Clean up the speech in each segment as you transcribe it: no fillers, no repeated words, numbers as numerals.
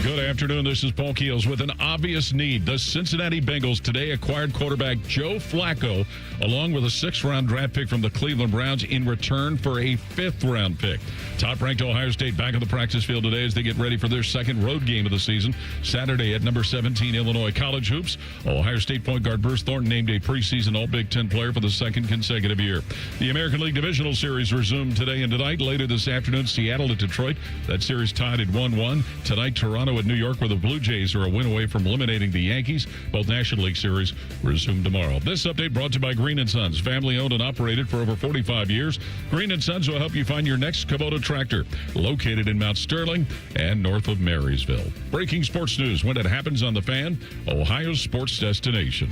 Good afternoon. This is Paul Keels with an obvious need. The Cincinnati Bengals today acquired quarterback Joe Flacco along with a 6th-round draft pick from the Cleveland Browns in return for a 5th-round pick. Top-ranked Ohio State back on the practice field today as they get ready for their second road game of the season. Saturday at number 17 Illinois College Hoops. Ohio State point guard Bruce Thornton named a preseason All-Big Ten player for the second consecutive year. The American League Divisional Series resumed today and tonight. Later this afternoon, Seattle at Detroit. That series tied at 1-1. Tonight, Toronto at New York, where the Blue Jays are a win away from eliminating the Yankees. Both National League series resume tomorrow. This update brought to you by Green & Sons, family owned and operated for over 45 years. Green & Sons will help you find your next Kubota tractor, located in Mount Sterling and north of Marysville. Breaking sports news when it happens on The Fan, Ohio's sports destination.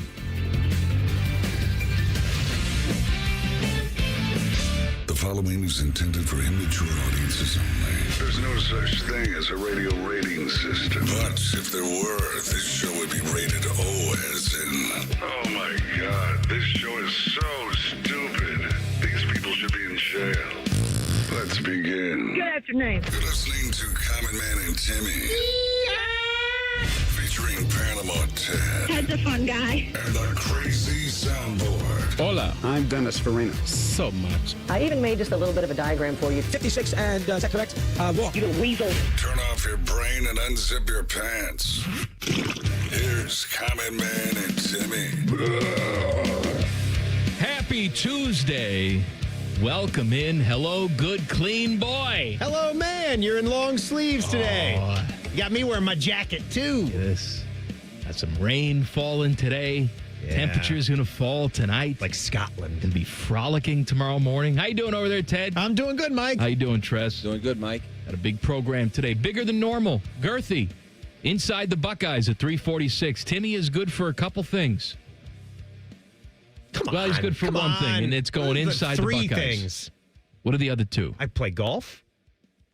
The following is intended for immature audiences only. There's no such thing as a radio rating system. But if there were, this show would be rated O as in... Oh my God, this show is so stupid. These people should be in jail. Let's begin. Good afternoon. You're listening to Common Man and Timmy. Featuring Panama Ted. Ted's a fun guy. And the Crazy Soundboard. Hola. I'm Dennis Farina. So much. I even made just a little bit of a diagram for you. 56 and, is that correct? Walk. You little weasel. Turn off your brain and unzip your pants. Here's Common Man and Timmy. Happy Tuesday. Welcome in. Hello, good, clean boy. Hello, man. You're in long sleeves today. You got me wearing my jacket, too. Yes. Got some rain falling today. Yeah. Temperature's going to fall tonight. Like Scotland. Going to be frolicking tomorrow morning. How you doing over there, Ted? I'm doing good, Mike. How you doing, Tress? Doing good, Mike. Got a big program today. Bigger than normal. Girthy. Inside the Buckeyes at 3:46. Timmy is good for a couple things. Come on. Well, he's good for one thing, and it's going inside the Buckeyes. Three things. What are the other two? I play golf.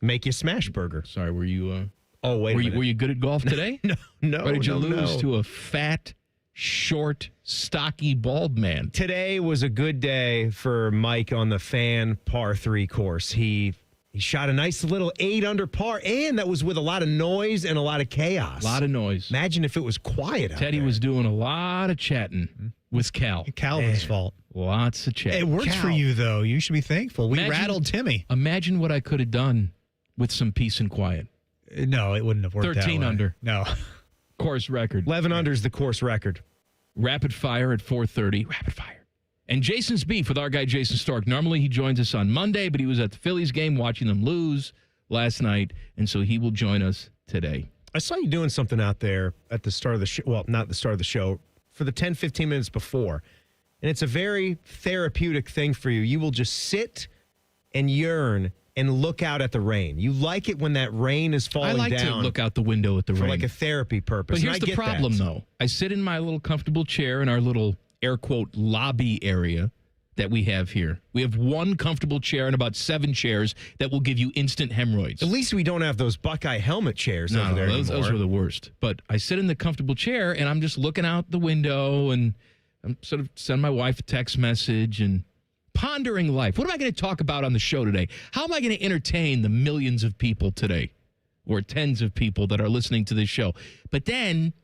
Make you smash burger. Sorry, were you... Oh, wait a minute. Were you good at golf today? No. Or did you lose to a fat, short, stocky, bald man? Today was a good day for Mike on the Fan par 3 course. He shot a nice little 8 under par, and that was with a lot of noise and a lot of chaos. A lot of noise. Imagine if it was quiet out Teddy there. was doing a lot of chatting with Cal. Calvin's fault. Lots of chatting. It works for you, though. You should be thankful. We rattled Timmy. Imagine what I could have done with some peace and quiet. No, it wouldn't have worked 13 that way. under. No. Course record. 11 under is the course record. Rapid fire at 4:30. Rapid fire. And Jason's beef with our guy Jayson Stark. Normally he joins us on Monday, but he was at the Phillies game watching them lose last night, and so he will join us today. I saw you doing something out there at the start of the show. Well, not the start of the show, for the 10, 15 minutes before. And it's a very therapeutic thing for you. You will just sit and yearn and look out at the rain. You like it when that rain is falling down. I like to look out the window at the for rain. like a therapy purpose. But here's the problem, though. I sit in my little comfortable chair in our little, air quote, lobby area that we have here. We have one comfortable chair and about 7 chairs that will give you instant hemorrhoids. At least we don't have those Buckeye helmet chairs over there those anymore. were the worst. But I sit in the comfortable chair, and I'm just looking out the window, and I'm sort of sending my wife a text message and pondering life. What am I going to talk about on the show today? How am I going to entertain the millions of people today, or tens of people that are listening to this show? But then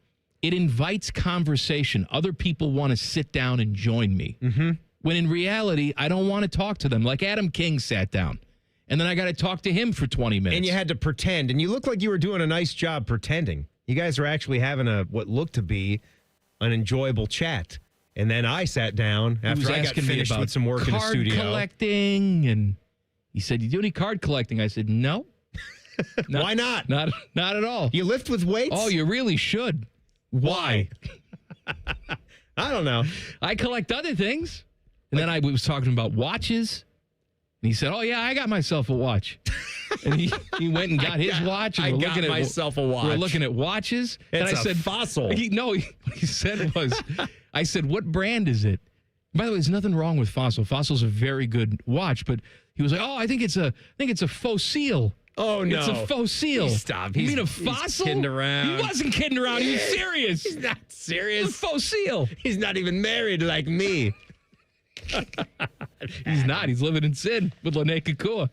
it invites conversation. Other people want to sit down and join me. Mm-hmm. When in reality, I don't want to talk to them. Like Adam King sat down, and then I got to talk to him for 20 minutes. And you had to pretend, and you looked like you were doing a nice job pretending. You guys were actually having what looked to be an enjoyable chat. And then I sat down after I got finished with some work in the studio. Card collecting, and he said, "You do any card collecting?" I said, "No." Why not? Not at all. You lift with weights? Oh, you really should. Why? I don't know. I collect other things. And then I was talking about watches. And he said, "Oh, yeah, I got myself a watch." And he went and got his watch. And I we're got looking myself a watch. We're looking at watches. It's and I a said, Fossil. What he said was, I said, "What brand is it?" By the way, there's nothing wrong with Fossil. Fossil's a very good watch. But he was like, "Oh, I think it's a faux seal." Oh, no. It's a faux seal. Stop. You mean a fossil? He's kidding around. He wasn't kidding around. He was serious. He's not serious. It's a faux seal. He's not even married like me. He's not. He's living in sin with Lene Kukua.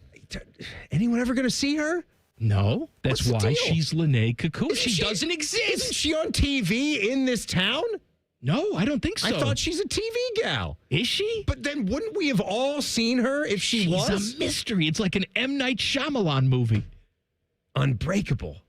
Anyone ever going to see her? No, that's What's the why deal? she's Lene Kekua. She doesn't exist. Isn't she on TV in this town? No, I don't think so. I thought she's a TV gal. Is she? But then wouldn't we have all seen her if she She's was? a mystery. It's like an M. Night Shyamalan movie. Unbreakable.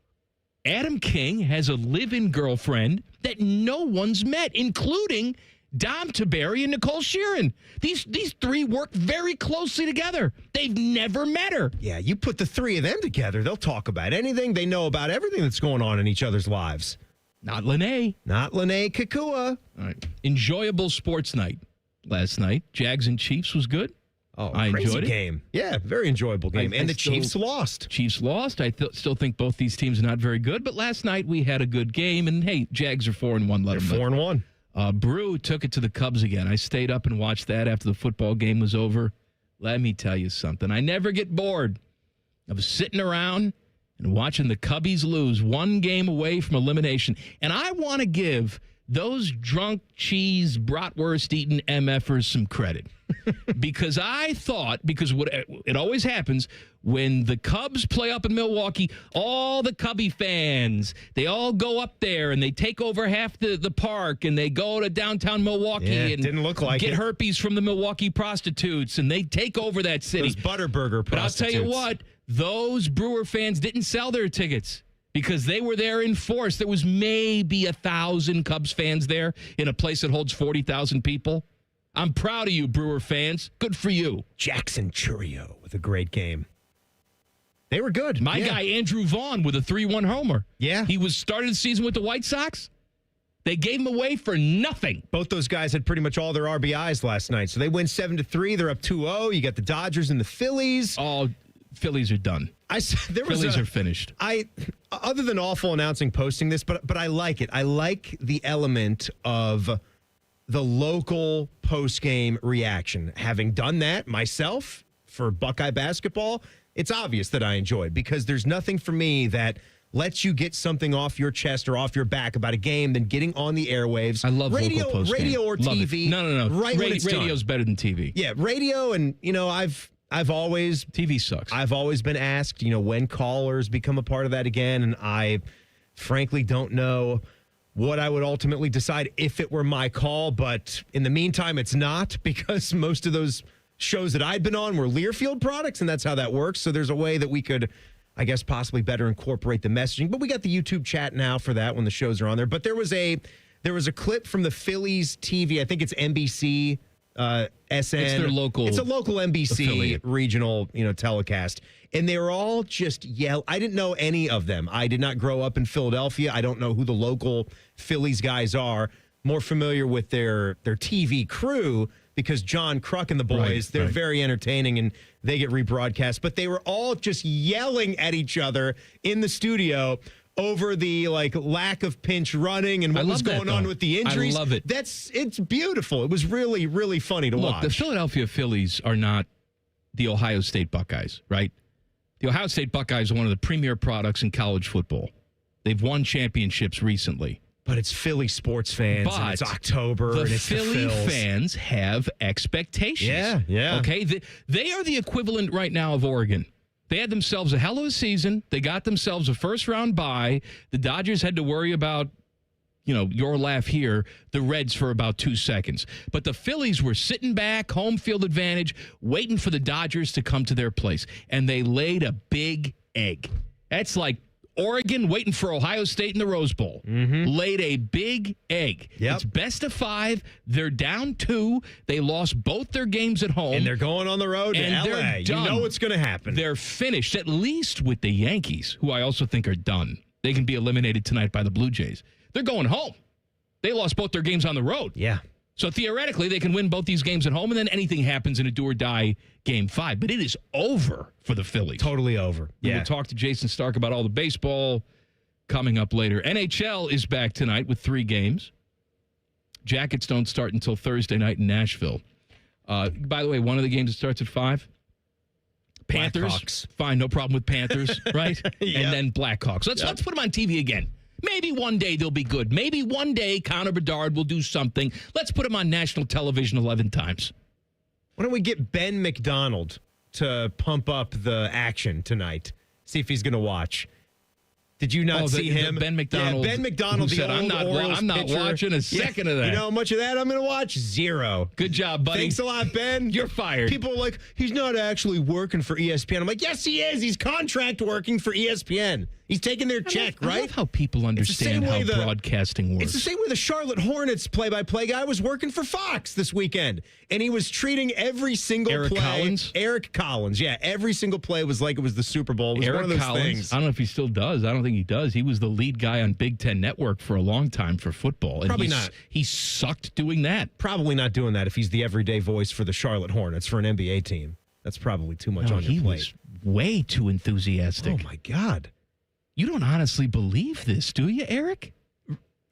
Adam King has a live-in girlfriend that no one's met, including Dom Taberi and Nicole Sheeran. These three work very closely together. They've never met her. Yeah, you put the three of them together, they'll talk about anything. They know about everything that's going on in each other's lives. Not Lene. Not Lene Kekua. All right. Enjoyable sports night last night. Jags and Chiefs was good. Oh, I crazy enjoyed it. game. Yeah, very enjoyable game. And the Chiefs lost. Chiefs lost. I still think both these teams are not very good. But last night we had a good game. And, hey, Jags are 4-1. They're 4-1. Brew took it to the Cubs again. I stayed up and watched that after the football game was over. Let me tell you something. I never get bored of sitting around and watching the Cubbies lose one game away from elimination. And I want to give those drunk cheese bratwurst eating MFers some credit. Because I thought, because what it always happens when the Cubs play up in Milwaukee, all the Cubby fans, they all go up there and they take over half the park and they go to downtown Milwaukee and didn't look like get it. herpes from the Milwaukee prostitutes and they take over that city. Those Butterburger prostitutes. But I'll tell you what, those Brewer fans didn't sell their tickets because they were there in force. There was maybe 1,000 Cubs fans there in a place that holds 40,000 people. I'm proud of you, Brewer fans. Good for you. Jackson Churio with a great game. They were good. My guy, Andrew Vaughn, with a 3-1 homer. Yeah. He started the season with the White Sox. They gave him away for nothing. Both those guys had pretty much all their RBIs last night. So they win 7-3. They're up 2-0. You got the Dodgers and the Phillies. Oh, Phillies are done. Phillies are finished. Other than awful announcing posting this, but I like it. I like the element of the local post-game reaction. Having done that myself for Buckeye basketball, it's obvious that I enjoy it because there's nothing for me that lets you get something off your chest or off your back about a game than getting on the airwaves. I love radio, local post-game. radio or Love TV. it. No. Right when it's radio's done. better than TV. Yeah, radio, and I've always TV sucks. I've always been asked, when callers become a part of that again, and I frankly don't know what I would ultimately decide if it were my call, but in the meantime, it's not because most of those shows that I'd been on were Learfield products, and that's how that works. So there's a way that we could, I guess, possibly better incorporate the messaging. But we got the YouTube chat now for that when the shows are on there. But there was a clip from the Phillies TV. I think it's NBC. SN. It's their local. It's a local NBC affiliate. regional, telecast, and they were all just yell. I didn't know any of them. I did not grow up in Philadelphia. I don't know who the local Phillies guys are. More familiar with their TV crew because John Kruk and the boys. They're very entertaining and they get rebroadcast. But they were all just yelling at each other in the studio over the lack of pinch running and what was going on with the injuries. I love it. It's beautiful. It was really, really funny to watch. The Philadelphia Phillies are not the Ohio State Buckeyes, right? The Ohio State Buckeyes are one of the premier products in college football. They've won championships recently. But it's Philly sports fans, and it's October, and it's Philly the Phils. fans have expectations. Yeah. Okay, they are the equivalent right now of Oregon. They had themselves a hell of a season. They got themselves a first-round bye. The Dodgers had to worry about, your laugh here, the Reds for about 2 seconds. But the Phillies were sitting back, home field advantage, waiting for the Dodgers to come to their place. And they laid a big egg. That's like Oregon waiting for Ohio State in the Rose Bowl. Laid a big egg. Yep. It's best of 5. They're down 2. They lost both their games at home. And they're going on the road to And LA. they're done. You know what's going to happen. They're finished, at least with the Yankees, who I also think are done. They can be eliminated tonight by the Blue Jays. They're going home. They lost both their games on the road. Yeah. So theoretically, they can win both these games at home, and then anything happens in a do-or-die Game 5. But it is over for the Phillies. Totally over. Yeah. We'll talk to Jayson Stark about all the baseball coming up later. NHL is back tonight with 3 games. Jackets don't start until Thursday night in Nashville. By the way, one of the games that starts at 5. Panthers. Blackhawks. Fine, no problem with Panthers, right? Yeah. And then Blackhawks. Let's put them on TV again. Maybe one day they'll be good. Maybe one day Connor Bedard will do something. Let's put him on national television 11 times. Why don't we get Ben McDonald to pump up the action tonight? See if he's going to watch. Did you not see him? Ben McDonald. Yeah, Ben McDonald, who the said, old Orioles I'm not pitcher. watching a second of that. You know how much of that I'm going to watch? 0. Good job, buddy. Thanks a lot, Ben. You're fired. People are like, he's not actually working for ESPN. I'm like, yes, he is. He's contract working for ESPN. He's taking their check, I right? love how people understand how broadcasting works. It's the same way the Charlotte Hornets play-by-play guy was working for Fox this weekend, and he was treating every single play. Eric Collins, yeah. Every single play was like it was the Super Bowl. It was one of those things. I don't know if he still does. I don't think he does. He was the lead guy on Big Ten Network for a long time for football. And Probably not. He sucked doing that. Probably not doing that if he's the everyday voice for the Charlotte Hornets for an NBA team. That's probably too much on your plate. He was way too enthusiastic. Oh, my God. You don't honestly believe this, do you, Eric?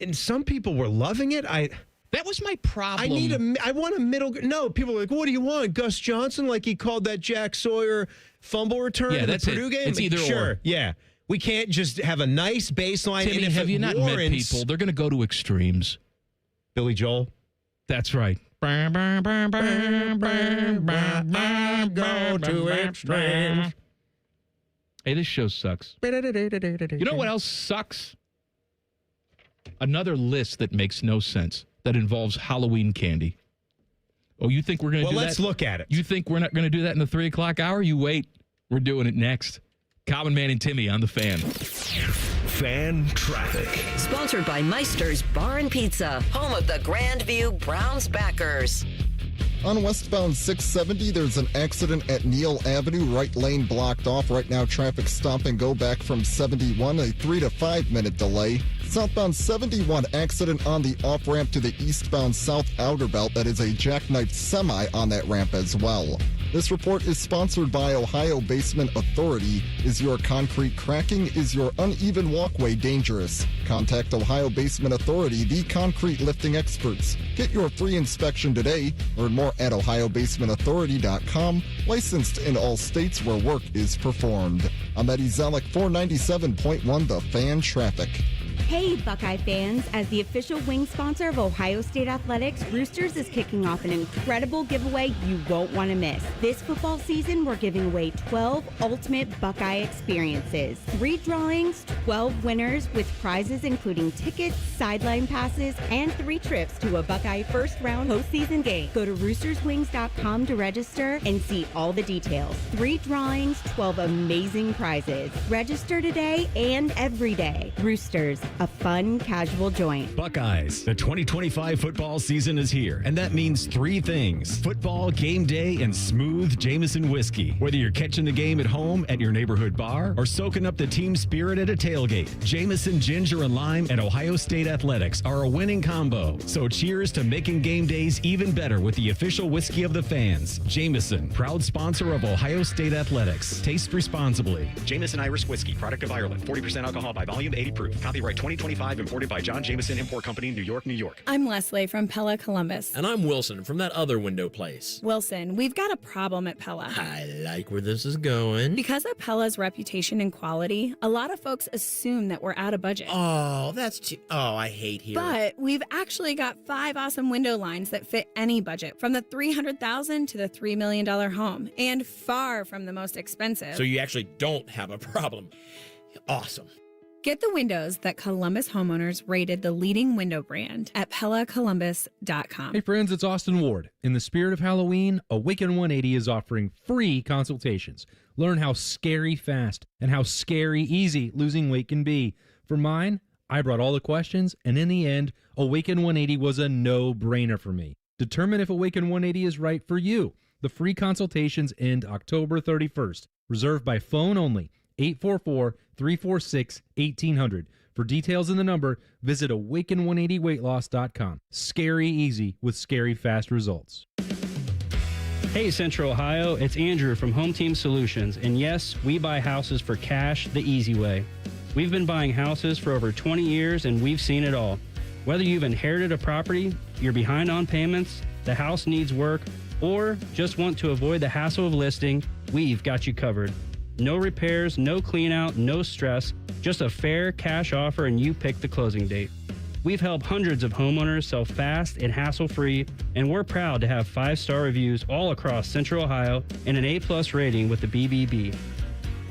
And some people were loving it. That was my problem. I want a middle. No, people are like, what do you want? Gus Johnson, like he called that Jack Sawyer fumble return in the Purdue game? It's either sure, or. Yeah. We can't just have a nice baseline. Timmy, and have you not met people? They're going to go to extremes. Billy Joel? That's right. Go to extremes. Hey, this show sucks. You know what else sucks? Another list that makes no sense that involves Halloween candy. Oh, you think we're going to do that? Well, let's look at it. You think we're not going to do that in the 3 o'clock hour? You wait. We're doing it next. Common Man and Timmy on the Fan. Fan Traffic. Sponsored by Meister's Bar and Pizza, home of the Grandview Browns backers. On westbound 670, there's an accident at Neal Avenue, right lane blocked off. Right now, traffic stop and go back from 71, a 3 to 5 minute delay. Southbound 71, accident on the off-ramp to the eastbound South Outer Belt. That is a jackknifed semi on that ramp as well. This report is sponsored by Ohio Basement Authority. Is your concrete cracking? Is your uneven walkway dangerous? Contact Ohio Basement Authority, the concrete lifting experts. Get your free inspection today. Learn more at ohiobasementauthority.com. Licensed in all states where work is performed. I'm Eddie Zellick, 497.1 The Fan Traffic. Hey, Buckeye fans. As the official wing sponsor of Ohio State Athletics, Roosters is kicking off an incredible giveaway you won't want to miss. This football season, we're giving away 12 ultimate Buckeye experiences. 3 drawings, 12 winners with prizes including tickets, sideline passes, and 3 trips to a Buckeye first-round postseason game. Go to roosterswings.com to register and see all the details. 3 drawings, 12 amazing prizes. Register today and every day. Roosters, a fun, casual joint. Buckeyes, the 2025 football season is here, and that means 3 things: football, game day, and smooth Jameson whiskey. Whether you're catching the game at home, at your neighborhood bar, or soaking up the team spirit at a tailgate, Jameson Ginger and Lime at Ohio State Athletics are a winning combo. So cheers to making game days even better with the official whiskey of the fans. Jameson, proud sponsor of Ohio State Athletics. Taste responsibly. Jameson Irish Whiskey, product of Ireland. 40% alcohol by volume, 80 proof. Copyright 2025, imported by John Jameson Import Company, New York, New York. I'm Leslie from Pella Columbus. And I'm Wilson from that other window place. Wilson, we've got a problem at Pella. I like where this is going. Because of Pella's reputation and quality, a lot of folks assume that we're out of budget. Oh, that's too... Oh, I hate here. But we've actually got 5 awesome window lines that fit any budget, from the $300,000 to the $3 million home, and far from the most expensive. So you actually don't have a problem. Awesome. Get the windows that Columbus homeowners rated the leading window brand at PellaColumbus.com. Hey friends, it's Austin Ward. In the spirit of Halloween, Awaken 180 is offering free consultations. Learn how scary fast and how scary easy losing weight can be. For mine, I brought all the questions, and in the end, Awaken 180 was a no-brainer for me. Determine if Awaken 180 is right for you. The free consultations end October 31st. Reserved by phone only. 844-346-1800. For details and the number, visit awaken180weightloss.com. Scary easy with scary fast results. Hey Central Ohio, it's Andrew from Home Team Solutions, and yes, we buy houses for cash the easy way. We've been buying houses for over 20 years and we've seen it all. Whether you've inherited a property, you're behind on payments, the house needs work, or just want to avoid the hassle of listing, we've got you covered. No repairs, no clean out, no stress, just a fair cash offer and you pick the closing date. We've helped hundreds of homeowners sell fast and hassle-free, and we're proud to have 5-star reviews all across Central Ohio and an A+ rating with the BBB.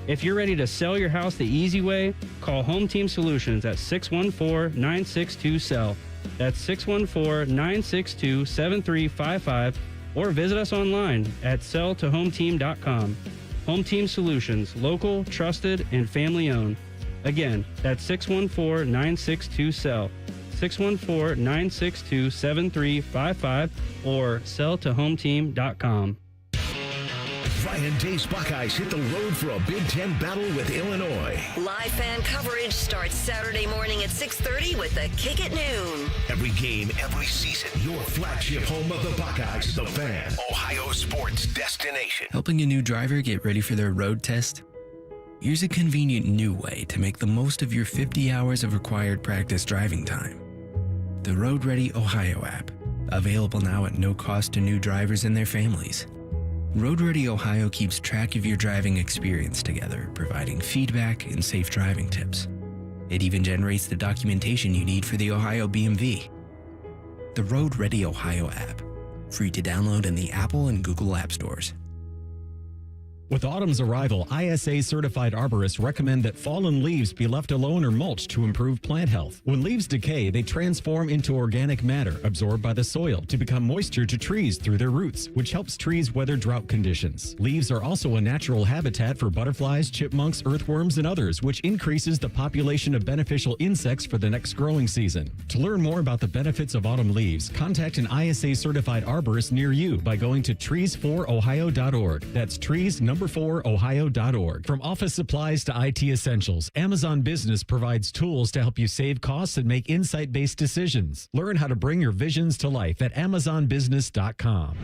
If you're ready to sell your house the easy way, call Home Team Solutions at 614-962-SELL. That's 614-962-7355, or visit us online at selltohometeam.com. Home Team Solutions, local, trusted, and family owned. Again, that's 614-962-SELL. 614-962-7355 or selltohometeam.com. Ryan Day's Buckeyes hit the road for a Big Ten battle with Illinois. Live fan coverage starts Saturday morning at 6:30 with the kick at noon. Every game, every season, your flagship home of the Buckeyes, The Fan, Ohio sports destination. Helping a new driver get ready for their road test? Here's a convenient new way to make the most of your 50 hours of required practice driving time. The Road Ready Ohio app, available now at no cost to new drivers and their families. Road Ready Ohio keeps track of your driving experience together, providing feedback and safe driving tips. It even generates the documentation you need for the Ohio BMV. The Road Ready Ohio app, free to download in the Apple and Google App Stores. With autumn's arrival, ISA certified arborists recommend that fallen leaves be left alone or mulched to improve plant health. When leaves decay, they transform into organic matter absorbed by the soil to become moisture to trees through their roots, which helps trees weather drought conditions. Leaves are also a natural habitat for butterflies, chipmunks, earthworms, and others, which increases the population of beneficial insects for the next growing season. To learn more about the benefits of autumn leaves, contact an ISA certified arborist near you by going to trees4ohio.org. That's trees4ohio.org. From office supplies to IT essentials, Amazon Business provides tools to help you save costs and make insight-based decisions. Learn how to bring your visions to life at amazonbusiness.com.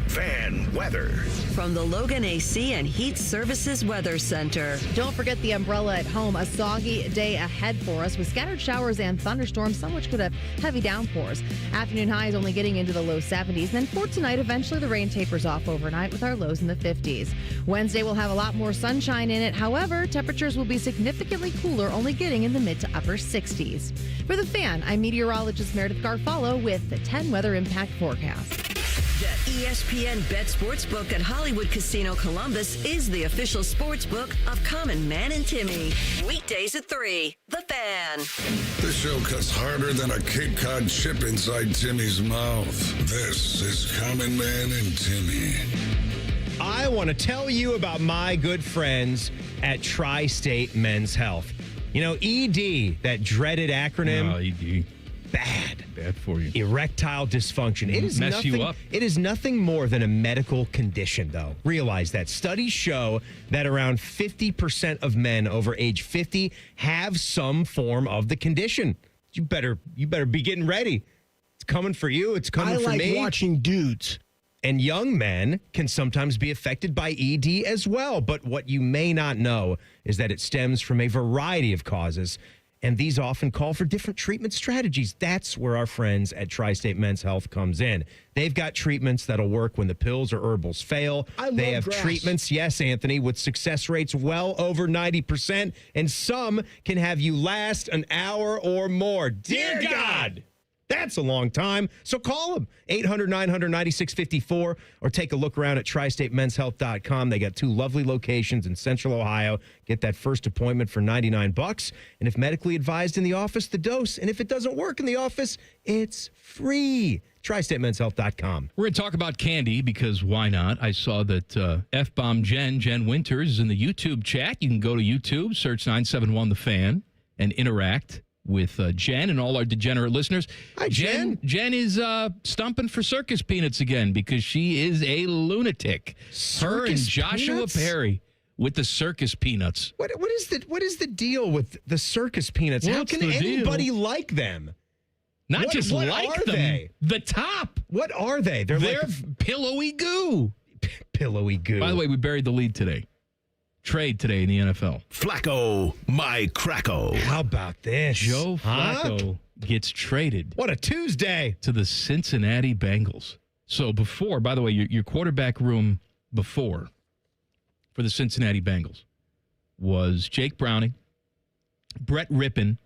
Fan weather. From the Logan AC and Heat Services Weather Center. Don't forget the umbrella at home. A soggy day ahead for us with scattered showers and thunderstorms, some which could have heavy downpours. Afternoon highs only getting into the low 70s. Then for tonight, eventually the rain tapers off overnight with our lows in the 50s. Wednesday will have a lot more sunshine in it. However, temperatures will be significantly cooler, only getting in the mid to upper 60s. For the Fan, I'm meteorologist Meredith Garfalo with the 10 Weather Impact Forecast. The ESPN Bet Sportsbook at Hollywood Casino Columbus is the official sportsbook of Common Man and Timmy. Weekdays at 3. The Fan. This show cuts harder than a Cape Cod chip inside Timmy's mouth. This is Common Man and Timmy. I want to tell you about my good friends at Tri-State Men's Health. You know, ED, that dreaded acronym. Oh, ED. Bad for you. Erectile dysfunction. It is Mess nothing, you up. It is nothing more than a medical condition, though. Realize that. Studies show that around 50% of men over age 50 have some form of the condition. You better be getting ready. It's coming for you. It's coming for me. I like watching dudes. And young men can sometimes be affected by ED as well. But what you may not know is that it stems from a variety of causes. And these often call for different treatment strategies. That's where our friends at Tri-State Men's Health comes in. They've got treatments that'll work when the pills or herbals fail. They have treatments, yes, Anthony, with success rates well over 90%. And some can have you last an hour or more. Dear God! That's a long time. So call them, 800-900-9654, or take a look around at tristatemenshealth.com. They got 2 lovely locations in Central Ohio. Get that first appointment for $99. And if medically advised in the office, the dose. And if it doesn't work in the office, it's free. tristatemenshealth.com. We're going to talk about candy because why not? I saw that F-Bomb Jen Winters is in the YouTube chat. You can go to YouTube, search 971 The Fan, and interact with Jen and all our degenerate listeners. Hi, Jen. Jen is stumping for circus peanuts again because she is a lunatic. Her and Joshua peanuts? Perry with the circus peanuts. What is the deal with the circus peanuts? How What's can the anybody deal? like them? Not just what like are them. They? The top. What are they? They're like pillowy goo. Pillowy goo. By the way, we buried the lead today. Trade today in the NFL. Flacco, my Cracko. How about this? Joe Flacco gets traded. What a Tuesday. To the Cincinnati Bengals. So before, by the way, your quarterback room before for the Cincinnati Bengals was Jake Browning, Brett Rippon,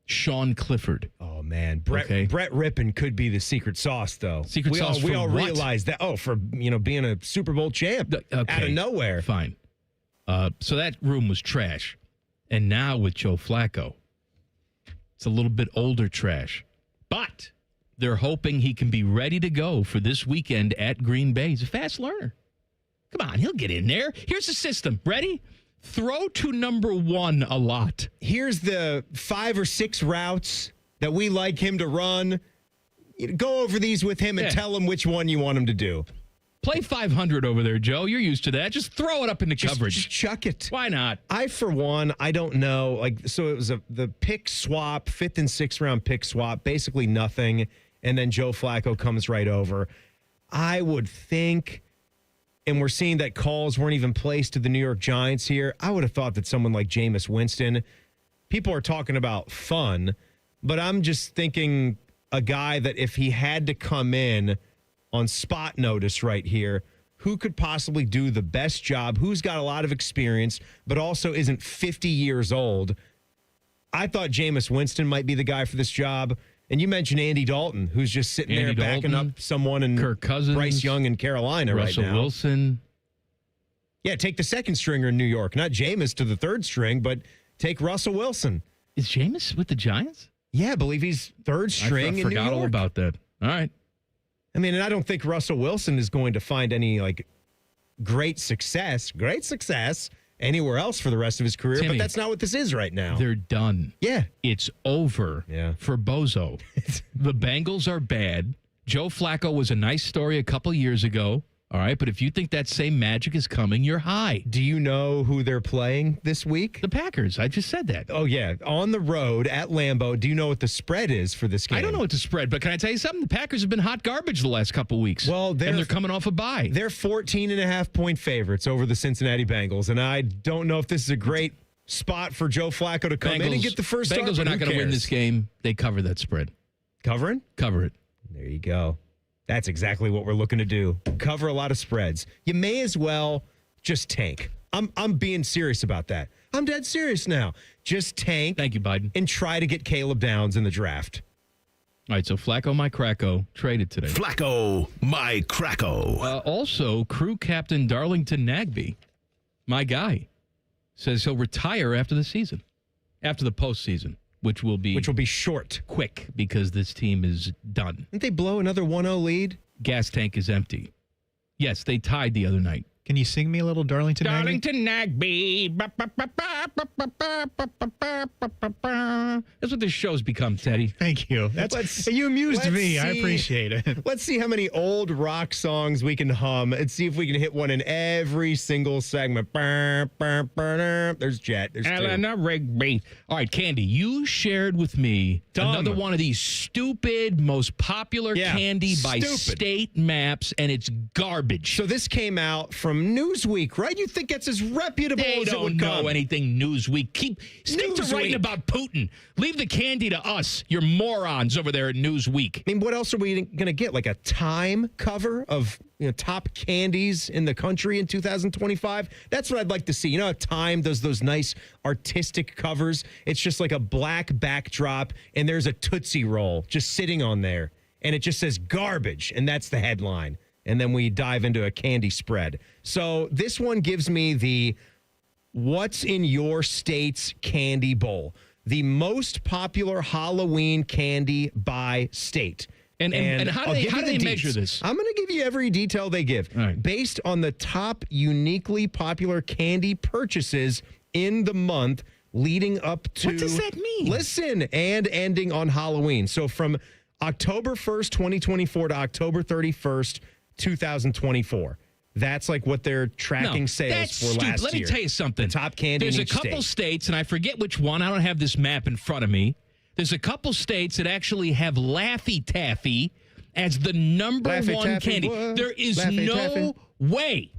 Sean Clifford. Oh, man. Brett Rippon could be the secret sauce, though. Sauce we for all what? realize that. Oh, for being a Super Bowl champ out of nowhere. Fine. So that room was trash. And now with Joe Flacco, it's a little bit older trash. But they're hoping he can be ready to go for this weekend at Green Bay. He's a fast learner. Come on, he'll get in there. Here's the system. Ready? Throw to number 1 a lot. Here's the 5 or 6 routes that we like him to run. Go over these with him and tell him which one you want him to do. Play 500 over there, Joe. You're used to that. Just throw it up into coverage. Just chuck it. Why not? For one, I don't know. So it was the pick swap, 5th and 6th round pick swap, basically nothing. And then Joe Flacco comes right over. I would think, and we're seeing that calls weren't even placed to the New York Giants here. I would have thought that someone like Jameis Winston, people are talking about fun, but I'm just thinking a guy that if he had to come in on spot notice right here, who could possibly do the best job, who's got a lot of experience, but also isn't 50 years old. I thought Jameis Winston might be the guy for this job. And you mentioned Andy Dalton, who's just sitting there backing up someone in Kirk Cousins, Bryce Young in Carolina Russell right now. Wilson. Yeah, take the second stringer in New York. Not Jameis to the third string, but take Russell Wilson. Is Jameis with the Giants? Yeah, I believe he's third string in New York. I forgot all about that. All right. I mean, and I don't think Russell Wilson is going to find any great success anywhere else for the rest of his career, Timmy, but that's not what this is right now. They're done. Yeah. It's over for Bozo. The Bengals are bad. Joe Flacco was a nice story a couple years ago. All right, but if you think that same magic is coming, you're high. Do you know who they're playing this week? The Packers. I just said that. Oh, yeah. On the road at Lambeau. Do you know what the spread is for this game? I don't know what the spread, but can I tell you something? The Packers have been hot garbage the last couple weeks. Well, they're coming off a bye. They're 14.5-point favorites over the Cincinnati Bengals, and I don't know if this is a great spot for Joe Flacco to come in and get the first start. Bengals are not going to win this game. They cover that spread. Covering? Cover it. There you go. That's exactly what we're looking to do. Cover a lot of spreads. You may as well just tank. I'm being serious about that. I'm dead serious now. Just tank. Thank you, Biden. And try to get Caleb Downs in the draft. All right, so Flacco, my Cracko, traded today. Flacco, my Cracko. Also, crew captain Darlington Nagbe, my guy, says he'll retire after the season, after the postseason. Which will be short. Quick, because this team is done. Didn't they blow another 1-0 lead? Gas tank is empty. Yes, they tied the other night. Can you sing me a little Darlington Nagbe? Darlington Nagbe. That's what this show's become, Teddy. Thank you. You amused me. I appreciate it. Let's see how many old rock songs we can hum and see if we can hit one in every single segment. There's Jet. There's Eleanor Rigby. All right, Candy, you shared with me another one of these stupid, most popular candy by state maps, and it's garbage. So this came out from Newsweek, right? You think that's as reputable as it would come. They don't know anything, Newsweek. Stick to writing about Putin. Leave the candy to us, you're morons over there at Newsweek. I mean, what else are we going to get? Like a Time cover of top candies in the country in 2025? That's what I'd like to see. You know how Time does those nice artistic covers? It's just like a black backdrop, and there's a Tootsie Roll just sitting on there, and it just says garbage, and that's the headline. And then we dive into a candy spread. So this one gives me the what's in your state's candy bowl. The most popular Halloween candy by state. And how do they measure this? I'm going to give you every detail they give. Right. Based on the top uniquely popular candy purchases in the month leading up to... What does that mean? Listen, and ending on Halloween. So from October 1st, 2024 to October 31st, 2024. That's like what they're tracking sales for last year. Let me tell you something. The top candy There's in a each couple state. states, and I forget which one. I don't have this map in front of me. There's a couple states that actually have Laffy Taffy as the number one candy. What? There is no way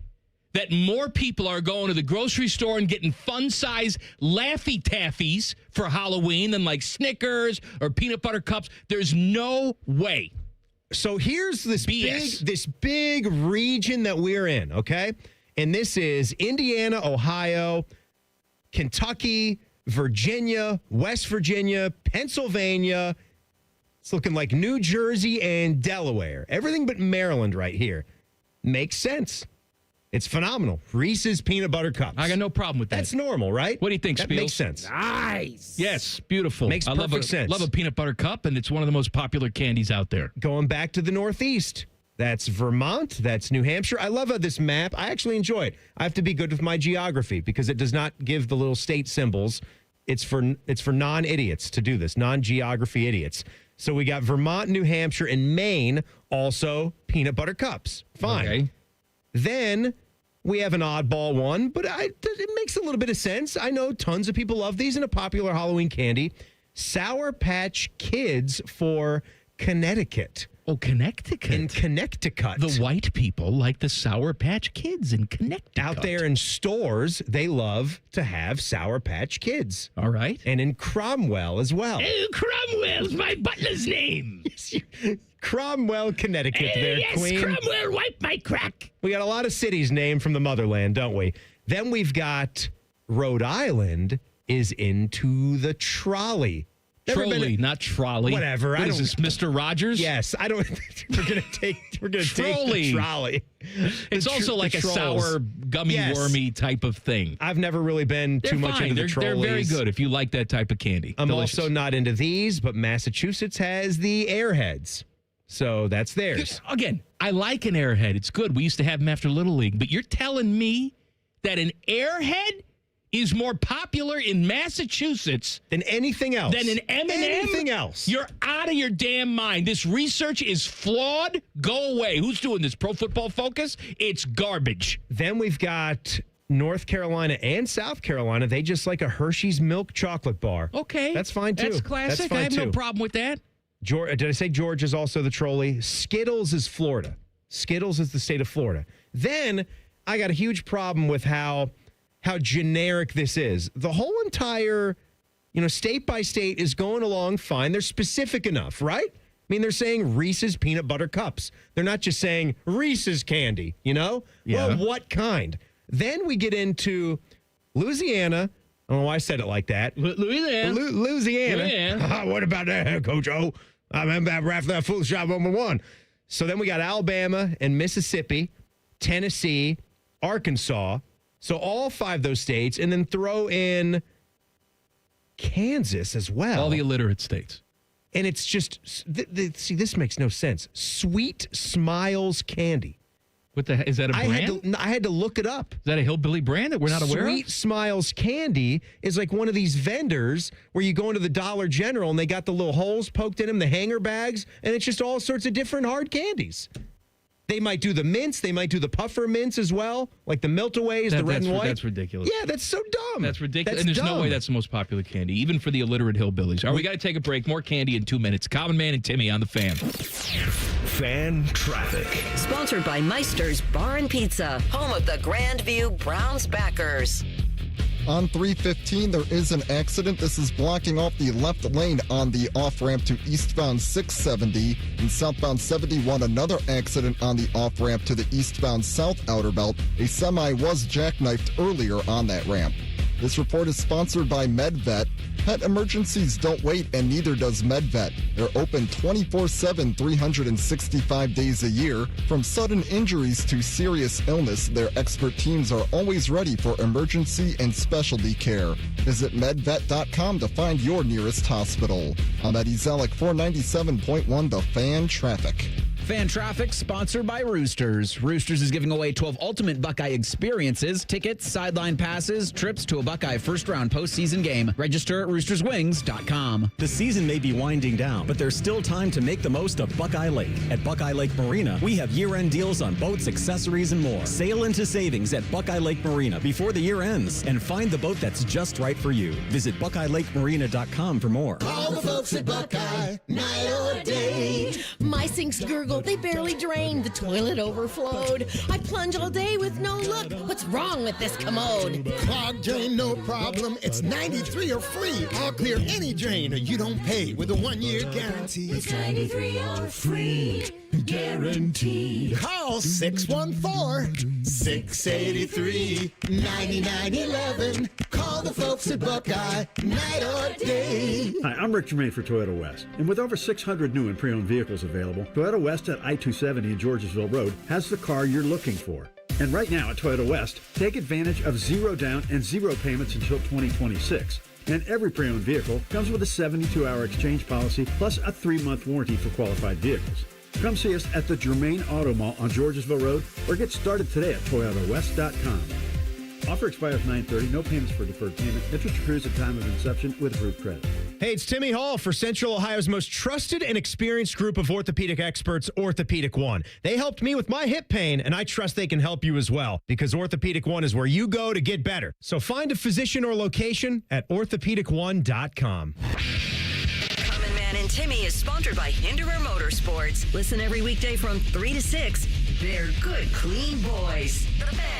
that more people are going to the grocery store and getting fun-size Laffy Taffies for Halloween than like Snickers or peanut butter cups. There's no way. So here's this big region that we're in, okay? And this is Indiana, Ohio, Kentucky, Virginia, West Virginia, Pennsylvania. It's looking like New Jersey and Delaware. Everything but Maryland right here. Makes sense. It's phenomenal. Reese's Peanut Butter Cups. I got no problem with that. That's normal, right? What do you think, That Spiels? makes sense. Nice. Yes, beautiful. Makes perfect sense. Love a peanut butter cup, and it's one of the most popular candies out there. Going back to the Northeast. That's Vermont. That's New Hampshire. I love this map. I actually enjoy it. I have to be good with my geography because it does not give the little state symbols. It's for non-idiots to do this, non-geography idiots. So we got Vermont, New Hampshire, and Maine, also peanut butter cups. Fine. Okay. Then we have an oddball one, but it makes a little bit of sense. I know tons of people love these and a popular Halloween candy. Sour Patch Kids for Connecticut. Oh, Connecticut. In Connecticut. The white people like the Sour Patch Kids in Connecticut. Out there in stores, they love to have Sour Patch Kids. All right. And in Cromwell as well. Oh, Cromwell's my butler's name. Cromwell, Connecticut, there, yes, Queen. Cromwell, wipe my crack. We got a lot of cities named from the motherland, don't we? Then we've got Rhode Island is into the trolley. Trolley, not trolley. Whatever. What is this, Mr. Rogers? Yes, I don't. We're gonna take the trolley. It's also like a sour, gummy, wormy type of thing. I've never really been too much into the trolleys. They're very good if you like that type of candy. I'm Delicious. also not into these, but Massachusetts has the Airheads, so that's theirs. Again, I like an Airhead. It's good. We used to have them after Little League, but you're telling me that an Airhead is more popular in Massachusetts than anything else. Than an M&M? Anything else. You're out of your damn mind. This research is flawed. Go away. Who's doing this? Pro Football Focus? It's garbage. Then we've got North Carolina and South Carolina. They just like a Hershey's milk chocolate bar. Okay. That's fine, too. That's classic. That's fine, I have too. no problem with that. Did I say Georgia is also the trolley? Skittles is Florida. Skittles is the state of Florida. Then I got a huge problem with how generic this is. The whole entire, state by state is going along fine. They're specific enough, right? I mean, they're saying Reese's Peanut Butter Cups. They're not just saying Reese's candy, Yeah. Well, what kind? Then we get into Louisiana. I don't know why I said it like that. Louisiana. What about that, Coach O? I'm after that full shot number one. So then we got Alabama and Mississippi, Tennessee, Arkansas. So all 5 of those states, and then throw in Kansas as well. All the illiterate states. And it's just, see, this makes no sense. Sweet Smiles Candy. What the is that a brand? I had to look it up. Is that a hillbilly brand that we're not aware of? Sweet Smiles Candy is like one of these vendors where you go into the Dollar General and they got the little holes poked in them, the hanger bags, and it's just all sorts of different hard candies. They might do the mints. They might do the puffer mints as well, like the Miltaways, the red and white. That's ridiculous. Yeah, that's so dumb. That's ridiculous. That's And there's dumb. no way that's the most popular candy, even for the illiterate hillbillies. All right, we got to take a break. More candy in 2 minutes. Common Man and Timmy on the Fan. Fan Traffic. Sponsored by Meister's Bar and Pizza, home of the Grandview Browns backers. On 315, there is an accident. This is blocking off the left lane on the off-ramp to eastbound 670. And southbound 71, another accident on the off-ramp to the eastbound south outer belt. A semi was jackknifed earlier on that ramp. This report is sponsored by MedVet. Pet emergencies don't wait, and neither does MedVet. They're open 24/7, 365 days a year. From sudden injuries to serious illness, their expert teams are always ready for emergency and specialty care. Visit medvet.com to find your nearest hospital. I'm Eddie Zellick, 497.1 The Fan Traffic. Fan Traffic, sponsored by Roosters. Roosters is giving away 12 ultimate Buckeye experiences, tickets, sideline passes, trips to a Buckeye first-round postseason game. Register at roosterswings.com. The season may be winding down, but there's still time to make the most of Buckeye Lake. At Buckeye Lake Marina, we have year-end deals on boats, accessories, and more. Sail into savings at Buckeye Lake Marina before the year ends and find the boat that's just right for you. Visit BuckeyeLakeMarina.com for more. Call the folks at Buckeye, night or day. My sinks gurgled, they barely drained, the toilet overflowed. I plunge all day with no luck. What's wrong with this commode? Clogged drain, no problem. It's 93 or free. I'll clear any drain or you don't pay with a 1-year guarantee. It's 93 or free. Guaranteed. Call 614-683-9911. Call the folks at Buckeye, night or day. Hi, I'm Rick Germain for Toyota West. And with over 600 new and pre-owned vehicles available, Toyota West at I-270 and Georgesville Road has the car you're looking for. And right now at Toyota West, take advantage of 0 down and 0 payments until 2026. And every pre-owned vehicle comes with a 72-hour exchange policy plus a 3-month warranty for qualified vehicles. Come see us at the Germain Auto Mall on Georgesville Road or get started today at ToyotaWest.com. Offer expires 9/30. No payments for deferred payment. Interest accrues at time of inception with approved credit. Hey, it's Timmy Hall for Central Ohio's most trusted and experienced group of orthopedic experts, Orthopedic One. They helped me with my hip pain, and I trust they can help you as well, because Orthopedic One is where you go to get better. So find a physician or location at orthopedic1.com. Common Man and Timmy is sponsored by Hinderer Motorsports. Listen every weekday from 3 to 6. They're good, clean boys. The Fan.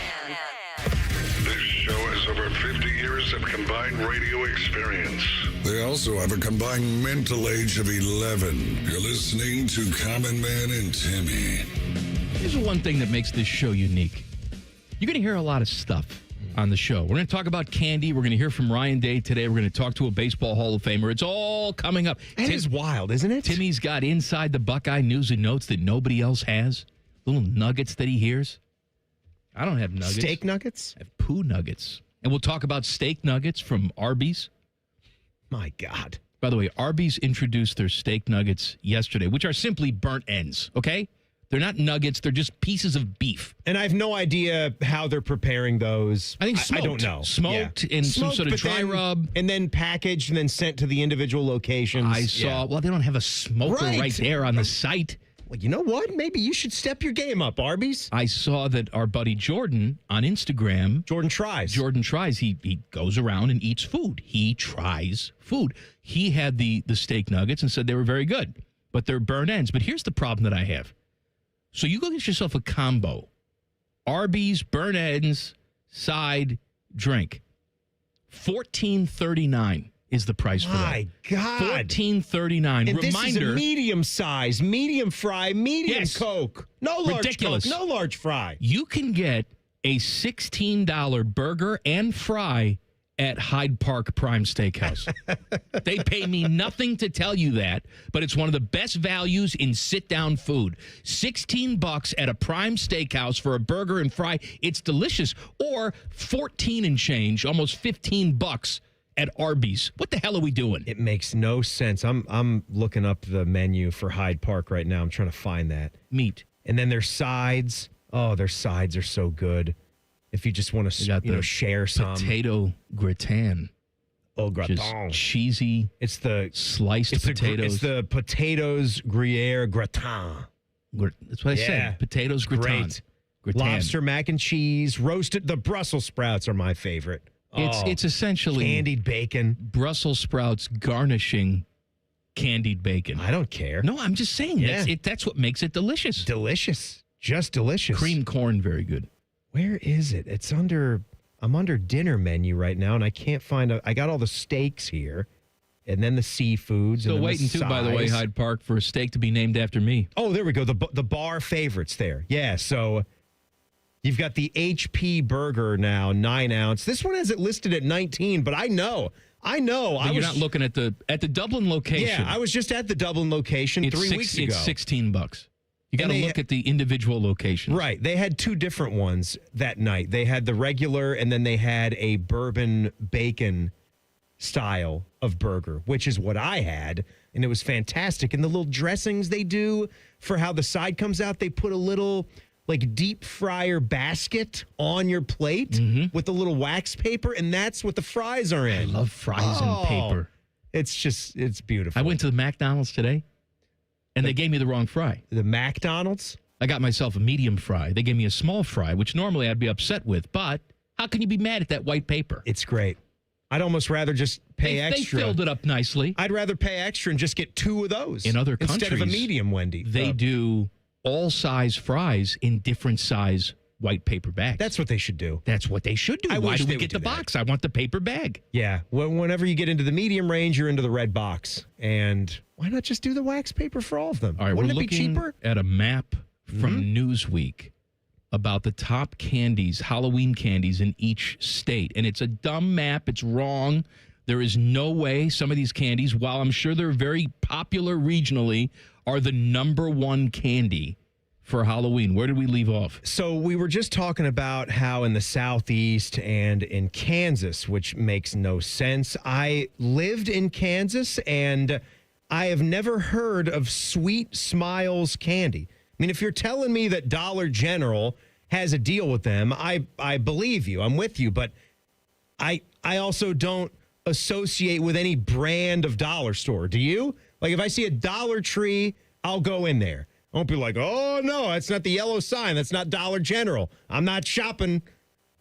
This show has over 50 years of combined radio experience. They also have a combined mental age of 11. You're listening to Common Man and Timmy. Here's the one thing that makes this show unique. You're going to hear a lot of stuff on the show. We're going to talk about candy. We're going to hear from Ryan Day today. We're going to talk to a baseball Hall of Famer. It's all coming up. It is wild, isn't it? Timmy's got inside the Buckeye news and notes that nobody else has. Little nuggets that he hears. I don't have nuggets. Steak nuggets? I have poo nuggets. And we'll talk about steak nuggets from Arby's. My God. By the way, Arby's introduced their steak nuggets yesterday, which are simply burnt ends, okay? They're not nuggets. They're just pieces of beef. And I have no idea how they're preparing those. I think smoked. I don't know. Smoked in some sort of dry rub. And then packaged and then sent to the individual locations. I saw, well, they don't have a smoker right there on the site. Well, you know what? Maybe you should step your game up, Arby's. I saw that our buddy Jordan on Instagram. Jordan tries. He goes around and eats food. He tries food. He had the steak nuggets and said they were very good, but they're burnt ends. But here's the problem that I have. So you go get yourself a combo. Arby's, burnt ends, side, drink. $14.39 is the price for that. My God. $14.39. And Reminder. This is a medium size, medium fry, medium Coke. No large Ridiculous. Coke, no large fry. You can get a $16 burger and fry at Hyde Park Prime Steakhouse. They pay me nothing to tell you that, but it's one of the best values in sit-down food. $16 at a Prime Steakhouse for a burger and fry. It's delicious. Or $14 and change, almost $15 at Arby's. What the hell are we doing? It makes no sense. I'm looking up the menu for Hyde Park right now. I'm trying to find that. Meat. And then their sides. Oh, their sides are so good. If you just want to share some. Potato gratin. Oh, gratin. Just cheesy. It's the sliced potatoes. It's the potatoes Gruyere gratin. That's what I said. Potatoes gratin. Great. Lobster mac and cheese. Roasted. The Brussels sprouts are my favorite. It's essentially candied bacon. Brussels sprouts garnishing candied bacon. I don't care. No, I'm just saying that's what makes it delicious. Delicious. Just delicious. Cream corn, very good. Where is it? I'm under dinner menu right now, and I can't find I got all the steaks here, and then the seafoods. Still and waiting, too, by the way, Hyde Park, for a steak to be named after me. Oh, there we go. The bar favorites there. Yeah, so you've got the HP burger now, 9 ounce. This one has it listed at 19, but I know. But you're not looking at the Dublin location. Yeah, I was just at the Dublin location 3 weeks ago. It's $16. You got to look at the individual locations. Right. They had 2 different ones that night. They had the regular, and then they had a bourbon bacon style of burger, which is what I had, and it was fantastic. And the little dressings they do for how the side comes out, they put a little deep fryer basket on your plate with a little wax paper, and that's what the fries are in. I love fries and paper. It's beautiful. I went to the McDonald's today. And they gave me the wrong fry. The McDonald's? I got myself a medium fry. They gave me a small fry, which normally I'd be upset with. But how can you be mad at that white paper? It's great. I'd almost rather just pay extra. They filled it up nicely. I'd rather pay extra and just get 2 of those. In other countries, instead of a medium Wendy. They do all size fries in different size white paper bags. That's what they should do. That's what they should do. Why do we get the box? I want the paper bag. Yeah. Whenever you get into the medium range, you're into the red box. And why not just do the wax paper for all of them? All right, Wouldn't we're it be looking cheaper? At a map from Newsweek about the top candies, Halloween candies in each state. And it's a dumb map. It's wrong. There is no way some of these candies, while I'm sure they're very popular regionally, are the number one candy for Halloween? Where did we leave off? So we were just talking about how in the Southeast and in Kansas, which makes no sense. I lived in Kansas, and I have never heard of Sweet Smiles candy. I mean, if you're telling me that Dollar General has a deal with them, I believe you. I'm with you, but I also don't associate with any brand of dollar store. Do you? Like, if I see a Dollar Tree, I'll go in there. I won't be like, oh, no, that's not the yellow sign. That's not Dollar General. I'm not shopping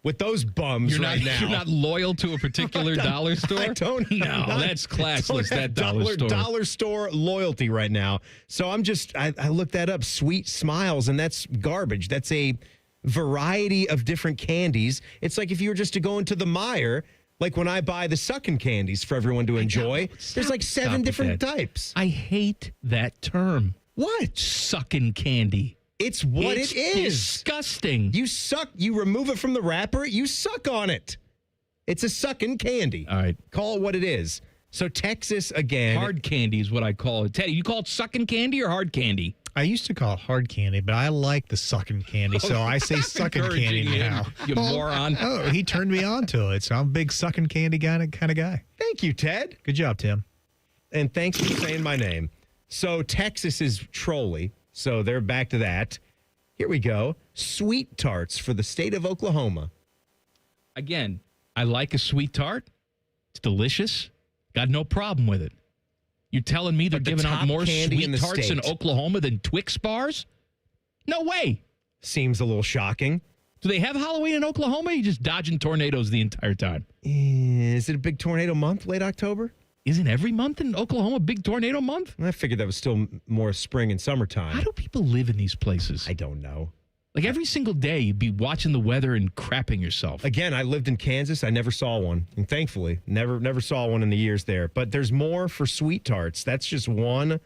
with those bums now. You're not loyal to a particular dollar store? I don't. No, that's classless, that dollar store. Dollar store loyalty right now. So I looked that up, Sweet Smiles, and that's garbage. That's a variety of different candies. It's like if you were just to go into the Meijer, like when I buy the sucking candies for everyone to enjoy, there's like 7 different types. I hate that term. What? Sucking candy. It's what it is. Disgusting. You suck. You remove it from the wrapper. You suck on it. It's a sucking candy. All right. Call it what it is. So Texas again. Hard candy is what I call it. Teddy, you call it sucking candy or hard candy? I used to call it hard candy, but I like the sucking candy, so I say sucking candy now. You moron. Oh, he turned me on to it, so I'm a big sucking candy kind of guy. Thank you, Ted. Good job, Tim. And thanks for saying my name. So Texas is Trolley, so they're back to that. Here we go. Sweet tarts for the state of Oklahoma. Again, I like a sweet tart. It's delicious. Got no problem with it. You're telling me they're giving out more sweet tarts in Oklahoma than Twix bars? No way. Seems a little shocking. Do they have Halloween in Oklahoma? Or are you just dodging tornadoes the entire time? Is it a big tornado month, late October? Isn't every month in Oklahoma a big tornado month? I figured that was still more spring and summertime. How do people live in these places? I don't know. Like every single day, you'd be watching the weather and crapping yourself. Again, I lived in Kansas. I never saw one. And thankfully, never saw one in the years there. But there's more for sweet tarts. That's just one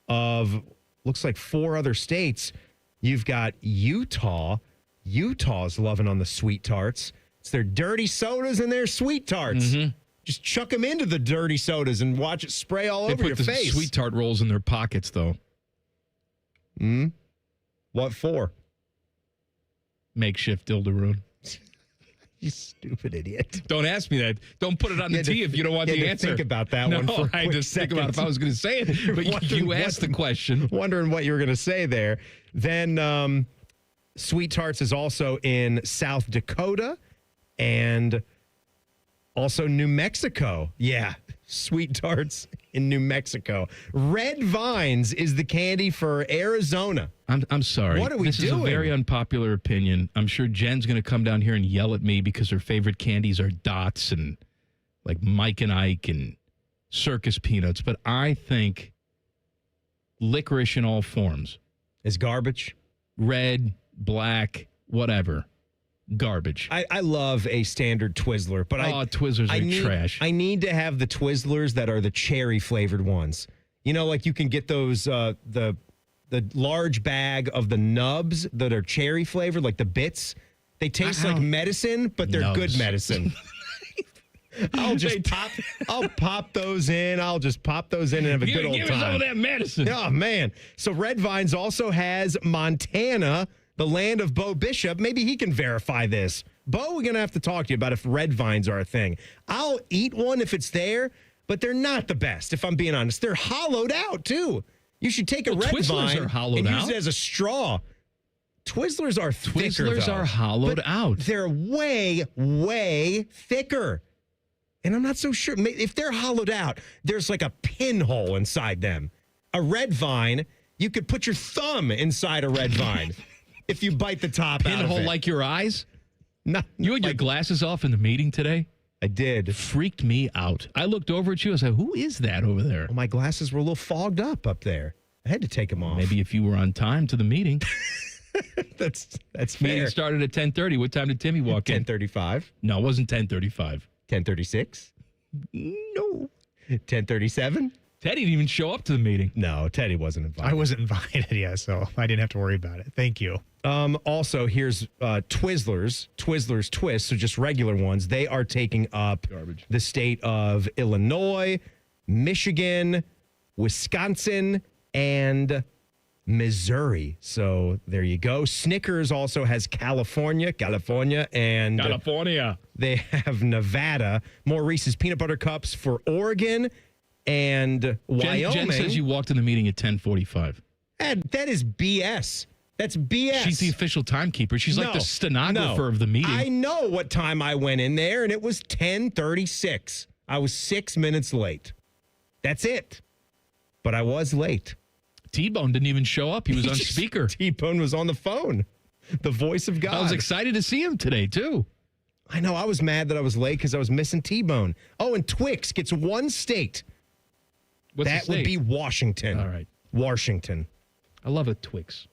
of, looks like 4 other states. You've got Utah. Utah's loving on the sweet tarts. It's their dirty sodas and their sweet tarts. Mm-hmm. Just chuck them into the dirty sodas and watch it spray all over your face. They put the sweet tart rolls in their pockets, though. What for? Makeshift dildaroon. You stupid idiot. Don't ask me that. Don't put it on the tee if you don't want the answer. Think about that one for a I quick just think second. about if I was going to say it, but you asked the question. Wondering what you were going to say there. Then Sweet Tarts is also in South Dakota and also New Mexico. Yeah, Sweet Tarts in New Mexico. Red Vines is the candy for Arizona. I'm sorry. What are we doing? This is a very unpopular opinion. I'm sure Jen's going to come down here and yell at me because her favorite candies are Dots and like Mike and Ike and Circus Peanuts. But I think licorice in all forms is garbage. Red, black, whatever. Garbage. I love a standard Twizzler, but Twizzlers are trash. I need to have the Twizzlers that are the cherry flavored ones. You know, like you can get those the large bag of the nubs that are cherry flavored, like the bits. They taste like medicine, but they're good medicine. I'll pop those in. I'll just pop those in and have a good old time. Give me some of that medicine. Oh, man. So Red Vines also has Montana, the land of Bo Bishop. Maybe he can verify this. Bo, we're going to have to talk to you about if Red Vines are a thing. I'll eat one if it's there, but they're not the best, if I'm being honest. They're hollowed out, too. You should take a Red Vine and use it as a straw. Twizzlers are thicker, Twizzlers are hollowed out. They're way, way thicker. And I'm not so sure. If they're hollowed out, there's like a pinhole inside them. A Red Vine, you could put your thumb inside a Red Vine if you bite the top out of it. Pinhole like your eyes? No, you had your glasses off in the meeting today? I did. Freaked me out. I looked over at you. I said, who is that over there? Well, my glasses were a little fogged up there. I had to take them off. Maybe if you were on time to the meeting. That's fair. Meeting started at 10:30. What time did Timmy walk in? 10:35. No, it wasn't 10:35. 10:36. No. 10:37. Teddy didn't even show up to the meeting. No, Teddy wasn't invited. I wasn't invited, yeah, so I didn't have to worry about it. Thank you. Also, here's Twizzlers Twist, so just regular ones. They are taking up the state of Illinois, Michigan, Wisconsin, and Missouri. So there you go. Snickers also has California, and California. They have Nevada. More Reese's Peanut Butter Cups for Oregon and Wyoming. Jen says you walked in the meeting at 10:45. That is BS. That's BS. She's the official timekeeper. She's like the stenographer of the meeting. I know what time I went in there, and it was 10:36. I was 6 minutes late. That's it. But I was late. T-Bone didn't even show up. He was on speaker. T-Bone was on the phone. The voice of God. I was excited to see him today, too. I know. I was mad that I was late because I was missing T-Bone. Oh, and Twix gets one state. What's that the state? would be Washington. All right. Washington. I love a Twix.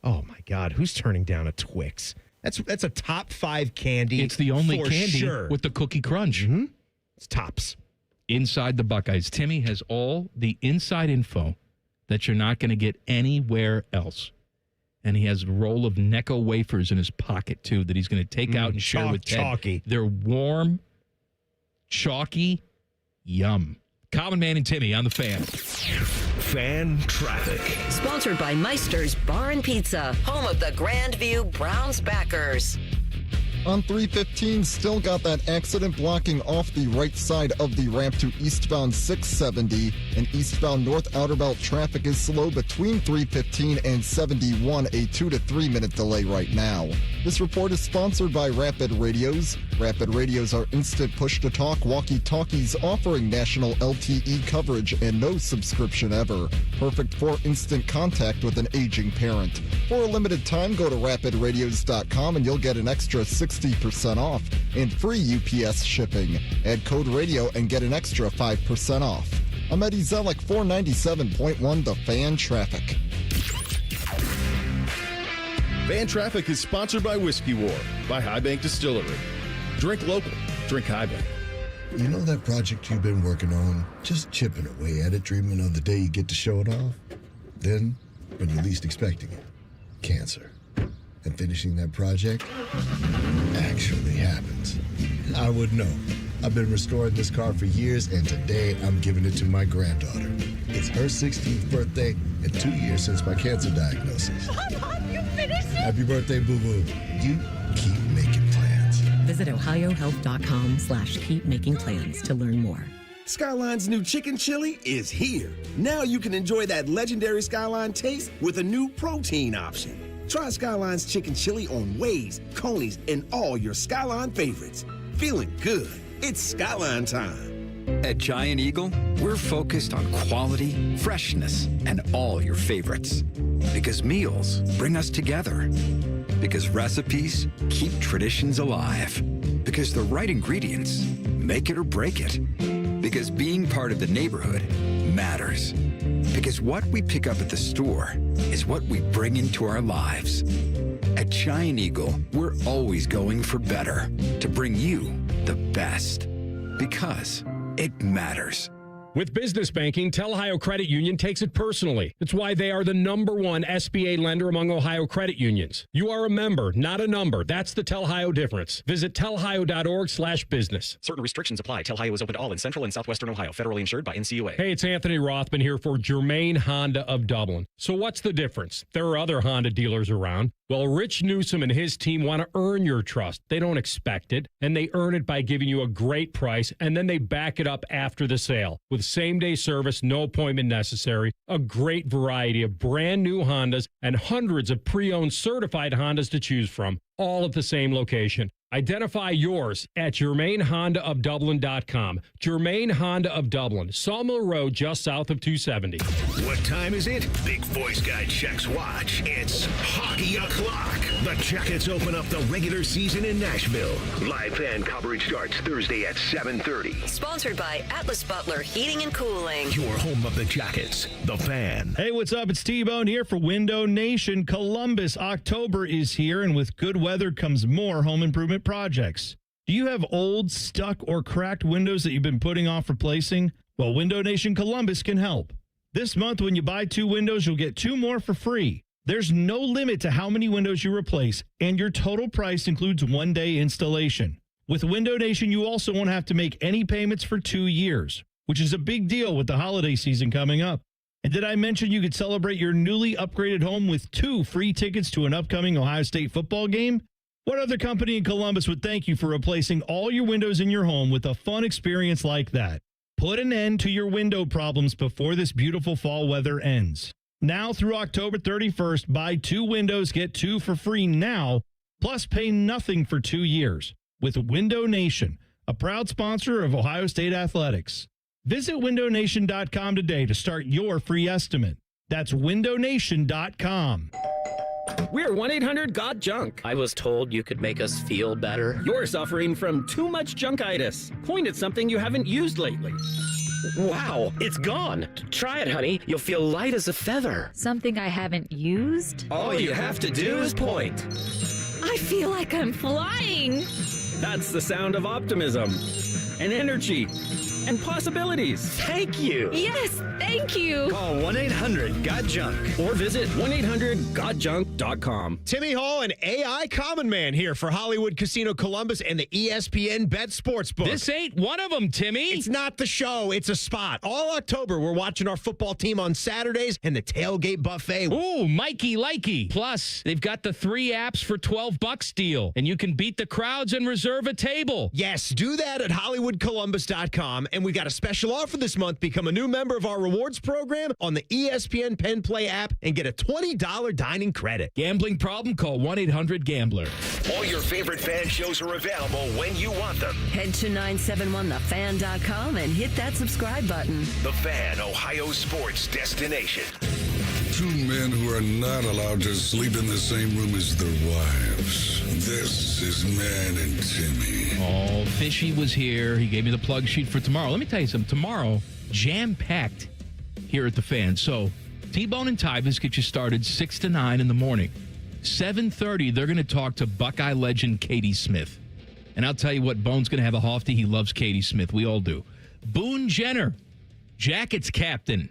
Oh, my God. Who's turning down a Twix? That's a top 5 candy. It's the only for candy sure. with the cookie crunch. Mm-hmm. It's tops. Inside the Buckeyes. Timmy has all the inside info that you're not going to get anywhere else. And he has a roll of Necco wafers in his pocket, too, that he's going to take out and share with Ted. Chalky. They're warm, chalky, yum. Common Man and Timmy on the Fan. Fan traffic. Sponsored by Meister's Bar and Pizza, home of the Grandview Browns backers. On 315, still got that accident blocking off the right side of the ramp to eastbound 670. And eastbound North Outer Belt traffic is slow between 315 and 71, a 2 to 3 minute delay right now. This report is sponsored by Rapid Radios. Rapid Radios are instant push-to-talk walkie-talkies offering national LTE coverage and no subscription ever. Perfect for instant contact with an aging parent. For a limited time, go to rapidradios.com and you'll get an extra 60% off and free UPS shipping. Add code radio and get an extra 5% off. I'm Eddie Zellick, 497.1 The Fan Traffic. Fan Traffic is sponsored by Whiskey War, by High Bank Distillery. Drink local. Drink High Bank. You know that project you've been working on? Just chipping away at it, dreaming of the day you get to show it off? Then, when you're least expecting it, cancer. And finishing that project actually happens. I would know. I've been restoring this car for years, and today I'm giving it to my granddaughter. It's her 16th birthday and 2 years since my cancer diagnosis. Mom, you finished it? Happy birthday, boo-boo. You keep making plans. Visit ohiohealth.com/keepmakingplans to learn more. Skyline's new chicken chili is here. Now you can enjoy that legendary Skyline taste with a new protein option. Try Skyline's chicken chili on Waze, Coney's, and all your Skyline favorites. Feeling good. It's Skyline time. At Giant Eagle, we're focused on quality, freshness, and all your favorites. Because meals bring us together. Because recipes keep traditions alive. Because the right ingredients make it or break it. Because being part of the neighborhood matters. Because what we pick up at the store is what we bring into our lives. At Giant Eagle, we're always going for better to bring you the best. Because it matters. With business banking, Tel Ohio Credit Union takes it personally. It's why they are the #1 SBA lender among Ohio credit unions. You are a member, not a number. That's the Tel Ohio difference. Visit telhio.org/business. Certain restrictions apply. Tel Ohio is open to all in central and southwestern Ohio. Federally insured by NCUA. Hey, it's Anthony Rothman here for Germain Honda of Dublin. So what's the difference? There are other Honda dealers around. Well, Rich Newsom and his team want to earn your trust. They don't expect it, and they earn it by giving you a great price, and then they back it up after the sale with same-day service, no appointment necessary, a great variety of brand new Hondas, and hundreds of pre-owned certified Hondas to choose from, all at the same location. Identify yours at GermainHondaofDublin.com. Germain Honda of Dublin, Sawmill Road, just south of 270. What time is it? Big Voice Guy checks watch. It's hockey o'clock. The Jackets open up the regular season in Nashville. Live fan coverage starts Thursday at 7:30. Sponsored by Atlas Butler Heating and Cooling. Your home of the Jackets, The Fan. Hey, what's up? It's T-Bone here for Window Nation. Columbus, October is here, and with good weather comes more home improvement projects. Do you have old, stuck, or cracked windows that you've been putting off replacing? Well, Window Nation Columbus can help. This month, when you buy 2 windows, you'll get 2 more for free. There's no limit to how many windows you replace, and your total price includes 1-day installation. With Window Nation, you also won't have to make any payments for 2 years, which is a big deal with the holiday season coming up. And did I mention you could celebrate your newly upgraded home with 2 free tickets to an upcoming Ohio State football game? What other company in Columbus would thank you for replacing all your windows in your home with a fun experience like that? Put an end to your window problems before this beautiful fall weather ends. Now through October 31st, buy 2 windows, get 2 for free now, plus pay nothing for 2 years with Window Nation, a proud sponsor of Ohio State Athletics. Visit windownation.com today to start your free estimate. That's windownation.com. We're 1-800-GOT-JUNK. I was told you could make us feel better. You're suffering from too much junkitis. Point at something you haven't used lately. Wow, it's gone. Try it, honey. You'll feel light as a feather. Something I haven't used? All you have to do is point. I feel like I'm flying. That's the sound of optimism and energy and possibilities. Thank you. Yes, thank you. Call 1-800-GOT-JUNK or visit 1-800-GOTJUNK.com. Timmy Hall and AI Common Man here for Hollywood Casino Columbus and the ESPN Bet Sportsbook. This ain't one of them, Timmy. It's not the show. It's a spot. All October, we're watching our football team on Saturdays and the tailgate buffet. Ooh, Mikey likey. Plus, they've got the 3 apps for $12 deal, and you can beat the crowds and reserve a table. Yes, do that at HollywoodColumbus.com. And we got a special offer this month. Become a new member of our rewards program on the ESPN Penn Play app and get a $20 dining credit. Gambling problem? Call 1-800-GAMBLER. All your favorite fan shows are available when you want them. Head to 971thefan.com and hit that subscribe button. The Fan, Ohio sports destination. 2 men who are not allowed to sleep in the same room as their wives. This is Man and Timmy. Oh, Fishy was here. He gave me the plug sheet for tomorrow. Let me tell you something. Tomorrow, jam-packed here at the Fan. So, T-Bone and Tyvis get you started 6 to 9 in the morning. 7:30, they're going to talk to Buckeye legend Katie Smith. And I'll tell you what, Bone's going to have a hofty. He loves Katie Smith. We all do. Boone Jenner, Jackets captain,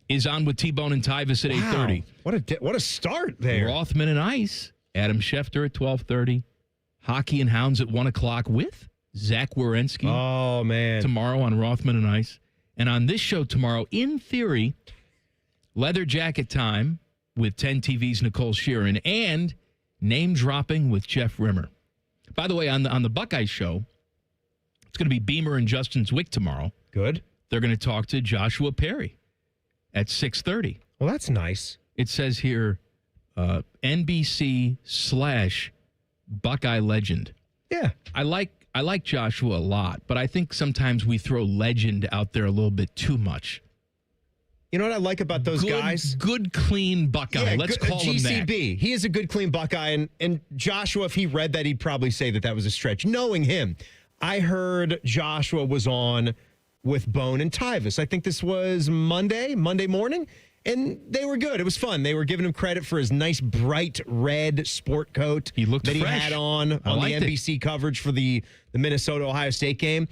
is on with T-Bone and Tyvis at 8:30. What a start there. Rothman and Ice, Adam Schefter at 12:30. Hockey and Hounds at 1 o'clock with Zach Wierenski. Oh, man. Tomorrow on Rothman and Ice. And on this show tomorrow, in theory, Leather Jacket Time with 10 TV's Nicole Sheeran and Name Dropping with Jeff Rimmer. By the way, on the Buckeye show, it's going to be Beamer and Justin Zwick tomorrow. Good. They're going to talk to Joshua Perry at 6:30. Well, that's nice. It says here, NBC/Buckeye legend. Yeah. I like Joshua a lot, but I think sometimes we throw legend out there a little bit too much. You know what I like about those guys? Good, clean Buckeye. Yeah, Let's call him that. GCB. He is a good, clean Buckeye. And Joshua, if he read that, he'd probably say that was a stretch. Knowing him, I heard Joshua was on with Bone and Tyvis. I think this was Monday morning. And they were good. It was fun. They were giving him credit for his nice, bright red sport coat he looked that fresh. He had on the NBC coverage for the Minnesota-Ohio State game.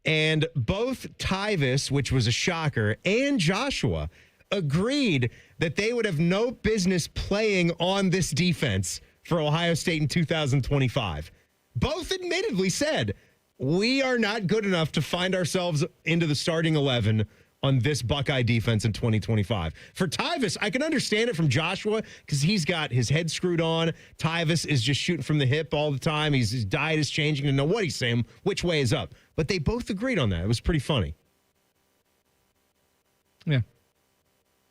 And both Tyvis, which was a shocker, and Joshua agreed that they would have no business playing on this defense for Ohio State in 2025. Both admittedly said, we are not good enough to find ourselves into the starting 11 on this Buckeye defense in 2025. For Tyvis, I can understand it from Joshua because he's got his head screwed on. Tyvis is just shooting from the hip all the time. His diet is changing to know what he's saying, which way is up. But they both agreed on that. It was pretty funny. Yeah.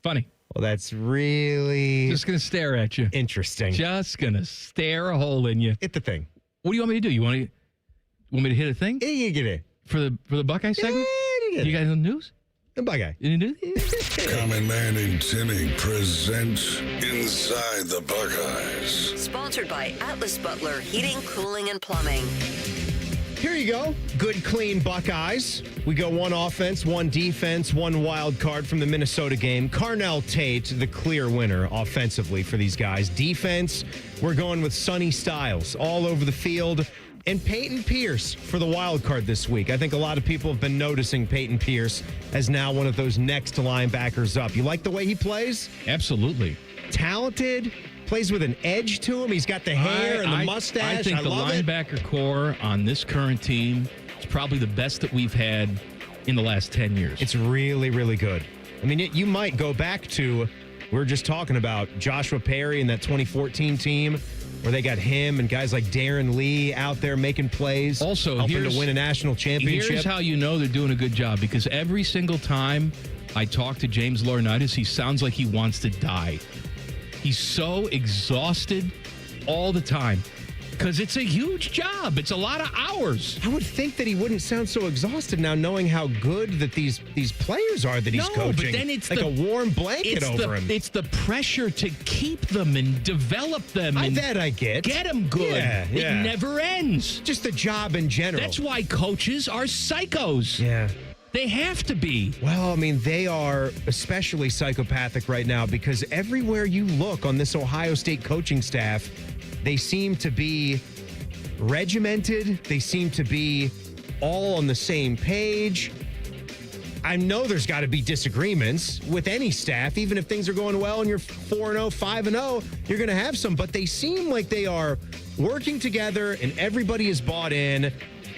Funny. Well, that's really... Just going to stare at you. Interesting. Just going to stare a hole in you. Hit the thing. What do you want me to do? You want me to hit a thing? Yeah, you get it. For the Buckeye segment? Yeah, you guys know the news? The Buckeye. Common Man and Timmy present Inside the Buckeyes. Sponsored by Atlas Butler Heating, Cooling, and Plumbing. Here you go. Good, clean Buckeyes. We go 1 offense, 1 defense, 1 wild card from the Minnesota game. Carnell Tate, the clear winner offensively for these guys. Defense, we're going with Sonny Styles all over the field. And Peyton Pierce for the wild card this week. I think a lot of people have been noticing Peyton Pierce as now one of those next linebackers up. You like the way he plays? Absolutely. Talented, plays with an edge to him. He's got the hair and the mustache. I think the love linebacker core on this current team is probably the best that we've had in the last 10 years. It's really, really good. I mean, you might go back to, we were just talking about Joshua Perry and that 2014 team where they got him and guys like Darren Lee out there making plays, also helping to win a national championship. Here's how you know they're doing a good job, because every single time I talk to James Laurinaitis, he sounds like he wants to die. He's so exhausted all the time. Because it's a huge job. It's a lot of hours. I would think that he wouldn't sound so exhausted now, knowing how good that these players are that he's coaching. But then it's like a warm blanket over him. It's the pressure to keep them and develop them. That I get. Get them good. Yeah. It never ends. Just the job in general. That's why coaches are psychos. Yeah. They have to be. Well, I mean, they are especially psychopathic right now because everywhere you look on this Ohio State coaching staff, they seem to be regimented. They seem to be all on the same page. I know there's got to be disagreements with any staff, even if things are going well and you're 4-0, 5-0, you're going to have some, but they seem like they are working together and everybody is bought in.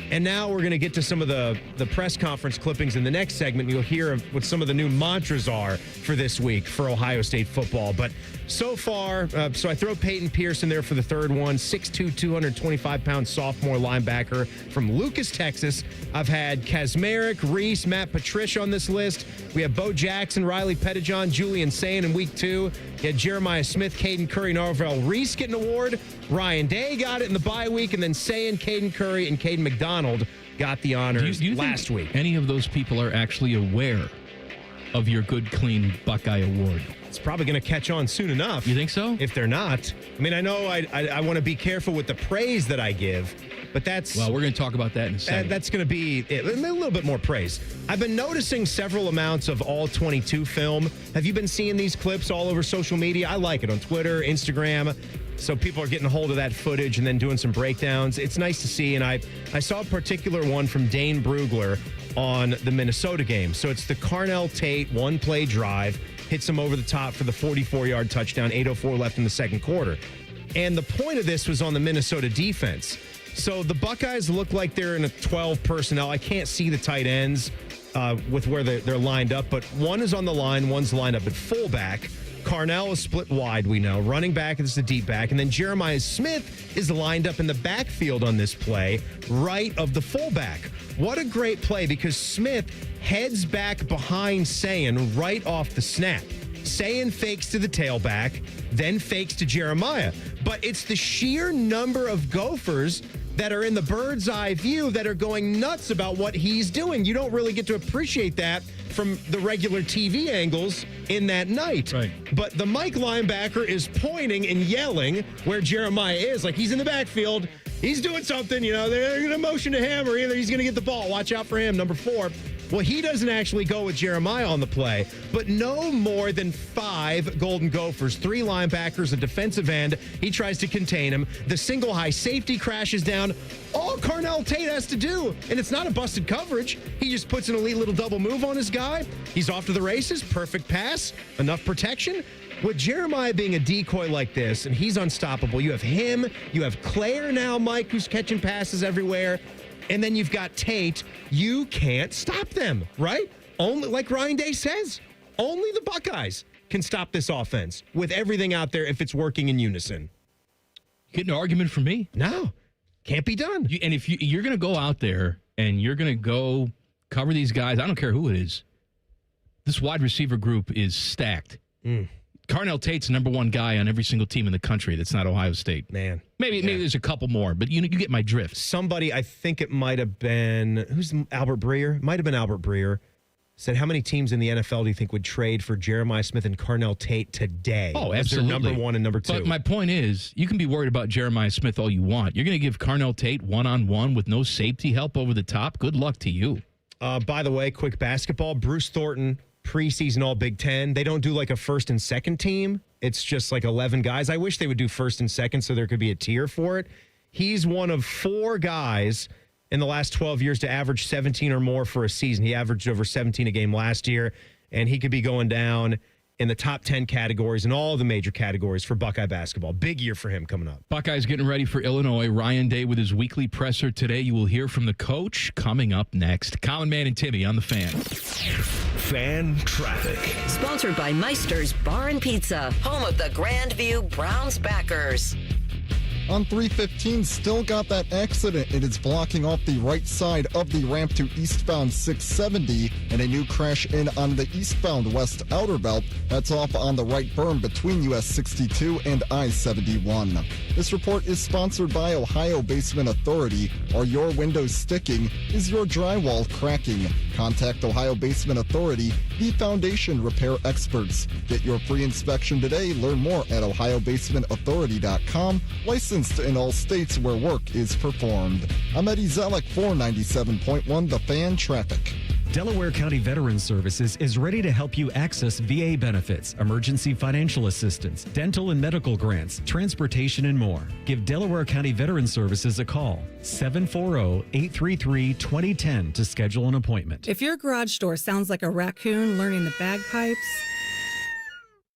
And now we're going to get to some of the press conference clippings in the next segment. You'll hear what some of the new mantras are for this week for Ohio State football. But so far, so I throw Peyton Pierce in there for the third one, 6'2", 225-pound sophomore linebacker from Lucas, Texas. I've had Kazmarek, Reese, Matt Patricia on this list. We have Bo Jackson, Riley Pettijohn, Julian Sayin in week 2. You had Jeremiah Smith, Caden Curry, Norvell Reese get an award. Ryan Day got it in the bye week, and then Sayin, Caden Curry, and Caden McDonald got the honors do you last think week. Any of those people are actually aware of your Good Clean Buckeye Award? It's probably going to catch on soon enough. You think so? If they're not. I mean, I know I want to be careful with the praise that I give, but that's... Well, we're going to talk about that in a second. That's going to be a little bit more praise. I've been noticing several amounts of all 22 film. Have you been seeing these clips all over social media? I like it on Twitter, Instagram. So people are getting a hold of that footage and then doing some breakdowns. It's nice to see. And I saw a particular one from Dane Brugler on the Minnesota game. So it's the Carnell Tate one-play drive, hits him over the top for the 44-yard touchdown, 8:04 left in the second quarter. And the point of this was on the Minnesota defense. So the Buckeyes look like they're in a 12 personnel. I can't see the tight ends with where they're lined up, but one is on the line, one's lined up at fullback. Carnell is split wide, we know. Running back is the deep back. And then Jeremiah Smith is lined up in the backfield on this play, right of the fullback. What a great play, because Smith heads back behind Sayin right off the snap. Sayin fakes to the tailback, then fakes to Jeremiah. But it's the sheer number of Gophers that are in the bird's eye view that are going nuts about what he's doing. You don't really get to appreciate that from the regular TV angles in that night. Right. But the Mike linebacker is pointing and yelling where Jeremiah is, like he's in the backfield. He's doing something, you know, they're going to motion to him, or either he's going to get the ball. Watch out for him, number 4. Well, he doesn't actually go with Jeremiah on the play, but no more than 5 Golden Gophers, 3 linebackers, a defensive end. He tries to contain him. The single high safety crashes down. All Carnell Tate has to do, and it's not a busted coverage. He just puts an elite little double move on his guy. He's off to the races. Perfect pass. Enough protection. With Jeremiah being a decoy like this, and he's unstoppable, you have him. You have Claire now, Mike, who's catching passes everywhere. And then you've got Tate. You can't stop them, right? Only, like Ryan Day says, only the Buckeyes can stop this offense with everything out there if it's working in unison. Get an argument from me? No, can't be done. And if you're going to go out there and you're going to go cover these guys, I don't care who it is, this wide receiver group is stacked. Carnell Tate's the number 1 guy on every single team in the country that's not Ohio State. Man. Maybe there's a couple more, but you get my drift. Somebody, I think it might have been, who's Albert Breer? Might have been Albert Breer. Said, how many teams in the NFL do you think would trade for Jeremiah Smith and Carnell Tate today? Oh, absolutely. They're number 1 and number 2. But my point is, you can be worried about Jeremiah Smith all you want. You're going to give Carnell Tate one-on-one with no safety help over the top? Good luck to you. By the way, quick basketball, Bruce Thornton, preseason All Big Ten. They don't do like a first and second team. It's just like 11 guys. I wish they would do first and second so there could be a tier for it. He's one of 4 guys in the last 12 years to average 17 or more for a season. He averaged over 17 a game last year, and he could be going down in the top 10 categories and all the major categories for Buckeye basketball. Big year for him coming up. Buckeyes getting ready for Illinois. Ryan Day with his weekly presser today. You will hear from the coach coming up next. Common Man and Timmy on the Fan. Fan traffic. Sponsored by Meister's Bar and Pizza, home of the Grandview Browns backers. On 315, still got that accident. It is blocking off the right side of the ramp to eastbound 670, and a new crash in on the eastbound west outer belt. That's off on the right berm between US 62 and I-71. This report is sponsored by Ohio Basement Authority. Are your windows sticking? Is your drywall cracking? Contact Ohio Basement Authority, the foundation repair experts. Get your free inspection today. Learn more at ohiobasementauthority.com. Licensed in all states where work is performed. I'm Eddie Zellick for 97.1 The Fan Traffic. Delaware County Veterans Services is ready to help you access VA benefits, emergency financial assistance, dental and medical grants, transportation, and more. Give Delaware County Veterans Services a call, 740-833-2010 to schedule an appointment. If your garage door sounds like a raccoon learning the bagpipes,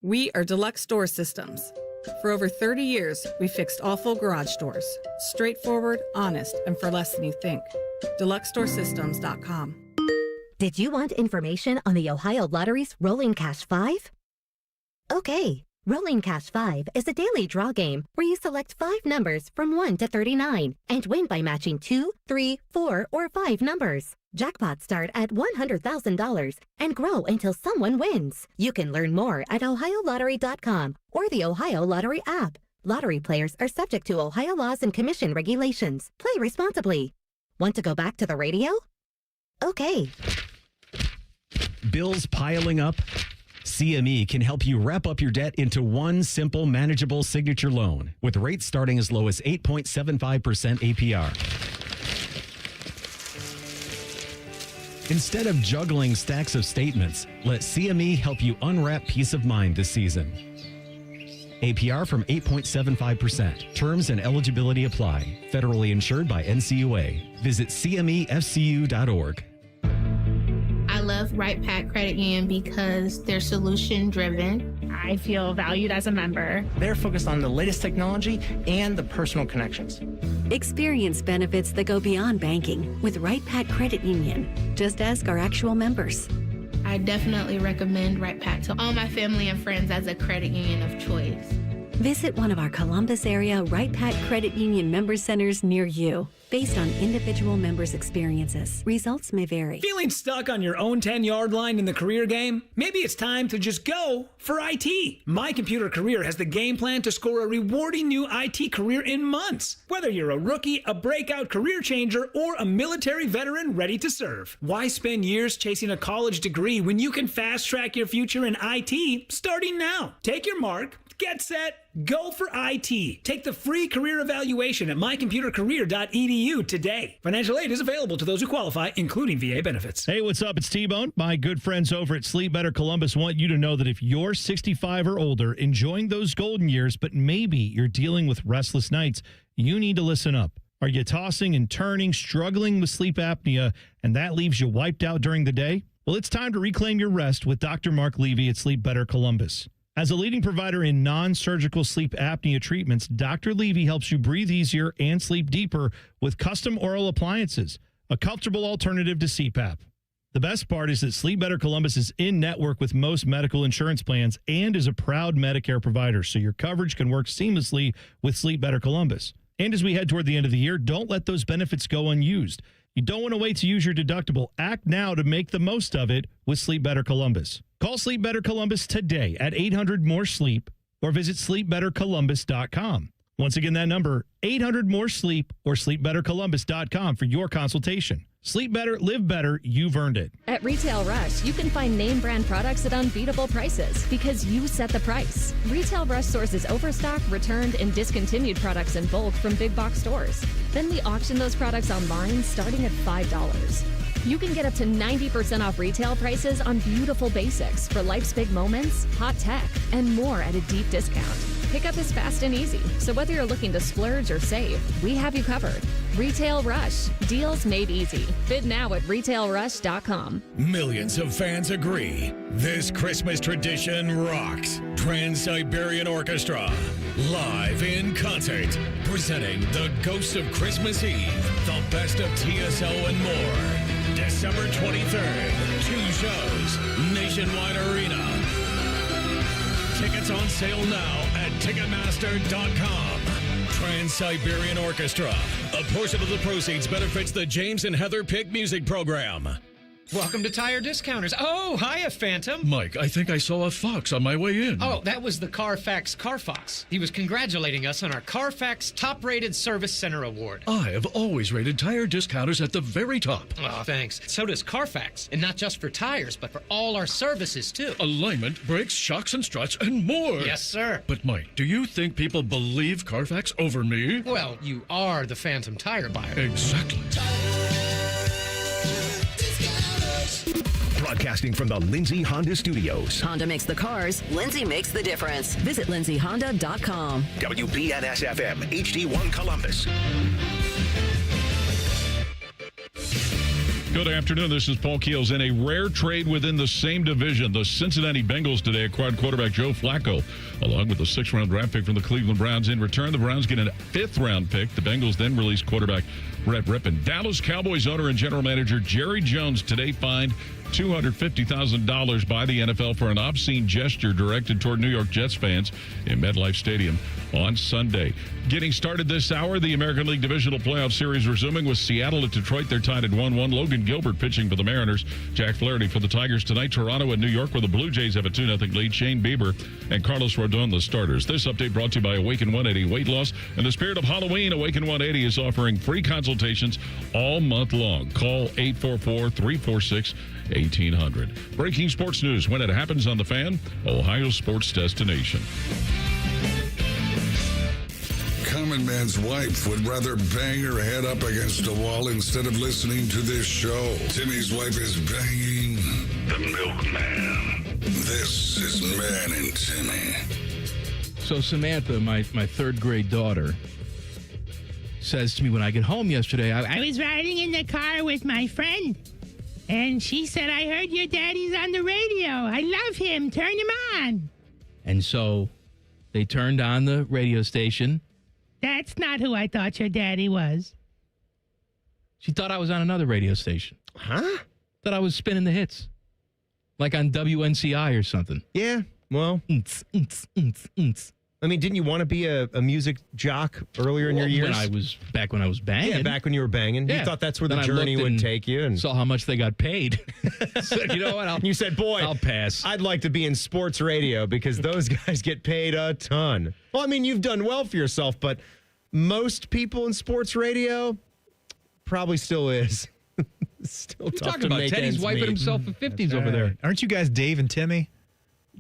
we are Deluxe Door Systems. For over 30 years, we fixed awful garage doors. Straightforward, honest, and for less than you think. DeluxeDoorSystems.com. Did you want information on the Ohio Lottery's Rolling Cash 5? Okay, Rolling Cash 5 is a daily draw game where you select 5 numbers from 1 to 39 and win by matching 2, 3, 4, or 5 numbers. Jackpots start at $100,000 and grow until someone wins. You can learn more at OhioLottery.com or the Ohio Lottery app. Lottery players are subject to Ohio laws and commission regulations. Play responsibly. Want to go back to the radio? Okay. Bills piling up? CME can help you wrap up your debt into one simple, manageable signature loan with rates starting as low as 8.75% APR. Instead of juggling stacks of statements, let CME help you unwrap peace of mind this season. APR from 8.75%. Terms and eligibility apply. Federally insured by NCUA. Visit CMEFCU.org. I love Right Pack Credit Union because they're solution driven. I feel valued as a member. They're focused on the latest technology and the personal connections. Experience benefits that go beyond banking with Right Pack Credit Union. Just ask our actual members. I definitely recommend Right Pack to all my family and friends as a credit union of choice. Visit one of our Columbus area Right Pack Credit Union member centers near you. Based on individual members' experiences, results may vary. Feeling stuck on your own 10-yard line in the career game? Maybe it's time to just go for IT. My Computer Career has the game plan to score a rewarding new IT career in months. Whether you're a rookie, a breakout career changer, or a military veteran ready to serve. Why spend years chasing a college degree when you can fast-track your future in IT starting now? Take your mark. Get set, go for IT. Take the free career evaluation at mycomputercareer.edu today. Financial aid is available to those who qualify, including VA benefits. Hey, what's up? It's T-Bone. My good friends over at Sleep Better Columbus want you to know that if you're 65 or older, enjoying those golden years, but maybe you're dealing with restless nights, you need to listen up. Are you tossing and turning, struggling with sleep apnea, and that leaves you wiped out during the day? Well, it's time to reclaim your rest with Dr. Mark Levy at Sleep Better Columbus. As a leading provider in non-surgical sleep apnea treatments, Dr. Levy helps you breathe easier and sleep deeper with custom oral appliances, a comfortable alternative to CPAP. The best part is that Sleep Better Columbus is in network with most medical insurance plans and is a proud Medicare provider, so your coverage can work seamlessly with Sleep Better Columbus. And as we head toward the end of the year, don't let those benefits go unused. You don't want to wait to use your deductible. Act now to make the most of it with Sleep Better Columbus. Call Sleep Better Columbus today at 800-MORE-SLEEP or visit sleepbettercolumbus.com. Once again, that number, 800-MORE-SLEEP or sleepbettercolumbus.com for your consultation. Sleep better, live better, you've earned it. At Retail Rush, you can find name brand products at unbeatable prices because you set the price. Retail Rush sources overstock, returned, and discontinued products in bulk from big box stores. Then we auction those products online starting at $5. You can get up to 90% off retail prices on beautiful basics for life's big moments, hot tech, and more at a deep discount. Pickup is fast and easy, so whether you're looking to splurge or save, we have you covered. Retail Rush. Deals made easy. Bid now at retailrush.com. Millions of fans agree. This Christmas tradition rocks. Trans-Siberian Orchestra, live in concert, presenting The Ghost of Christmas Eve, the best of TSO and more. December 23rd, 2 shows, Nationwide Arena. Tickets on sale now at Ticketmaster.com. Trans-Siberian Orchestra. A portion of the proceeds benefits the James and Heather Pick Music Program. Welcome to Tire Discounters. Oh, hiya, Phantom. Mike, I think I saw a fox on my way in. Oh, that was the Carfax Carfox. He was congratulating us on our Carfax Top-Rated Service Center Award. I have always rated Tire Discounters at the very top. Oh, thanks. So does Carfax. And not just for tires, but for all our services, too. Alignment, brakes, shocks and struts, and more. Yes, sir. But, Mike, do you think people believe Carfax over me? Well, you are the Phantom tire buyer. Exactly. Broadcasting from the Lindsay Honda Studios. Honda makes the cars. Lindsay makes the difference. Visit lindsayhonda.com. WBNS-FM, HD1 Columbus. Good afternoon. This is Paul Keels. In a rare trade within the same division, the Cincinnati Bengals today acquired quarterback Joe Flacco, along with a 6th-round draft pick from the Cleveland Browns. In return, the Browns get a 5th-round pick. The Bengals then released quarterback Brett Rippon. Dallas Cowboys owner and general manager Jerry Jones today fined $250,000 by the NFL for an obscene gesture directed toward New York Jets fans in MetLife Stadium on Sunday. Getting started this hour, the American League Divisional Playoff Series resuming with Seattle at Detroit. They're tied at 1-1. Logan Gilbert pitching for the Mariners. Jack Flaherty for the Tigers tonight. Toronto and New York, where the Blue Jays have a 2-0 lead. Shane Bieber and Carlos Rodon, the starters. This update brought to you by Awaken 180 Weight Loss. In the spirit of Halloween, Awaken 180 is offering free consultations all month long. Call 844-346-1800. Breaking sports news when it happens on The Fan, Ohio sports destination. Common Man's wife would rather bang her head up against a wall instead of listening to this show. Timmy's wife is banging the milkman. This is Man and Timmy. So Samantha, my 3rd grade daughter, says to me when I get home yesterday, I was riding in the car with my friend, and she said, I heard your daddy's on the radio. I love him. Turn him on. And so they turned on the radio station. That's not who I thought your daddy was. She thought I was on another radio station. Huh? Thought I was spinning the hits. Like on WNCI or something. Yeah, well. I mean, didn't you want to be a music jock earlier in your years? Back when I was banging. Yeah, back when you were banging. Yeah. You thought that's where the Then I journey looked would and take you. And saw how much they got paid. So, you know what? You said, boy, I'll pass. I'd like to be in sports radio because those guys get paid a ton. Well, I mean, you've done well for yourself, but most people in sports radio probably still is. Still tough talking to about make Teddy's ends wiping meet. himself for 50s over there. Aren't you guys Dave and Timmy?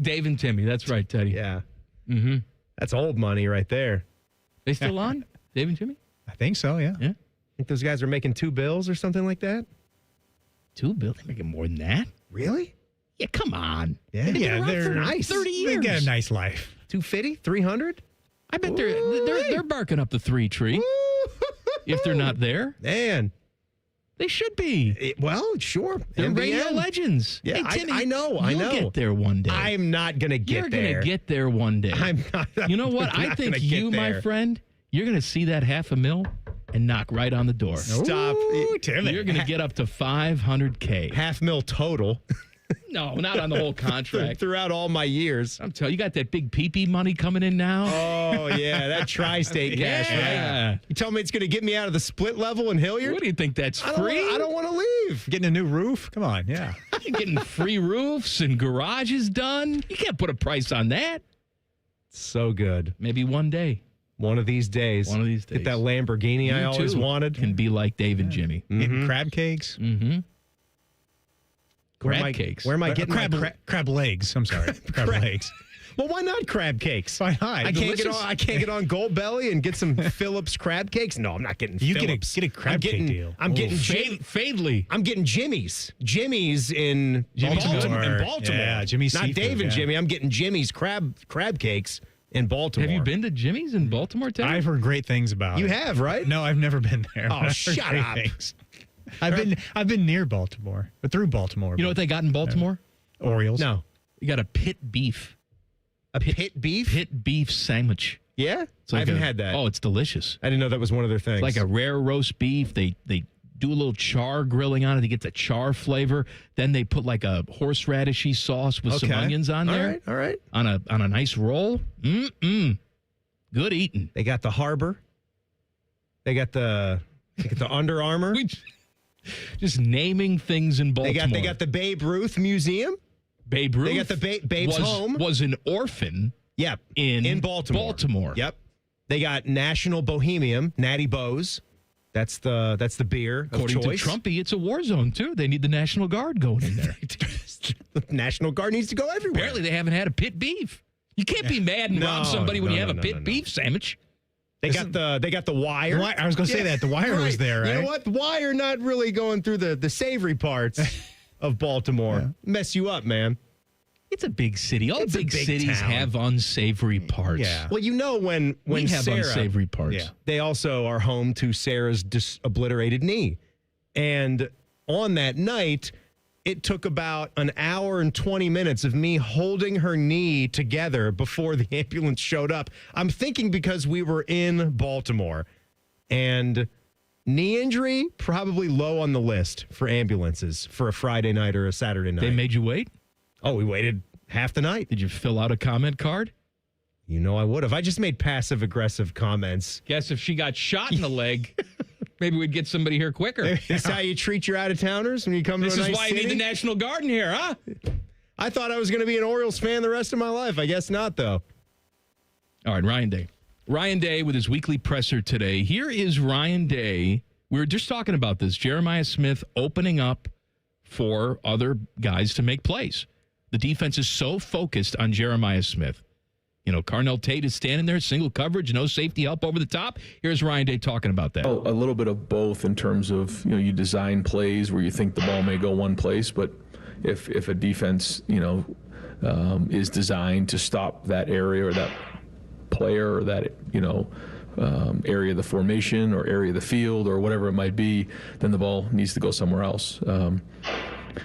Dave and Timmy. That's right, Teddy. Yeah. Mm-hmm. That's old money right there. They still on? Dave and Timmy? I think so, yeah. Yeah. I think those guys are making $2 bills or something like that. $2 bills? They're making more than that? Really? Yeah, come on. Yeah, they're nice. 30 years. They got a nice life. 250, 300. I bet they're barking up the 3 tree. If they're not there. Man. They should be. Well, sure. They're NBN. radio legends. Yeah, hey, Timmy, I know. You'll get there one day. I'm not going to get there. You're going to get there one day. I'm not. You know what? I think you, my friend, you're going to see that $500,000 and knock right on the door. Stop. Ooh, Timmy. You're going to get up to $500K. $500,000 total. No, not on the whole contract. Throughout all my years. I'm telling you, got that big pee-pee money coming in now. Oh, yeah, that tri-state cash, right? You tell me it's going to get me out of the split level in Hilliard? What do you think, that's free? I don't want to leave. Getting a new roof? Come on, yeah. You're getting free roofs and garages done. You can't put a price on that. So good. Maybe one day. One of these days. One of these days. Get that Lamborghini I always wanted. Can be like Dave and Jimmy. Getting crab cakes? Mm-hmm. Crab cakes. Where am I getting crab legs? I'm sorry. Crab legs. Well, why not crab cakes? Why not? I can't get on Gold Belly and get some Phillips crab cakes. No, I'm not getting Phillips. Get a crab cake deal. I'm getting Fadley. I'm getting Jimmy's. Jimmy's in Baltimore. Yeah, Jimmy's Not Seafood, Dave and yeah. Jimmy. I'm getting Jimmy's crab cakes in Baltimore. Have you been to Jimmy's in Baltimore, Ted? I've heard great things about it. You have, right? No, I've never been there. Oh, I've heard shut great up. things. I've been near Baltimore, but through Baltimore. You know what they got in Baltimore? Orioles. No. You got a pit beef. A pit beef? Pit beef sandwich. Yeah? It's like I haven't had that. Oh, it's delicious. I didn't know that was one of their things. It's like a rare roast beef. They do a little char grilling on it to get the char flavor. Then they put like a horseradishy sauce with some onions on there. All right. On a nice roll. Good eating. They got the Harbor. They got the Under Armour. Just naming things in Baltimore. They got the Babe Ruth Museum. Babe Ruth. They got the Babe's home. Was an orphan. Yep. In Baltimore. Yep. They got National Bohemian, Natty Bows. That's the beer According of choice. to Trumpy, it's a war zone too. They need the National Guard going in there. The National Guard needs to go everywhere. Apparently, they haven't had a pit beef. You can't be mad and rob somebody when you have a pit beef sandwich. They got the Wire. I was going to say that. The Wire was there, right? You know what? The Wire not really going through the savory parts of Baltimore. Yeah. Mess you up, man. It's a big city. All big cities town. have unsavory parts. Yeah. Well, you know when we have Sarah, unsavory parts. Yeah, they also are home to Sarah's obliterated knee. And on that night, it took about an hour and 20 minutes of me holding her knee together before the ambulance showed up. I'm thinking because we were in Baltimore, and knee injury probably low on the list for ambulances for a Friday night or a Saturday night. They made you wait? Oh, we waited half the night. Did you fill out a comment card? You know I would have. I just made passive-aggressive comments. Guess if she got shot in the leg, maybe we'd get somebody here quicker. This is how you treat your out-of-towners when you come to a nice city? This is why you need the National Guard in here, huh? I thought I was going to be an Orioles fan the rest of my life. I guess not, though. All right, Ryan Day. Ryan Day with his weekly presser today. Here is Ryan Day. We were just talking about this. Jeremiah Smith opening up for other guys to make plays. The defense is so focused on Jeremiah Smith. You know, Carnell Tate is standing there, single coverage, no safety help over the top. Here's Ryan Day talking about that. A little bit of both in terms of, you design plays where you think the ball may go one place, but if a defense, is designed to stop that area or that player or that, area of the formation or area of the field or whatever it might be, then the ball needs to go somewhere else. And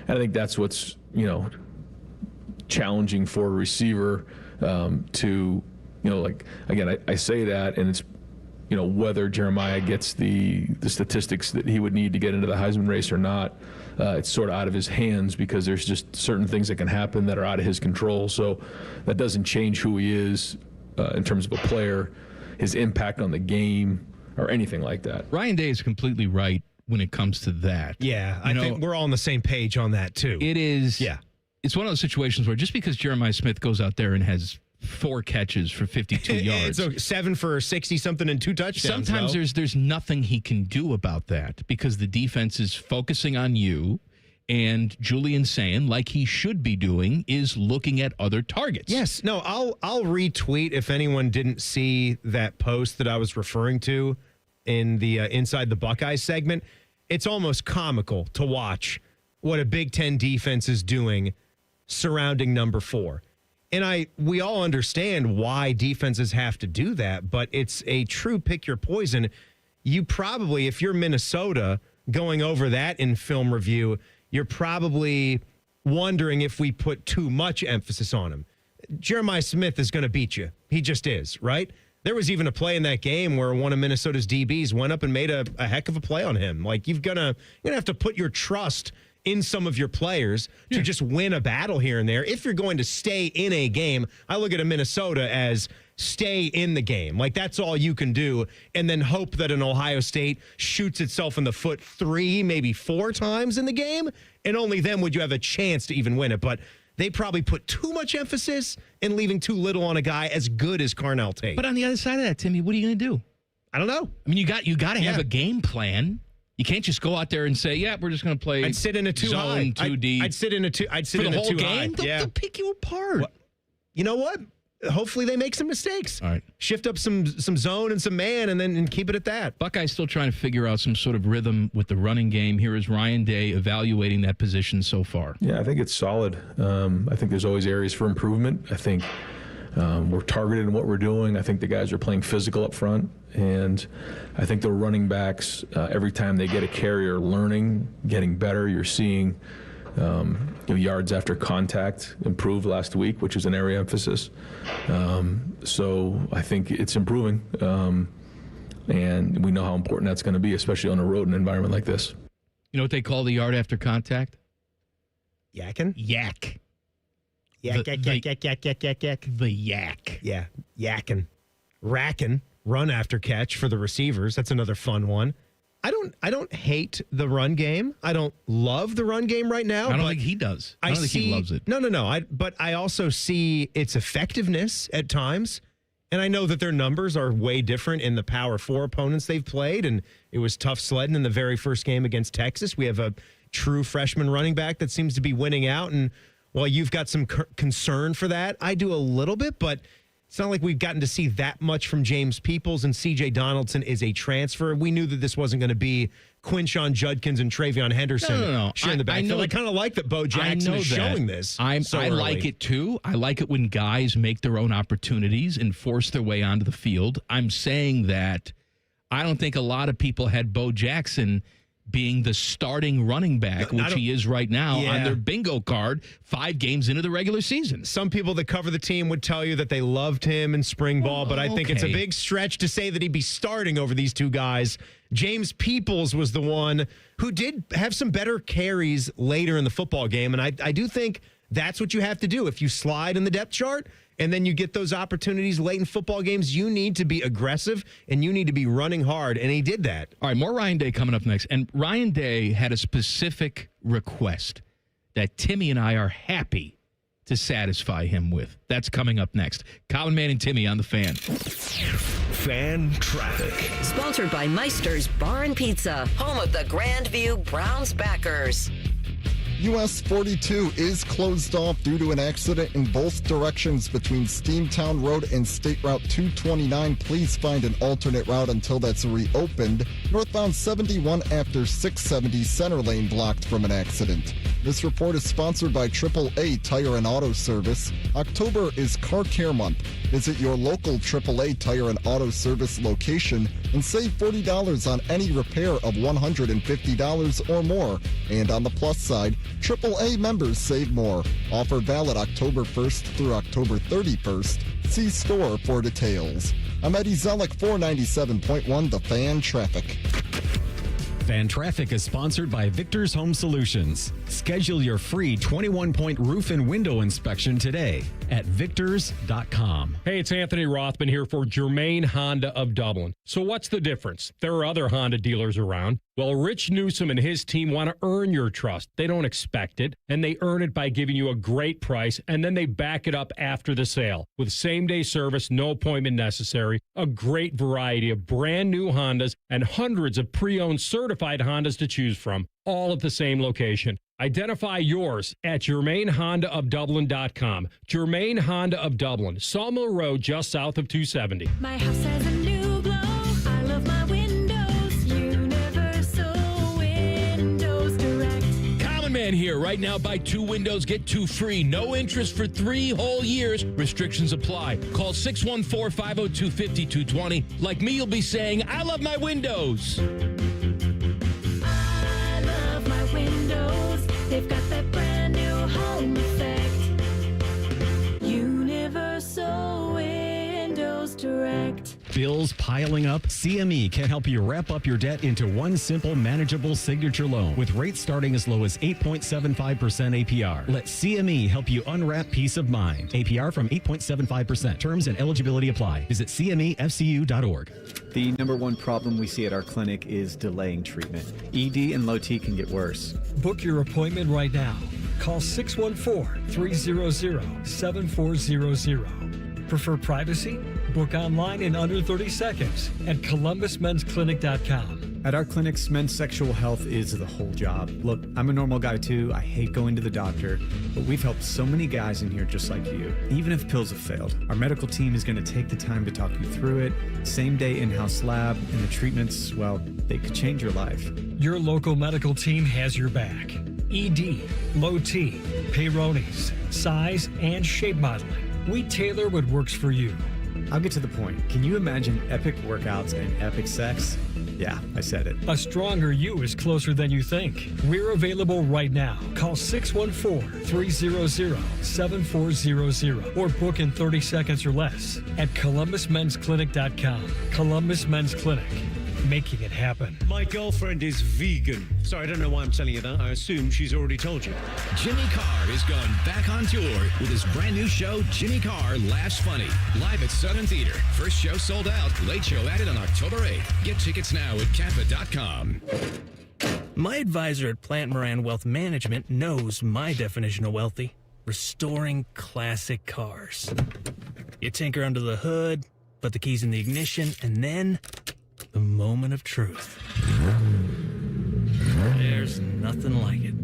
I think that's what's, challenging for a receiver to, again, I say that, and it's, whether Jeremiah gets the statistics that he would need to get into the Heisman race or not, it's sort of out of his hands because there's just certain things that can happen that are out of his control. So that doesn't change who he is in terms of a player, his impact on the game, or anything like that. Ryan Day is completely right when it comes to that. Yeah, I think we're all on the same page on that, too. It is. Yeah. It's one of those situations where just because Jeremiah Smith goes out there and has 4 catches for 52 yards. It's 7 for 60-something and 2 touchdowns. Sometimes there's nothing he can do about that because the defense is focusing on you, and Julian saying, like he should be doing, is looking at other targets. Yes. No, I'll retweet if anyone didn't see that post that I was referring to in the Inside the Buckeyes segment. It's almost comical to watch what a Big Ten defense is doing surrounding number 4. And we all understand why defenses have to do that, but it's a true pick your poison. You probably, if you're Minnesota going over that in film review, you're probably wondering if we put too much emphasis on him. Jeremiah Smith is going to beat you. He just is, right? There was even a play in that game where one of Minnesota's DBs went up and made a heck of a play on him. Like, you're gonna have to put your trust in some of your players to just win a battle here and there. If you're going to stay in a game, I look at a Minnesota as stay in the game. Like, that's all you can do, and then hope that an Ohio State shoots itself in the foot 3, maybe 4 times in the game, and only then would you have a chance to even win it. But they probably put too much emphasis in leaving too little on a guy as good as Carnell Tate. But on the other side of that, Timmy, what are you going to do? I don't know. I mean, you got to have a game plan. You can't just go out there and say, "Yeah, we're just going to play." I'd sit in a 2 zone, high. 2 deep. I'd sit in a 2. I'd sit for in the a whole 2 game. high. They'll pick you apart. Well, you know what? Hopefully they make some mistakes. All right. Shift up some zone and some man, and keep it at that. Buckeyes still trying to figure out some sort of rhythm with the running game. Here is Ryan Day evaluating that position so far. Yeah, I think it's solid. I think there's always areas for improvement. I think We're targeted in what we're doing. I think the guys are playing physical up front, and I think the running backs, every time they get a carry, are learning, getting better. You're seeing yards after contact improve last week, which is an area emphasis. So I think it's improving, and we know how important that's going to be, especially on a road in an environment like this. You know what they call the yard after contact? Yakking? Yak. Yak. The yak. Yeah, yakking. Racking, run after catch for the receivers. That's another fun one. I don't hate the run game. I don't love the run game right now. I don't think he does. I don't think he loves it. No. But I also see its effectiveness at times. And I know that their numbers are way different in the Power 4 opponents they've played. And it was tough sledding in the very first game against Texas. We have a true freshman running back that seems to be winning out. And while you've got some concern for that, I do a little bit. But it's not like we've gotten to see that much from James Peoples, and C.J. Donaldson is a transfer. We knew that this wasn't going to be Quinshon Judkins and Travion Henderson sharing the backfield. I kind of like that Bo Jackson is showing this. I like it too. I like it when guys make their own opportunities and force their way onto the field. I'm saying that I don't think a lot of people had Bo Jackson being the starting running back, which he is right now, on their bingo card 5 games into the regular season. Some people that cover the team would tell you that they loved him in spring ball, but I think it's a big stretch to say that he'd be starting over these two guys. James Peoples was the one who did have some better carries later in the football game, and I do think that's what you have to do. If you slide in the depth chart and then you get those opportunities late in football games, you need to be aggressive and you need to be running hard, and he did that. All right, more Ryan Day coming up next. And Ryan Day had a specific request that Timmy and I are happy to satisfy him with. That's coming up next. Common Man and Timmy on the Fan. Fan Traffic. Sponsored by Meister's Bar and Pizza, home of the Grandview Browns backers. US 42 is closed off due to an accident in both directions between Steamtown Road and State Route 229. Please find an alternate route until that's reopened. Northbound 71 after 670 center lane blocked from an accident. This report is sponsored by AAA Tire and Auto Service. October is Car Care Month. Visit your local AAA Tire and Auto Service location and save $40 on any repair of $150 or more. And on the plus side, AAA members save more. Offer valid October 1st through October 31st. See store for details. I'm Eddie Zellick, 497.1 The Fan Traffic. Fan Traffic is sponsored by Victor's Home Solutions. Schedule your free 21-point roof and window inspection today at victors.com. Hey, it's Anthony Rothman here for Germain Honda of Dublin. So what's the difference? There are other Honda dealers around. Well, Rich Newsom and his team want to earn your trust. They don't expect it, and they earn it by giving you a great price, and then they back it up after the sale. With same-day service, no appointment necessary, a great variety of brand new Hondas, and hundreds of pre-owned certified Hondas to choose from, all at the same location. Identify yours at GermainHondaofDublin.com. Germain Honda of Dublin, Sawmill Road, just south of 270. My house has a new glow. I love my windows. Universal Windows Direct. Common Man here. Right now, buy 2 windows, get 2 free. No interest for 3 whole years. Restrictions apply. Call 614-502-5220. Like me, you'll be saying, I love my windows. Windows, they've got that brand new home effect. Universal Windows Direct. Bills piling up? CME can help you wrap up your debt into one simple, manageable signature loan with rates starting as low as 8.75% APR. Let CME help you unwrap peace of mind. APR from 8.75%. Terms and eligibility apply. Visit CMEFCU.org. The number one problem we see at our clinic is delaying treatment. ED and low T can get worse. Book your appointment right now. Call 614-300-7400. Prefer privacy? Book online in under 30 seconds at ColumbusMensClinic.com. At our clinics, men's sexual health is the whole job. Look, I'm a normal guy too. I hate going to the doctor, but we've helped so many guys in here just like you. Even if pills have failed, our medical team is going to take the time to talk you through it. Same day in-house lab, and the treatments, well, they could change your life. Your local medical team has your back. ED, low T, Peyronie's, size and shape modeling. We tailor what works for you. I'll get to the point. Can you imagine epic workouts and epic sex? Yeah, I said it. A stronger you is closer than you think. We're available right now. Call 614-300-7400 or book in 30 seconds or less at ColumbusMen'sClinic.com. Columbus Men's Clinic, making it happen. My girlfriend is vegan. Sorry, I don't know why I'm telling you that. I assume she's already told you. Jimmy Carr is going back on tour with his brand new show, Jimmy Carr Laughs Funny, live at Southern Theater. First show sold out. Late show added on October 8th. Get tickets now at Kappa.com. My advisor at Plant Moran Wealth Management knows my definition of wealthy: restoring classic cars. You tinker under the hood, put the keys in the ignition, and then the moment of truth. There's nothing like it.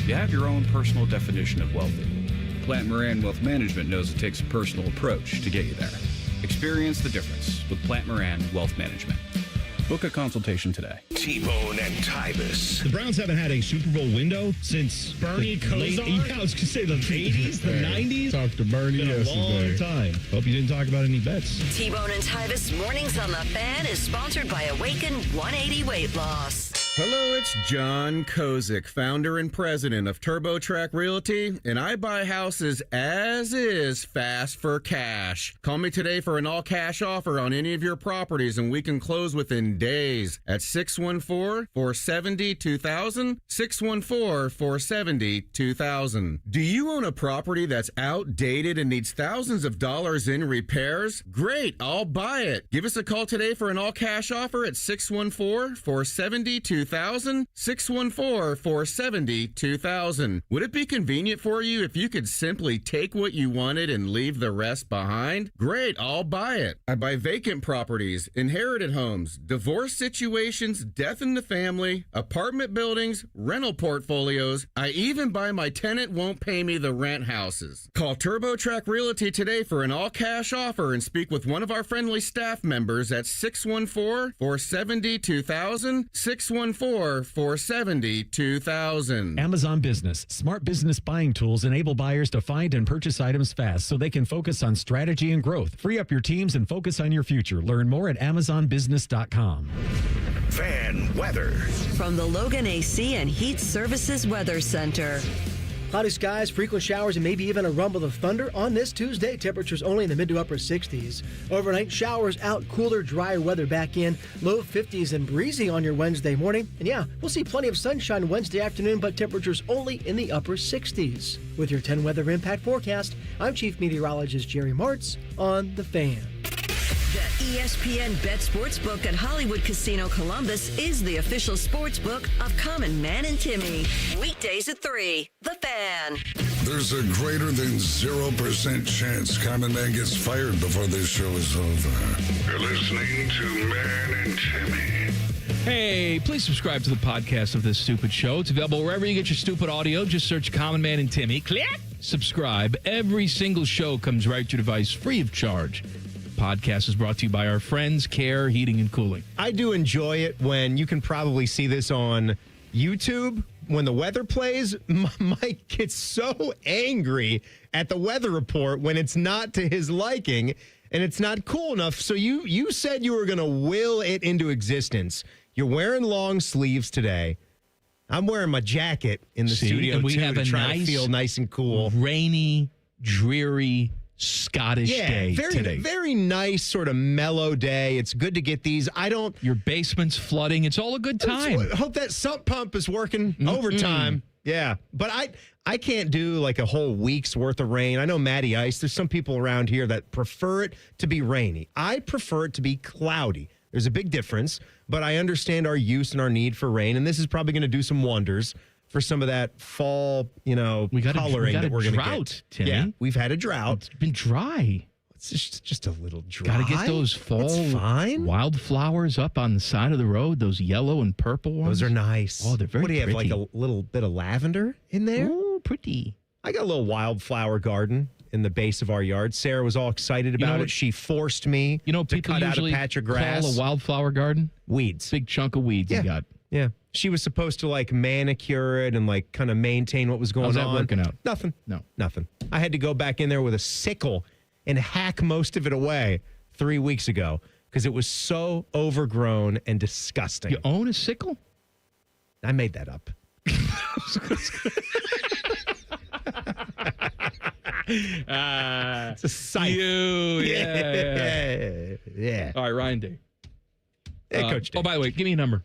You have your own personal definition of wealthy. Plant Moran Wealth Management knows it takes a personal approach to get you there. Experience the difference with Plant Moran Wealth Management. Book a consultation today. T-Bone and Tybus. The Browns haven't had a Super Bowl window since Bernie Kosar? Yeah, I was going to say the 80s, the 90s. Talked to Bernie It's been a long time. Hope you didn't talk about any bets. T-Bone and Tybus Mornings on the Fan is sponsored by Awaken 180 Weight Loss. Hello, it's John Kozik, founder and president of TurboTrack Realty, and I buy houses as is fast for cash. Call me today for an all-cash offer on any of your properties, and we can close within days at 614-470-2000, 614-470-2000. Do you own a property that's outdated and needs thousands of dollars in repairs? Great, I'll buy it. Give us a call today for an all-cash offer at 614-470-2000. 614-470-2000. Would it be convenient for you if you could simply take what you wanted and leave the rest behind? Great, I'll buy it. I buy vacant properties, inherited homes, divorce situations, death in the family, apartment buildings, rental portfolios. I even buy my tenant won't pay me the rent houses. Call TurboTrack Realty today for an all-cash offer and speak with one of our friendly staff members at 614-470-2000, 614-470-2000. Amazon Business. Smart business buying tools enable buyers to find and purchase items fast so they can focus on strategy and growth. Free up your teams and focus on your future. Learn more at AmazonBusiness.com. Fan weather. From the Logan AC and Heat Services Weather Center. Cloudy skies, frequent showers, and maybe even a rumble of thunder on this Tuesday. Temperatures only in the mid to upper 60s. Overnight showers out, cooler, drier weather back in. Low 50s and breezy on your Wednesday morning. And yeah, we'll see plenty of sunshine Wednesday afternoon, but temperatures only in the upper 60s. With your 10 weather impact forecast, I'm Chief Meteorologist Jerry Martz on The Fan. The ESPN Bet Sportsbook at Hollywood Casino Columbus is the official sportsbook of Common Man and Timmy. Weekdays at 3. The Fan. There's a greater than 0% chance Common Man gets fired before this show is over. You're listening to Man and Timmy. Hey, please subscribe to the podcast of this stupid show. It's available wherever you get your stupid audio. Just search Common Man and Timmy. Click subscribe. Every single show comes right to your device free of charge. Podcast is brought to you by our friends, Care Heating and Cooling. I do enjoy it when you can probably see this on YouTube. When the weather plays, Mike gets so angry at the weather report when it's not to his liking and it's not cool enough. So you said you were going to will it into existence. You're wearing long sleeves today. I'm wearing my jacket in the studio and we too, have to a try nice, to feel nice and cool. Rainy, dreary, Scottish day today. Very nice, sort of mellow day. It's good to get these. Your basement's flooding. It's all a good time. I hope that sump pump is working overtime. Yeah, but I can't do like a whole week's worth of rain. I know Matty Ice. There's some people around here that prefer it to be rainy. I prefer it to be cloudy. There's a big difference, but I understand our use and our need for rain, and this is probably going to do some wonders for some of that fall, coloring that we're going to get. Timmy. Yeah, we've had a drought. It's been dry. It's just a little dry. Got to get those fall wildflowers up on the side of the road, those yellow and purple ones. Those are nice. Oh, they're very pretty. What do you have, like a little bit of lavender in there? Oh, pretty. I got a little wildflower garden in the base of our yard. Sarah was all excited about it. She forced me to people cut out a usually patch of grass. Call a wildflower garden? Weeds. Big chunk of weeds you got. Yeah. She was supposed to like manicure it and like kind of maintain what was going How's on. that working out? Nothing. No. Nothing. I had to go back in there with a sickle and hack most of it away 3 weeks ago because it was so overgrown and disgusting. You own a sickle? I made that up. It's a scythe. Yeah. All right, Ryan Day. Hey, Coach Day. Oh, by the way, give me a number.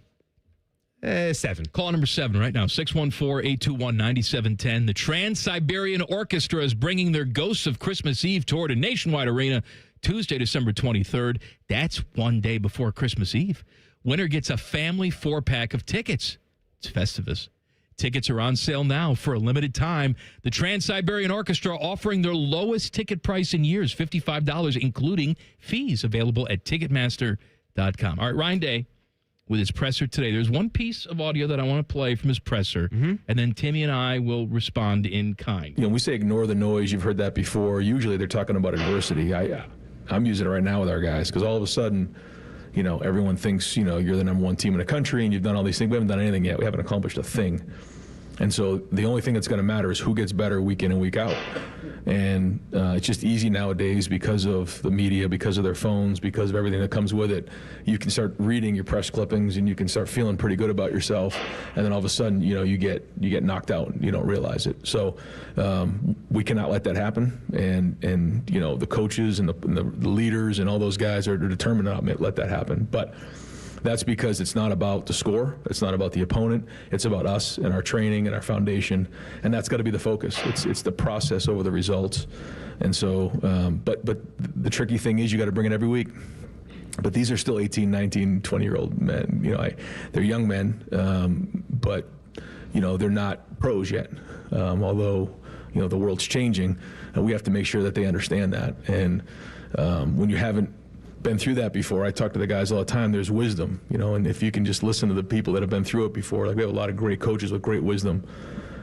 7. Call number 7 right now, 614-821-9710. The Trans-Siberian Orchestra is bringing their Ghosts of Christmas Eve tour to Nationwide Arena Tuesday, December 23rd. That's one day before Christmas Eve. Winner gets a family 4-pack of tickets. It's Festivus. Tickets are on sale now for a limited time. The Trans-Siberian Orchestra offering their lowest ticket price in years, $55, including fees, available at Ticketmaster.com. All right, Ryan Day with his presser today. There's one piece of audio that I want to play from his presser, and then Timmy and I will respond in kind. You know, we say ignore the noise. You've heard that before. Usually they're talking about adversity. I'm using it right now with our guys because all of a sudden, you know, everyone thinks, you know, you're the number one team in the country and you've done all these things. We haven't done anything yet. We haven't accomplished a thing. And so the only thing that's going to matter is who gets better week in and week out. And it's just easy nowadays because of the media, because of their phones, because of everything that comes with it. You can start reading your press clippings and you can start feeling pretty good about yourself. And then all of a sudden, you know, you get knocked out and you don't realize it. So we cannot let that happen. And you know, the coaches and the leaders and all those guys are determined not to let that happen. But that's because it's not about the score. It's not about the opponent. It's about us and our training and our foundation. And that's got to be the focus. It's the process over the results. And so, but the tricky thing is you got to bring it every week. But these are still 18, 19, 20-year-old men. You know, they're young men, but, you know, they're not pros yet. Although, you know, the world's changing, we have to make sure that they understand that. And when you haven't been through that before, I talk to the guys all the time, there's wisdom, you know, and if you can just listen to the people that have been through it before, like we have a lot of great coaches with great wisdom.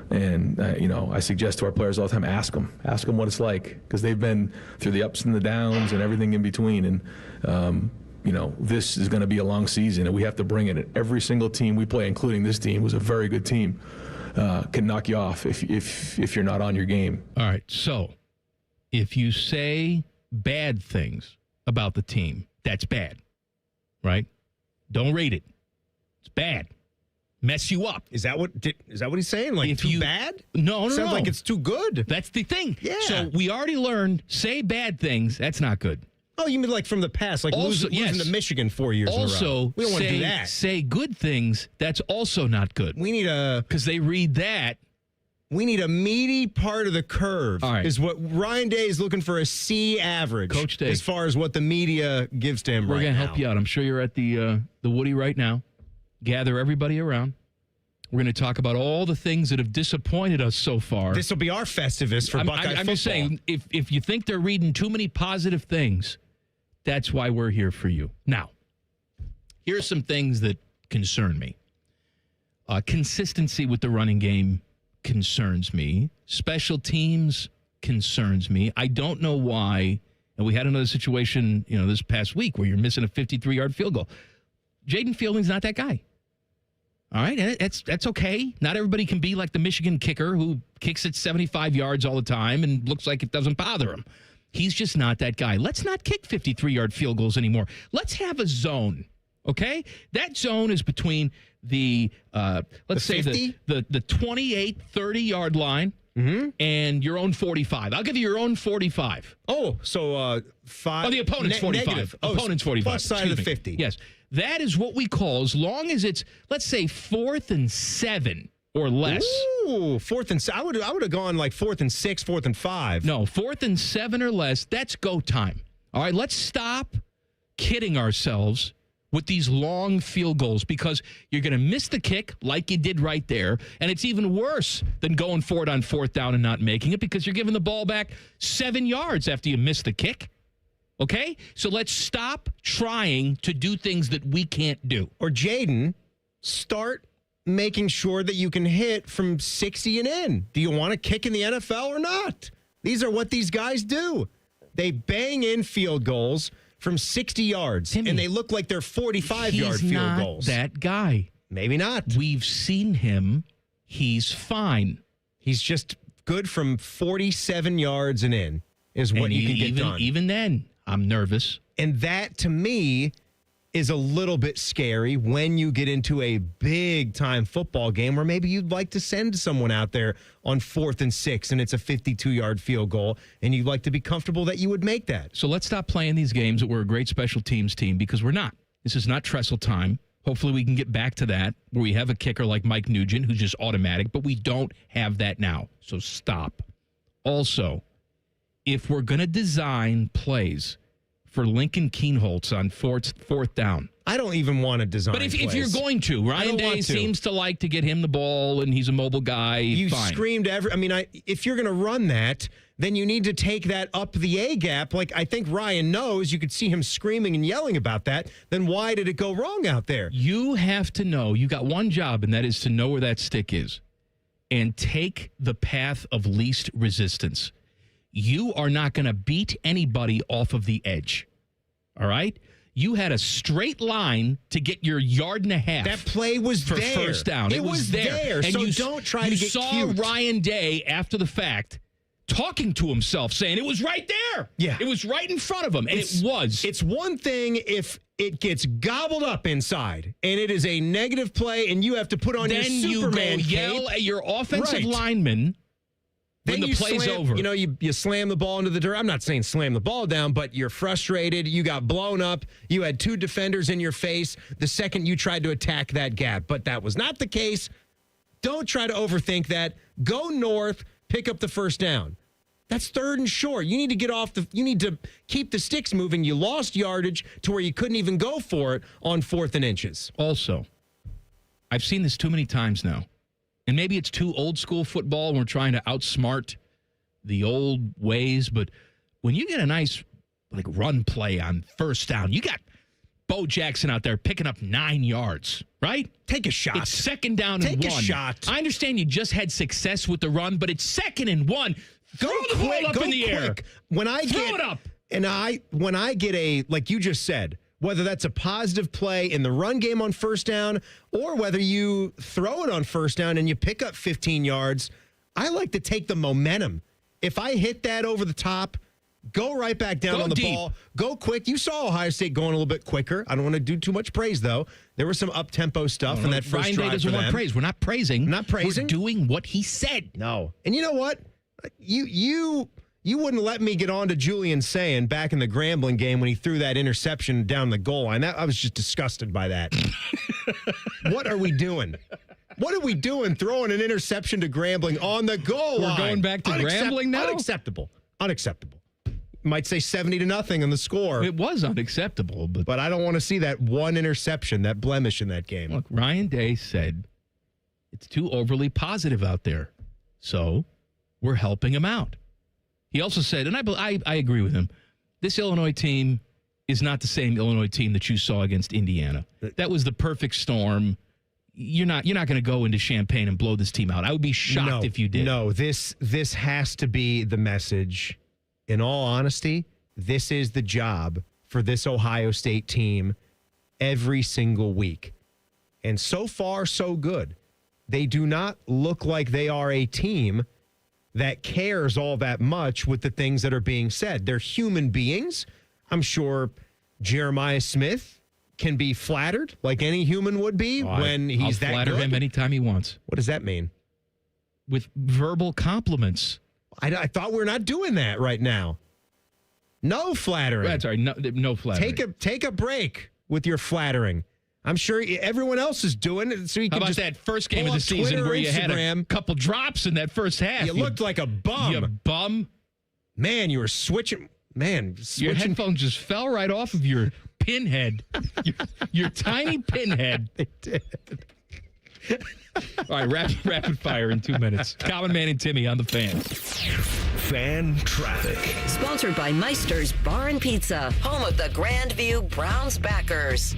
And, you know, I suggest to our players all the time, ask them what it's like, because they've been through the ups and the downs and everything in between. And, you know, this is going to be a long season and we have to bring it. Every single team we play, including this team, was a very good team, can knock you off if you're not on your game. All right. So if you say bad things about the team, that's bad, right? Don't rate it. It's bad. Mess you up. Is that what he's saying? Like, too bad? No. Sounds like it's too good. That's the thing. Yeah. So we already learned, say bad things, that's not good. Oh, you mean like from the past, like Also, losing to Michigan 4 years in a row. Also, We don't want to do that. say good things, that's also not good. We need because they read that. We need a meaty part of the curve. All right. Is what Ryan Day is looking for, a C average. Coach Day. As far as what the media gives to him We're right going now. to help you out. I'm sure you're at the Woody right now. Gather everybody around. We're going to talk about all the things that have disappointed us so far. This will be our Festivus for Buckeye football. I'm just saying, if you think they're reading too many positive things, that's why we're here for you. Now, here's some things that concern me. Consistency with the running game concerns me. Special teams concerns me. I don't know why. And we had another situation, you know, this past week where you're missing a 53-yard field goal. Jaden Fielding's not that guy. All right, and that's okay. Not everybody can be like the Michigan kicker who kicks it 75 yards all the time and looks like it doesn't bother him. He's just not that guy. Let's not kick 53-yard field goals anymore. Let's have a zone, okay? That zone is between the, let's say, the 28, 30-yard line and your own 45. I'll give you your own 45. Oh, so 5. Oh, the opponent's 45. Negative. Opponent's 45. Plus side of the 50. Yes. That is what we call, as long as it's, let's say, 4th and 7 or less. Ooh, 4th and 7. I would have gone like 4th and 6, 4th and 5. No, 4th and 7 or less, that's go time. All right, let's stop kidding ourselves with these long field goals, because you're going to miss the kick like you did right there, and it's even worse than going for it on 4th down and not making it, because you're giving the ball back 7 yards after you miss the kick. Okay? So let's stop trying to do things that we can't do. Or Jaden, start making sure that you can hit from 60 and in. Do you want to kick in the NFL or not? These are what these guys do. They bang in field goals from 60 yards, Timmy, and they look like they're 45-yard field goals. That guy. Maybe not. We've seen him. He's fine. He's just good from 47 yards and in is what you can get done. Even then, I'm nervous. And that, to me, is a little bit scary when you get into a big-time football game where maybe you'd like to send someone out there on 4th and 6 and it's a 52-yard field goal, and you'd like to be comfortable that you would make that. So let's stop playing these games that we're a great special teams team, because we're not. This is not Trestle time. Hopefully we can get back to that where we have a kicker like Mike Nugent who's just automatic, but we don't have that now. So stop. Also, if we're going to design plays for Lincoln Kienholz on fourth down. I don't even want to design But if plays. you're going to, Ryan Day seems to like to get him the ball, and he's a mobile guy. You Fine. screamed if you're going to run that, then you need to take that up the A gap. Like I think Ryan knows, you could see him screaming and yelling about that. Then why did it go wrong out there? You have to know, you got one job, and that is to know where that stick is and take the path of least resistance. You are not going to beat anybody off of the edge. All right? You had a straight line to get your yard and a half. That play was for there. first down. It was there. And so don't try to get saw cute. Ryan Day after the fact talking to himself, saying it was right there. Yeah. It was right in front of him, and it was. It's one thing if it gets gobbled up inside, and it is a negative play, and you have to put on your Superman you go cape. yell at your offensive Right. lineman when Then the play's over. You slam the ball into the dirt. I'm not saying slam the ball down, but you're frustrated. You got blown up. You had two defenders in your face the second you tried to attack that gap. But that was not the case. Don't try to overthink that. Go north, pick up the first down. That's 3rd and short. You need to get off you need to keep the sticks moving. You lost yardage to where you couldn't even go for it on 4th and inches. Also, I've seen this too many times now. And maybe it's too old school football and we're trying to outsmart the old ways. But when you get a nice run play on first down, you got Bo Jackson out there picking up 9 yards, right? Take a shot. It's 2nd down and 1. Take a shot. I understand you just had success with the run, but it's 2nd and 1. Throw the ball up in the air. When I Throw get it up. And when I get a, like you just said, whether that's a positive play in the run game on first down or whether you throw it on first down and you pick up 15 yards, I like to take the momentum. If I hit that over the top, go right back down on the ball. Go quick. You saw Ohio State going a little bit quicker. I don't want to do too much praise, though. There was some up-tempo stuff in that first Ryan drive Day doesn't for want them. praise. We're not praising. Not praising. We're doing what he said. No. And you know what? You wouldn't let me get on to Julian saying back in the Grambling game when he threw that interception down the goal line. I was just disgusted by that. What are we doing? What are we doing throwing an interception to Grambling on the goal line? We're going back to Grambling now? Unacceptable. Unacceptable. Might say 70-0 on the score. It was unacceptable. But I don't want to see that one interception, that blemish in that game. Look, Ryan Day said it's too overly positive out there. So we're helping him out. He also said, and I agree with him, this Illinois team is not the same Illinois team that you saw against Indiana. That was the perfect storm. You're not going to go into Champaign and blow this team out. I would be shocked if you did. No, this has to be the message. In all honesty, this is the job for this Ohio State team every single week. And so far, so good. They do not look like they are a team that cares all that much with the things that are being said. They're human beings. I'm sure Jeremiah Smith can be flattered like any human would be when he's that good. I'll flatter him anytime he wants. What does that mean? With verbal compliments. I thought we were not doing that right now. No flattering. That's right. No flattering. Take a break with your flattering. I'm sure everyone else is doing it. So you How can about just that first game of pull the up season Twitter, where you had a Instagram. couple drops in that first half? You looked like a bum. You bum. Man, you were switching. Man, Your headphones just fell right off of your pinhead. your tiny pinhead. They did. All right, rapid fire in 2 minutes. Common Man and Timmy on the Fan. Fan traffic. Sponsored by Meister's Bar and Pizza, home of the Grandview Browns backers.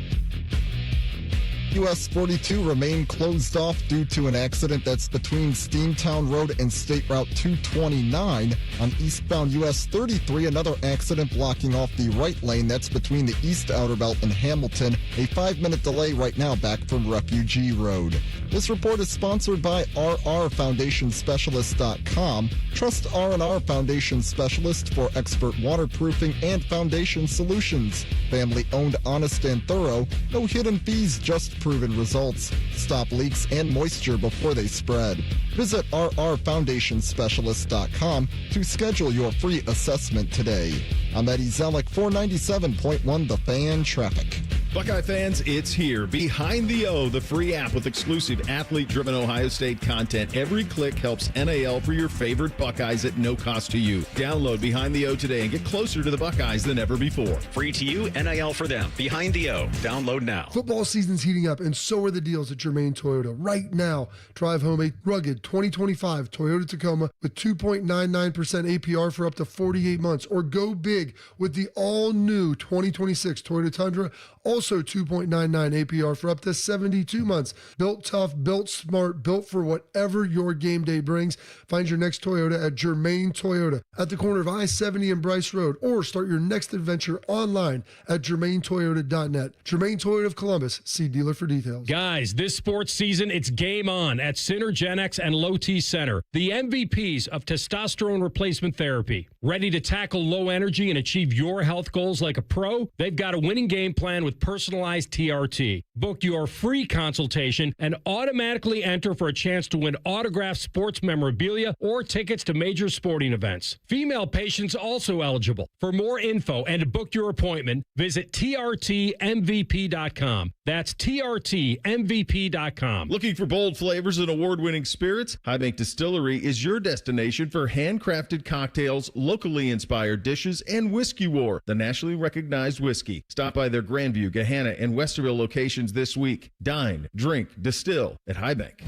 US 42 remain closed off due to an accident that's between Steamtown Road and State Route 229. On eastbound US 33, another accident blocking off the right lane. That's between the East Outer Belt and Hamilton. A 5-minute delay right now back from Refugee Road. This report is sponsored by rrfoundationspecialist.com. Trust R&R Foundation Specialist for expert waterproofing and foundation solutions. Family owned, honest, and thorough. No hidden fees, just proven results. Stop leaks and moisture before they spread. Visit rrfoundationspecialist.com to schedule your free assessment today. I'm Eddie Zellick, 497.1 The Fan Traffic. Buckeye fans, it's here. Behind the O, the free app with exclusive athlete-driven Ohio State content. Every click helps NAL for your favorite Buckeyes at no cost to you. Download Behind the O today and get closer to the Buckeyes than ever before. Free to you, NAL for them. Behind the O. Download now. Football season's heating up, and so are the deals at Germain Toyota. Right now, drive home a rugged 2025 Toyota Tacoma with 2.99% APR for up to 48 months, or go big with the all-new 2026 Toyota Tundra, also 2.99 APR for up to 72 months. Built tough, built smart, built for whatever your game day brings. Find your next Toyota at Germain Toyota at the corner of I-70 and Bryce Road, or start your next adventure online at germaintoyota.net. Germain Toyota of Columbus. See dealer for details. Guys, this sports season, it's game on at Synergenics and Low T Center, the MVPs of testosterone replacement therapy. Ready to tackle low energy and achieve your health goals like a pro? They've got a winning game plan with personalized TRT. Book your free consultation and automatically enter for a chance to win autographed sports memorabilia or tickets to major sporting events. Female patients also eligible. For more info and to book your appointment, visit trtmvp.com. That's trtmvp.com. Looking for bold flavors and award-winning spirits? High Bank Distillery is your destination for handcrafted cocktails, locally inspired dishes, and Whiskey War, the nationally recognized whiskey. Stop by their Grandview, Gahanna, and Westerville locations this week. Dine, drink, distill at High Bank.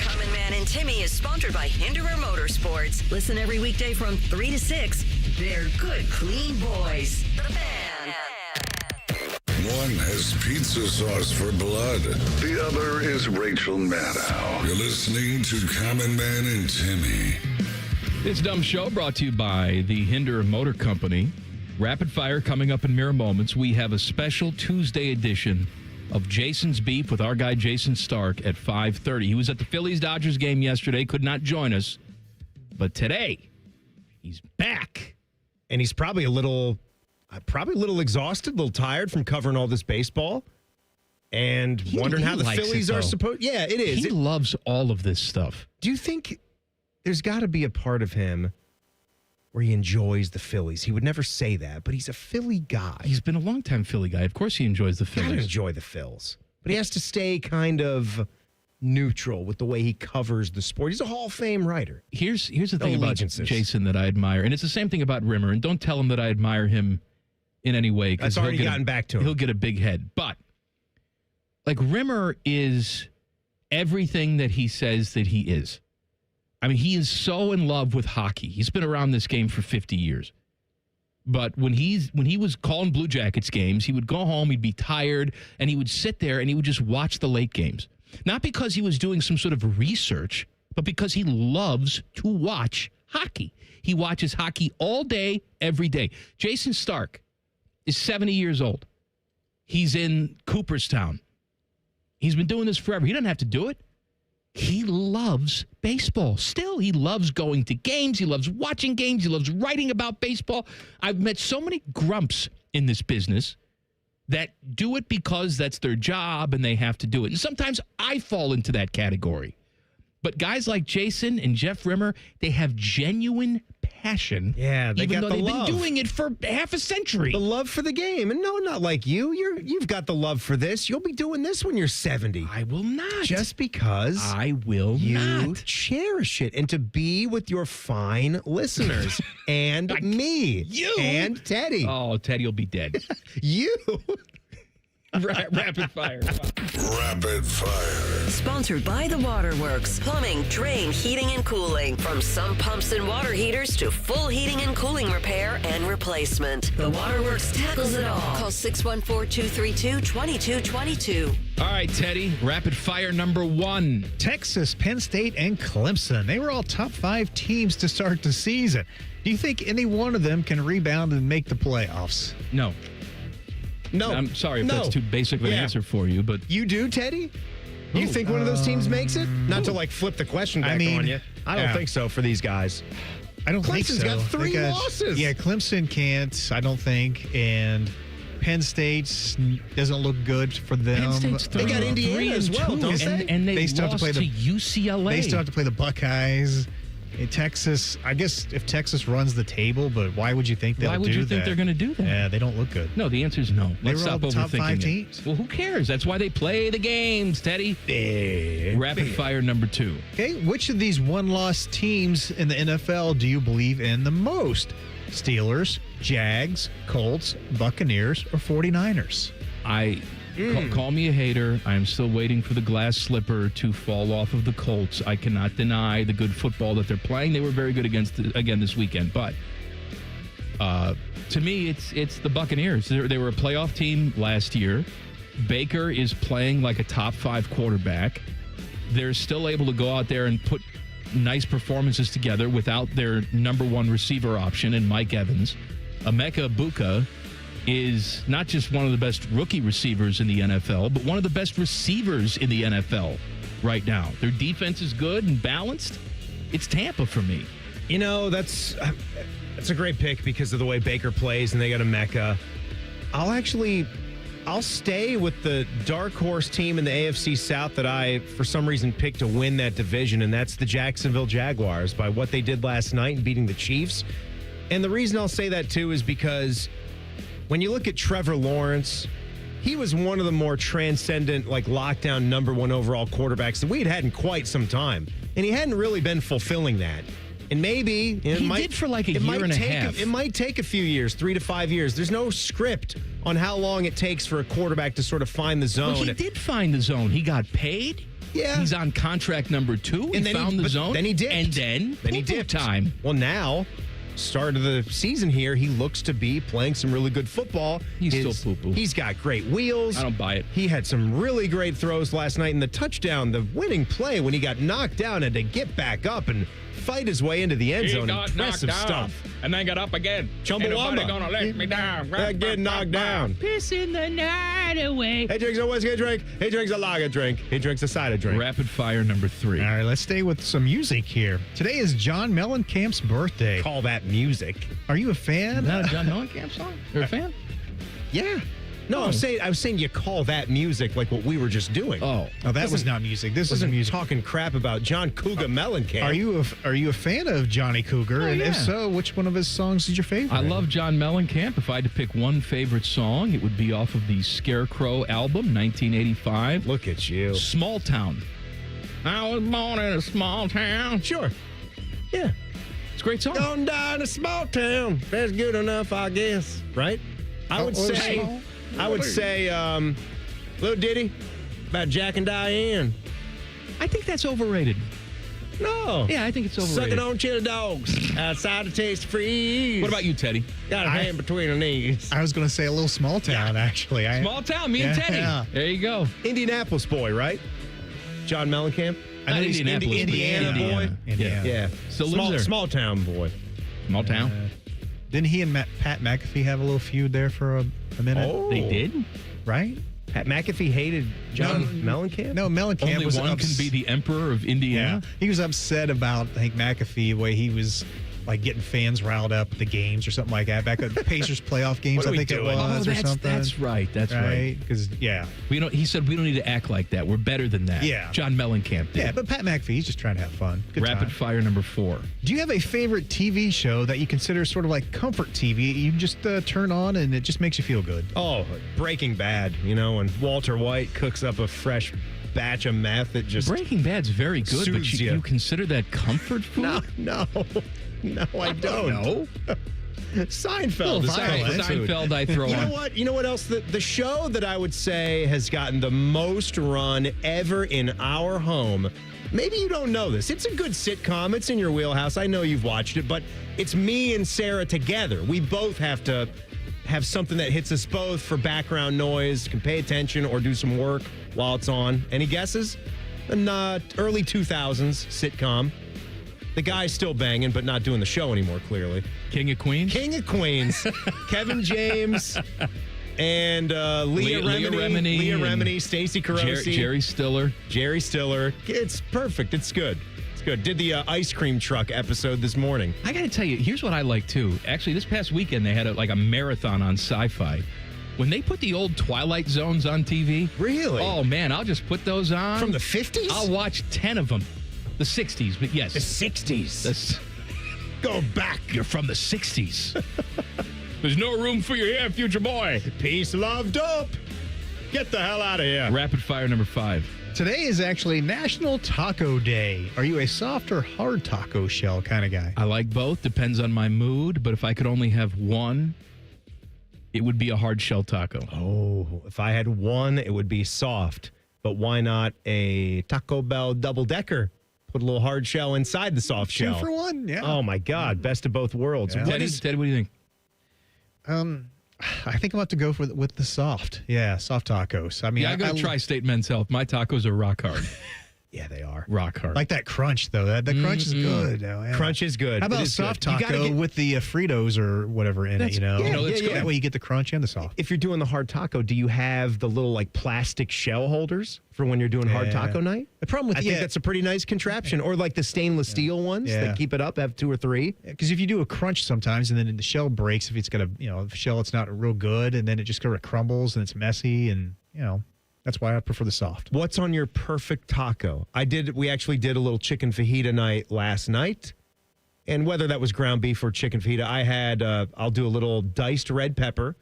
Common Man and Timmy is sponsored by Hinderer Motorsports. Listen every weekday from 3 to 6. They're good, clean boys. The Fan. One has pizza sauce for blood. The other is Rachel Maddow. You're listening to Common Man and Timmy. This dumb show brought to you by the Hinderer Motor Company. Rapid fire coming up in mere moments. We have a special Tuesday edition of Jason's Beef with our guy Jayson Stark at 5:30. He was at the Phillies-Dodgers game yesterday, could not join us. But today, he's back. And he's probably a little exhausted, a little tired from covering all this baseball and wondering how the Phillies are supposed. Yeah, it is. He loves all of this stuff. Do you think there's got to be a part of him where he enjoys the Phillies? He would never say that, but he's a Philly guy. He's been a longtime Philly guy. Of course he enjoys the Phillies. Gotta enjoy the Phils. But he has to stay kind of neutral with the way he covers the sport. He's a Hall of Fame writer. Here's the thing about Jayson that I admire, and it's the same thing about Rimmer, and don't tell him that I admire him in any way. That's already gotten back to him. He'll get a big head. But, like, Rimmer is everything that he says that he is. I mean, he is so in love with hockey. He's been around this game for 50 years. But when he was calling Blue Jackets games, he would go home, he'd be tired, and he would sit there and he would just watch the late games. Not because he was doing some sort of research, but because he loves to watch hockey. He watches hockey all day, every day. Jayson Stark is 70 years old. He's in Cooperstown. He's been doing this forever. He doesn't have to do it. He loves baseball. Still, he loves going to games. He loves watching games. He loves writing about baseball. I've met so many grumps in this business that do it because that's their job and they have to do it. And sometimes I fall into that category. But guys like Jayson and Jeff Rimmer, they have genuine passion. Yeah, even though they've been doing it for half a century. The love for the game. And no, not like you. You've got the love for this. You'll be doing this when you're 70. I will not. Just because I will not cherish it. And to be with your fine listeners and me. You. And Teddy. Oh, Teddy will be dead. You. Rapid fire. Rapid fire. Sponsored by The Waterworks. Plumbing, drain, heating, and cooling. From sump pumps and water heaters to full heating and cooling repair and replacement. The Waterworks tackles it all. Call 614-232-2222. All right, Teddy, rapid fire number 1. Texas, Penn State, and Clemson. They were all top 5 teams to start the season. Do you think any one of them can rebound and make the playoffs? No. No. I'm sorry if No. that's too basic of an Yeah. answer for you, but You do, Teddy? You think one of those teams makes it? Not to like flip the question back on you. I don't think so for these guys. I don't think Clemson's so. got 3 They losses. Yeah, Clemson can't, I don't think. And Penn State doesn't look good for them. Penn State's They got Indiana as well, don't they? And they still lost have to play to UCLA. They still have to play the Buckeyes. In Texas, I guess if Texas runs the table, but why would you think they'll do that? Why would you think they're going to do that? Yeah, they don't look good. No, the answer is no. They Let's were all stop top 5 overthinking it. teams. Well, who cares? That's why they play the games, Teddy. Rapid fire number 2. Okay, which of these one-loss teams in the NFL do you believe in the most? Steelers, Jags, Colts, Buccaneers, or 49ers? Call me a hater. I am still waiting for the glass slipper to fall off of the Colts. I cannot deny the good football that they're playing. They were very good again this weekend. But to me, it's the Buccaneers. They were a playoff team last year. Baker is playing like a top 5 quarterback. They're still able to go out there and put nice performances together without their number 1 receiver option in Mike Evans. Emeka Egbuka is not just one of the best rookie receivers in the NFL, but one of the best receivers in the NFL right now. Their defense is good and balanced. It's Tampa for me. You know, that's a great pick because of the way Baker plays, and they got Emeka. I'll stay with the dark horse team in the AFC South that I, for some reason, picked to win that division, and that's the Jacksonville Jaguars by what they did last night in beating the Chiefs. And the reason I'll say that, too, is because when you look at Trevor Lawrence, he was one of the more transcendent, like lockdown number 1 overall quarterbacks that we had in quite some time. And he hadn't really been fulfilling that. And maybe He did for like a year and a half. It might take a few years, 3 to 5 years. There's no script on how long it takes for a quarterback to sort of find the zone. Well, he did find the zone. He got paid. Yeah. He's on contract number 2. And he then found the zone. Then he dipped. And then he poo-poo dipped. time. Well, now, start of the season here, he looks to be playing some really good football. He's still poo-poo. He's got great wheels. I don't buy it. He had some really great throws last night, and the touchdown, the winning play when he got knocked down, and to get back up and fight his way into the end zone. Impressive stuff. And then got up again. Chumbawamba. Gonna let me down. Get knocked down. Pissing the night away. He drinks a whiskey drink. He drinks a lager drink. He drinks a cider drink. Rapid fire number 3. All right, let's stay with some music here. Today is John Mellencamp's birthday. Call that music. Are you a fan? Is that a John Mellencamp song? You're a fan? Yeah. No, I was saying you call that music like what we were just doing. Oh, that was not music. This is music. Talking crap about John Cougar Mellencamp. Are you a fan of Johnny Cougar? Oh, and yeah. if so, which one of his songs is your favorite? I love John Mellencamp. If I had to pick one favorite song, it would be off of the Scarecrow album, 1985. Look at you. Small Town. I was born in a small town. Sure. Yeah. It's a great song. Don't die in a small town. That's good enough, I guess. Right? I would say, little ditty about Jack and Diane. I think that's overrated. No. Yeah, I think it's overrated. Sucking on chili dogs outside the taste freeze. What about you, Teddy? Got a hand between her knees. I was going to say a little small town, actually. Small town, me and Teddy. Yeah. There you go. Indianapolis boy, right? John Mellencamp? I know he's Indianapolis, Indiana boy. Indiana. Yeah. Still lives there. Small town boy. Small town. Didn't he and Pat McAfee have a little feud there for a minute? Oh. They did? Right? Pat McAfee hated John Mellencamp? No, Mellencamp Only was one can be the emperor of Indiana. Yeah. He was upset about, I think, McAfee, the way he was like getting fans riled up at the games or something like that. Back at the Pacers playoff games, What are I we think it doing? was, or something. That's right. That's right. Because, yeah. He said we don't need to act like that. We're better than that. Yeah. John Mellencamp did. Yeah, but Pat McAfee, he's just trying to have fun. Good Rapid time. fire number 4. Do you have a favorite TV show that you consider sort of like comfort TV? You just turn on and it just makes you feel good. Oh, Breaking Bad, when Walter White cooks up a fresh batch of meth that just Breaking Bad's very good, but soothes you you. consider that comfort food? No, I don't. No. Seinfeld. The Seinfeld I throw on. You know what else? The show that I would say has gotten the most run ever in our home. Maybe you don't know this. It's a good sitcom. It's in your wheelhouse. I know you've watched it, but it's me and Sarah together. We both have to have something that hits us both for background noise, can pay attention or do some work while it's on. Any guesses? Early 2000s sitcom. The guy's still banging, but not doing the show anymore, clearly. King of Queens? King of Queens. Kevin James and Leah Remini, Stacey Carosi. Jerry Stiller. It's perfect. It's good. It's good. Did the ice cream truck episode this morning. I got to tell you, here's what I like, too. Actually, this past weekend, they had a marathon on Sci-Fi. When they put the old Twilight Zones on TV. Really? Oh, man, I'll just put those on. From the 50s? I'll watch 10 of them. The 60s, but yes. The 60s. Go back. You're from the 60s. There's no room for you here, future boy. Peace, love, dope. Get the hell out of here. Rapid fire number 5. Today is actually National Taco Day. Are you a soft or hard taco shell kind of guy? I like both. Depends on my mood. But if I could only have one, it would be a hard shell taco. Oh, if I had one, it would be soft. But why not a Taco Bell double-decker? Put a little hard shell inside the soft shell. 2 for 1, yeah. Oh, my God. Best of both worlds. Yeah. Teddy, what do you think? I think I'm about to go with the soft. Yeah, soft tacos. I mean, I go Tri-State Men's Health. My tacos are rock hard. Yeah, they are. Rock hard. Like that crunch, though. The crunch is good. Oh, yeah. Crunch is good. How about a soft taco with the Fritos or whatever in it, Yeah, that's good. That way you get the crunch and the soft. If you're doing the hard taco, do you have the little plastic shell holders for when you're doing hard taco night? The problem with I think that's a pretty nice contraption. Or like the stainless steel ones that keep it up, have 2 or 3. Because if you do a crunch sometimes and then the shell breaks, if it's got a shell that's not real good, and then it just kind of crumbles and it's messy, and that's why I prefer the soft. What's on your perfect taco? We actually did a little chicken fajita night last night. And whether that was ground beef or chicken fajita, I had, I'll do a little diced red pepper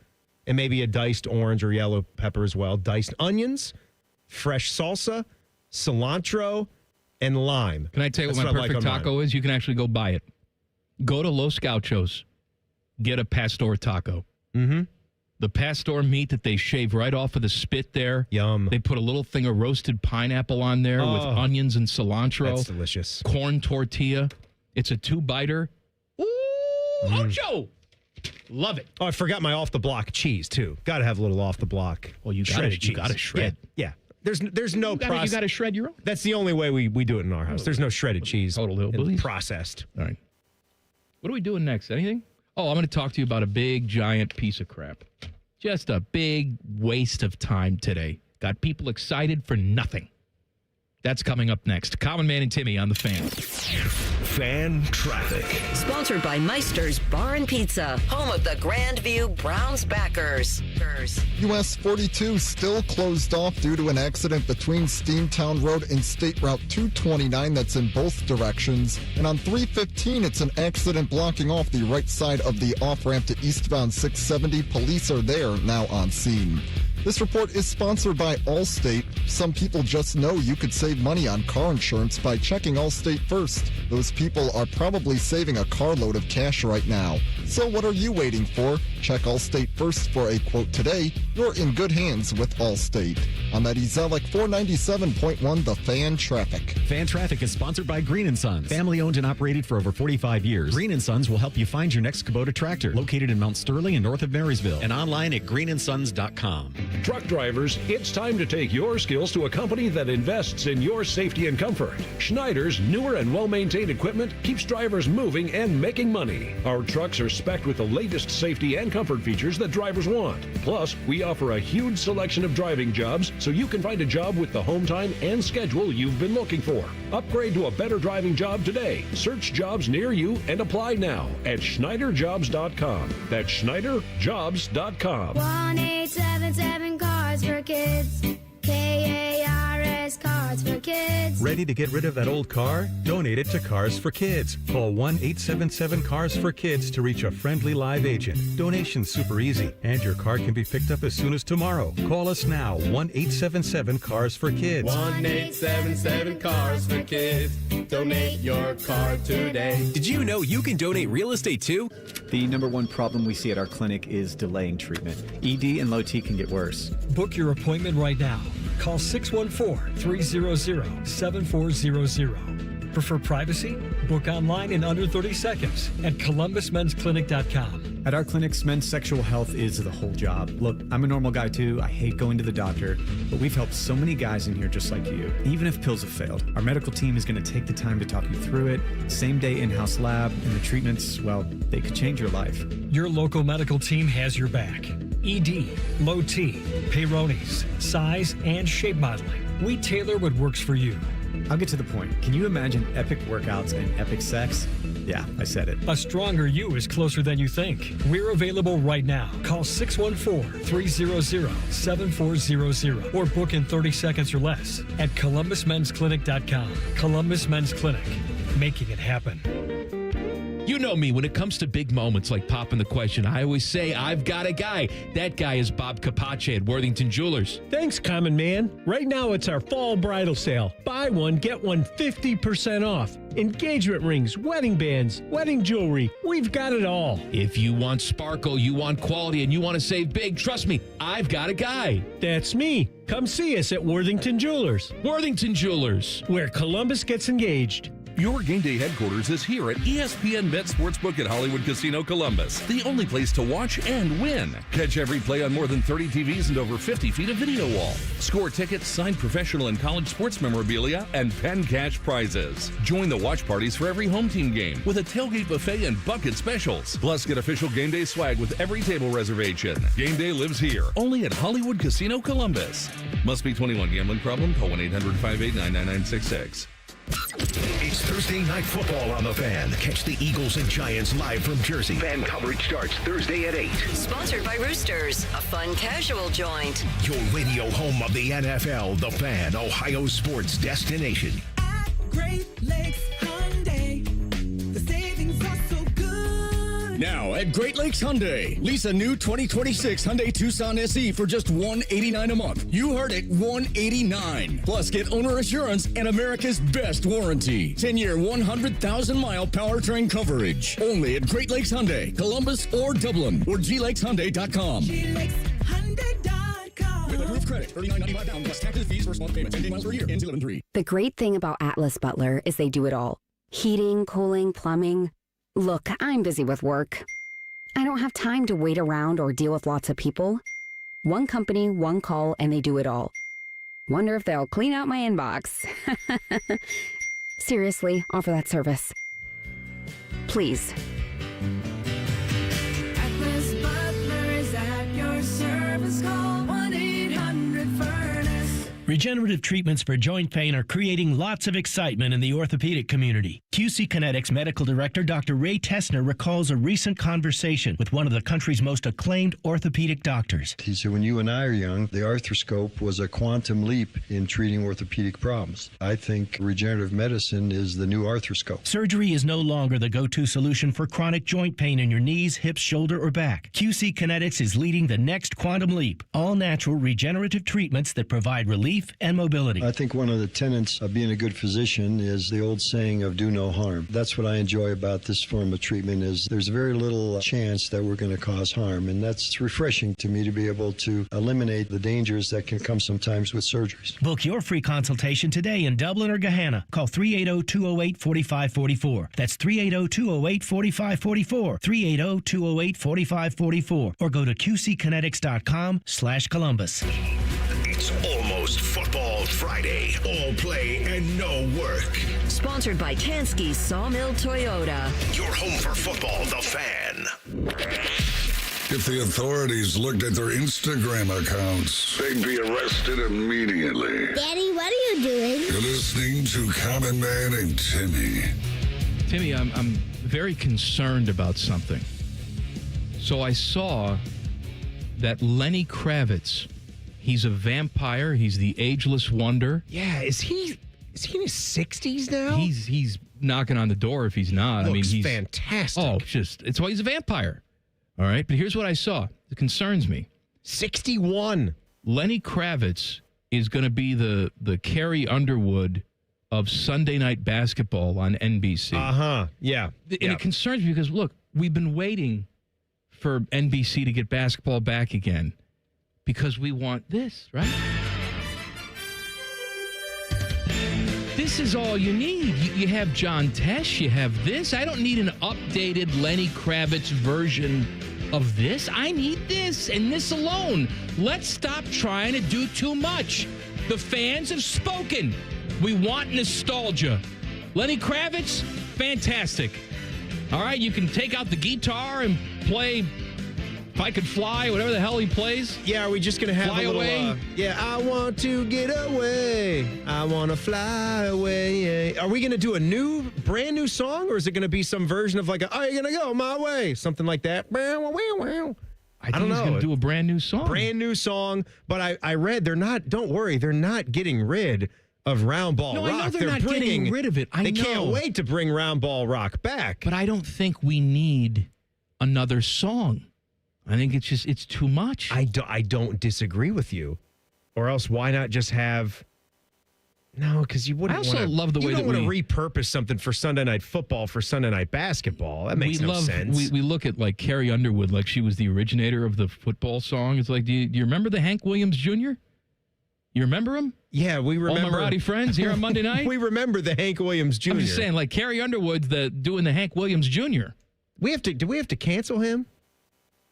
and maybe a diced orange or yellow pepper as well. Diced onions, fresh salsa, cilantro, and lime. Can I tell you what my perfect taco is? You can actually go buy it. Go to Los Gauchos. Get a pastor taco. Mm-hmm. The pastor meat that they shave right off of the spit there. Yum. They put a little thing of roasted pineapple on there with onions and cilantro. That's delicious. Corn tortilla. It's a 2-biter. Ooh, Ocho! Love it. Oh, I forgot my off-the-block cheese, too. Got to have a little off-the-block. Well, you got to shred. Yeah. There's no process. You got to shred your own. That's the only way we do it in our house. There's no shredded cheese. Total hillbillies. Processed. All right. What are we doing next? Anything? Oh, I'm going to talk to you about a big, giant piece of crap. Just a big waste of time today. Got people excited for nothing. That's coming up next. Common Man and Timmy on the Fan. Fan Traffic. Sponsored by Meister's Bar and Pizza, home of the Grandview Browns backers. US 42 still closed off due to an accident between Steamtown Road and State Route 229 that's in both directions. And on 315, it's an accident blocking off the right side of the off-ramp to eastbound 670. Police are there now on scene. This report is sponsored by Allstate. Some people just know you could save money on car insurance by checking Allstate first. Those people are probably saving a carload of cash right now. So what are you waiting for? Check Allstate first for a quote today. You're in good hands with Allstate. On that Ezelic 497.1, the Fan Traffic. Fan Traffic is sponsored by Green & Sons. Family owned and operated for over 45 years. Green & Sons will help you find your next Kubota tractor. Located in Mount Sterling and north of Marysville. And online at greensons.com. Truck drivers, it's time to take your skills to a company that invests in your safety and comfort. Schneider's newer and well-maintained equipment keeps drivers moving and making money. Our trucks are spec'd with the latest safety and comfort features that drivers want. Plus, we offer a huge selection of driving jobs so you can find a job with the home time and schedule you've been looking for. Upgrade to a better driving job today. Search jobs near you and apply now at SchneiderJobs.com. That's SchneiderJobs.com. 1-877 Cars for Kids. KARS Cars. Cars for Kids. Ready to get rid of that old car? Donate it to Cars for Kids. Call 1-877-CARS-FOR-KIDS to reach a friendly live agent. Donation's super easy, and your car can be picked up as soon as tomorrow. Call us now, 1-877-CARS-FOR-KIDS. 1-877-CARS-FOR-KIDS. Donate your car today. Did you know you can donate real estate too? The number one problem we see at our clinic is delaying treatment. ED and low T can get worse. Book your appointment right now. Call 614-300-7400. Prefer privacy? Book online in under 30 seconds at columbusmensclinic.com. At our clinics, men's sexual health is the whole job. Look, I'm a normal guy too. I hate going to the doctor, but we've helped so many guys in here just like you. Even if pills have failed, our medical team is going to take the time to talk you through it. Same day in-house lab, and the treatments, well, they could change your life. Your local medical team has your back. ED, low T, Peyronie's, size, and shape modeling. We tailor what works for you. I'll get to the point. Can you imagine epic workouts and epic sex? Yeah, I said it. A stronger you is closer than you think. We're available right now. Call 614-300-7400 or book in 30 seconds or less at columbusmensclinic.com. Columbus Men's Clinic, making it happen. You know me, when it comes to big moments like popping the question, I always say, I've got a guy. That guy is Bob Capace at Worthington Jewelers. Thanks, Common Man. Right now, it's our fall bridal sale. Buy one, get one 50% off. Engagement rings, wedding bands, wedding jewelry. We've got it all. If you want sparkle, you want quality, and you want to save big, trust me, I've got a guy. That's me. Come see us at Worthington Jewelers. Worthington Jewelers, where Columbus gets engaged. Your game day headquarters is here at ESPN Bet Sportsbook at Hollywood Casino Columbus, the only place to watch and win. Catch every play on more than 30 TVs and over 50 feet of video wall. Score tickets, signed professional and college sports memorabilia, and pen cash prizes. Join the watch parties for every home team game with a tailgate buffet and bucket specials. Plus, get official game day swag with every table reservation. Game day lives here, only at Hollywood Casino Columbus. Must be 21. Gambling problem? Call 1-800-58-99966. It's Thursday Night Football on the Fan. Catch the Eagles and Giants live from Jersey. Fan coverage starts Thursday at 8. Sponsored by Roosters, a fun casual joint. Your radio home of the NFL, the Fan, Ohio sports destination. At Great Lakes Hyundai, the savings are so good. Now at Great Lakes Hyundai, lease a new 2026 Hyundai Tucson SE for just $189 a month. You heard it, $189. Plus, get owner assurance and America's best warranty. 10-year, 100,000-mile powertrain coverage. Only at Great Lakes Hyundai, Columbus or Dublin, or glakeshyundai.com. GLakesHyundai.com. With approved credit, $39.95 down plus taxes, fees, first month payment, 10 miles per year, ends 11/3. The great thing about Atlas Butler is they do it all. Heating, cooling, plumbing. Look, I'm busy with work. I don't have time to wait around or deal with lots of people. One company, one call, and they do it all. Wonder if they'll clean out my inbox. Seriously, offer that service. Please. Atlas Butler is at your service. Call 1-800-FURNACE. Regenerative treatments for joint pain are creating lots of excitement in the orthopedic community. QC Kinetics Medical Director Dr. Ray Tessner recalls a recent conversation with one of the country's most acclaimed orthopedic doctors. He said, when you and I are young, the arthroscope was a quantum leap in treating orthopedic problems. I think regenerative medicine is the new arthroscope. Surgery is no longer the go-to solution for chronic joint pain in your knees, hips, shoulder, or back. QC Kinetics is leading the next quantum leap. All natural regenerative treatments that provide relief and mobility. I think one of the tenets of being a good physician is the old saying of do no harm. That's what I enjoy about this form of treatment is there's very little chance that we're going to cause harm, and that's refreshing to me to be able to eliminate the dangers that can come sometimes with surgeries. Book your free consultation today in Dublin or Gahanna. Call 380-208-4544. That's 380-208-4544. 380-208-4544. Or go to qckinetics.com/Columbus. It's almost Football Friday. All play and no work. Sponsored by Tansky Sawmill Toyota. Your home for football, the Fan. If the authorities looked at their Instagram accounts, they'd be arrested immediately. Daddy, what are you doing? You're listening to Common Man and Timmy. Timmy, I'm very concerned about something. So I saw that Lenny Kravitz, He's a vampire. He's the ageless wonder. Yeah, is he in his 60s now? He's knocking on the door if he's not. Looks he's fantastic. Oh, it's why he's a vampire. All right, but here's what I saw. It concerns me. 61. Lenny Kravitz is going to be the Carrie Underwood of Sunday night basketball on NBC. Yeah. And it concerns me because, look, we've been waiting for NBC to get basketball back again because we want this, right? This is all you need. You have John Tesh, you have this. I don't need an updated Lenny Kravitz version of this. I need this and this alone. Let's stop trying to do too much. The fans have spoken. We want nostalgia. Lenny Kravitz, fantastic. All right, you can take out the guitar and play If I Could Fly, whatever the hell he plays. Yeah, are we just going to have fly a little, away? I want to get away. I want to fly away. Are we going to do a brand new song, or is it going to be some version of like, are you going to go my way? Something like that. I don't know. He's going to do a brand new song. Brand new song, but I read don't worry, they're not getting rid of Round Ball Rock. I know they're not getting rid of it. They can't wait to bring Round Ball Rock back. But I don't think we need another song. I think it's too much. I don't disagree with you. Or else why not just have... No, because you wouldn't want to... love the way that you don't want to repurpose something for Sunday Night Football for Sunday Night Basketball. That makes no sense. We look at like Carrie Underwood like she was the originator of the football song. It's like, do you remember the Hank Williams Jr.? You remember him? Yeah, we remember. All my rowdy friends here on Monday night? We remember the Hank Williams Jr. I'm just saying, like Carrie Underwood's doing the Hank Williams Jr. Do we have to cancel him?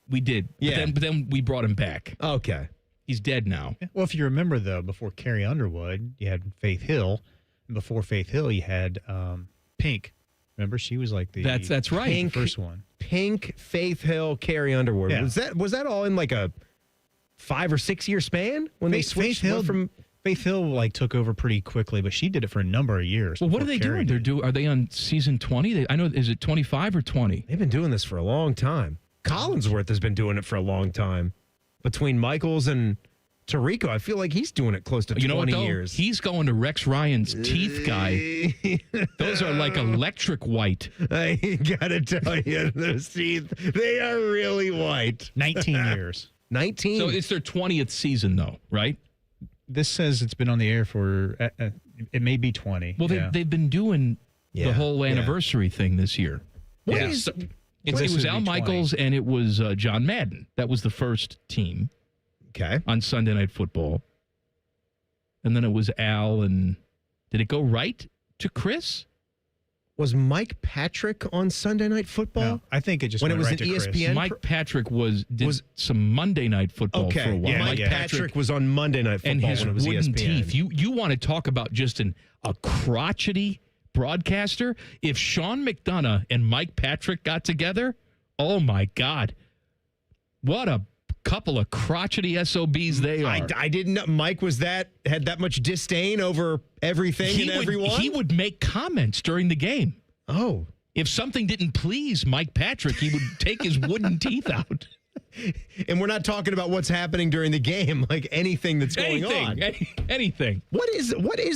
We did. Yeah. But then we brought him back. Okay. He's dead now. Well, if you remember, though, before Carrie Underwood, you had Faith Hill. And before Faith Hill, you had Pink. Remember, she was like the... That's right. The first one. Pink, Faith Hill, Carrie Underwood. Yeah. Was that all in like a 5 or 6 year span when they switched from... Faith Hill like took over pretty quickly, but she did it for a number of years. Well, what are they doing? Are they on season 20? I know, is it 25 or 20? They've been doing this for a long time. Collinsworth has been doing it for a long time. Between Michaels and Tirico, I feel like he's doing it close to 20 years. He's going to Rex Ryan's teeth guy. Those are like electric white. I gotta tell you, those teeth, they are really white. 19 years. 19. So it's their 20th season, though, right? This says it's been on the air for, it may be 20. Well, they've been doing the whole anniversary thing this year. It was Al Michaels and it was John Madden. That was the first team. Okay. On Sunday Night Football. And then it was Al and did it go right to Chris? Was Mike Patrick on Sunday Night Football? No, I think it just when went it was right an to ESPN. Chris. Mike Patrick did some Monday Night Football for a while. Yeah, Mike Patrick was on Monday Night Football and his when it was wooden ESPN. teeth. You want to talk about just a crotchety broadcaster? If Sean McDonough and Mike Patrick got together, oh my God, what a couple of crotchety SOBs they are. I didn't know Mike had that much disdain over everything and everyone. He would make comments during the game. Oh. If something didn't please Mike Patrick, he would take his wooden teeth out. And we're not talking about what's happening during the game, like anything that's going on. Anything. What is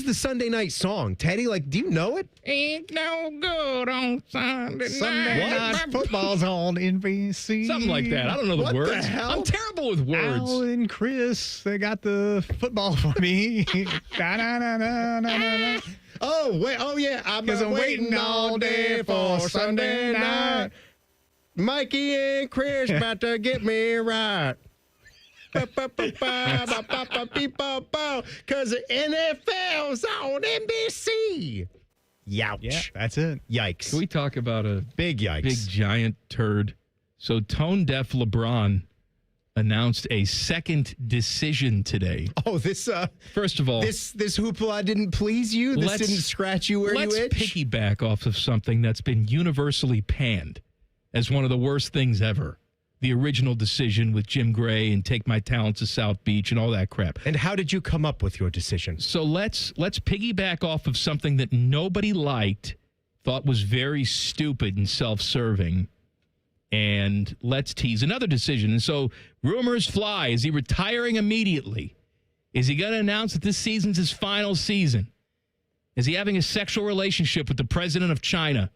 the Sunday night song, Teddy? Like, do you know it? Ain't no good on Sunday night. Football's on NBC. Something like that. I don't know the words. The hell? I'm terrible with words. Al and Chris, they got the football for me. Oh, wait. Oh, yeah. I've been waiting all day for Sunday night. Mikey and Chris about to get me right. Because the NFL's on NBC. Youch. Yeah, that's it. Yikes. Can we talk about a big yikes? Big giant turd. So tone-deaf LeBron announced a second decision today. Oh, this first of all, this hoopla didn't please you? This didn't scratch you where you itch? Let's piggyback off of something that's been universally panned as one of the worst things ever. The original decision with Jim Gray and Take My Talents to South Beach and all that crap. And how did you come up with your decision? So let's piggyback off of something that nobody liked, thought was very stupid and self-serving, and let's tease another decision. And so rumors fly. Is he retiring immediately? Is he going to announce that this season's his final season? Is he having a sexual relationship with the president of China?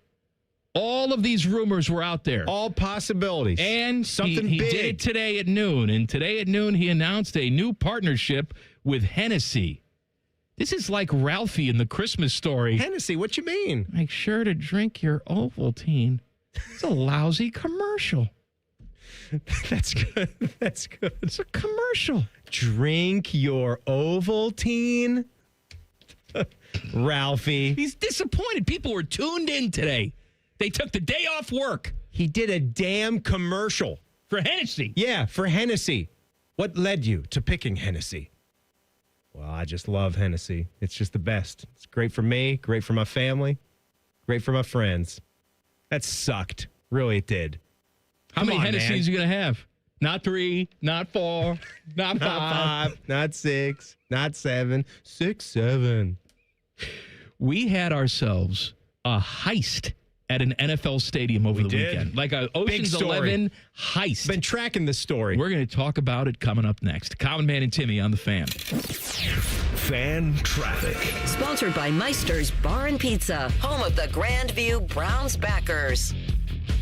All of these rumors were out there. All possibilities. And something he big. did it today at noon. And today at noon, he announced a new partnership with Hennessy. This is like Ralphie in the Christmas Story. Hennessy, what you mean? Make sure to drink your Ovaltine. It's a lousy commercial. That's good. That's good. It's a commercial. Drink your Ovaltine. Ralphie. He's disappointed. People were tuned in today. They took the day off work. He did a damn commercial. For Hennessy. Yeah, for Hennessy. What led you to picking Hennessy? Well, I just love Hennessy. It's just the best. It's great for me, great for my family, great for my friends. That sucked. Really, it did. How many Hennessy's are you going to have? Not 3, not 4, not 5. Not 5, not 6, not 7. 6, 7. We had ourselves a heist at an NFL stadium over the weekend. Like a Ocean's 11 heist. Been tracking this story. We're going to talk about it coming up next. Common Man and Timmy on the Fan. Fan traffic. Sponsored by Meister's Bar and Pizza, home of the Grandview Browns backers.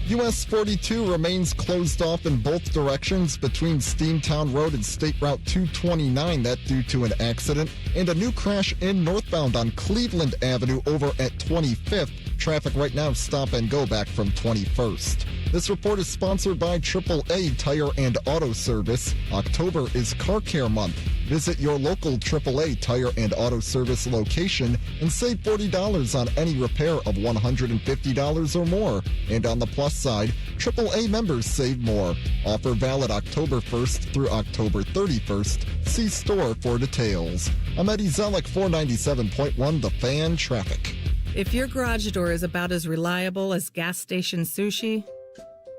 US 42 remains closed off in both directions between Steamtown Road and State Route 229, that due to an accident, and a new crash in northbound on Cleveland Avenue over at 25th. Traffic right now stop and go back from 21st. This report is sponsored by AAA Tire and Auto Service. October is Car Care Month. Visit your local AAA Tire and Auto Service location and save $40 on any repair of $150 or more. And on the plus side, AAA members save more. Offer valid October 1st through October 31st. See store for details. I'm Eddie Zellick, 497.1 The Fan Traffic. If your garage door is about as reliable as gas station sushi,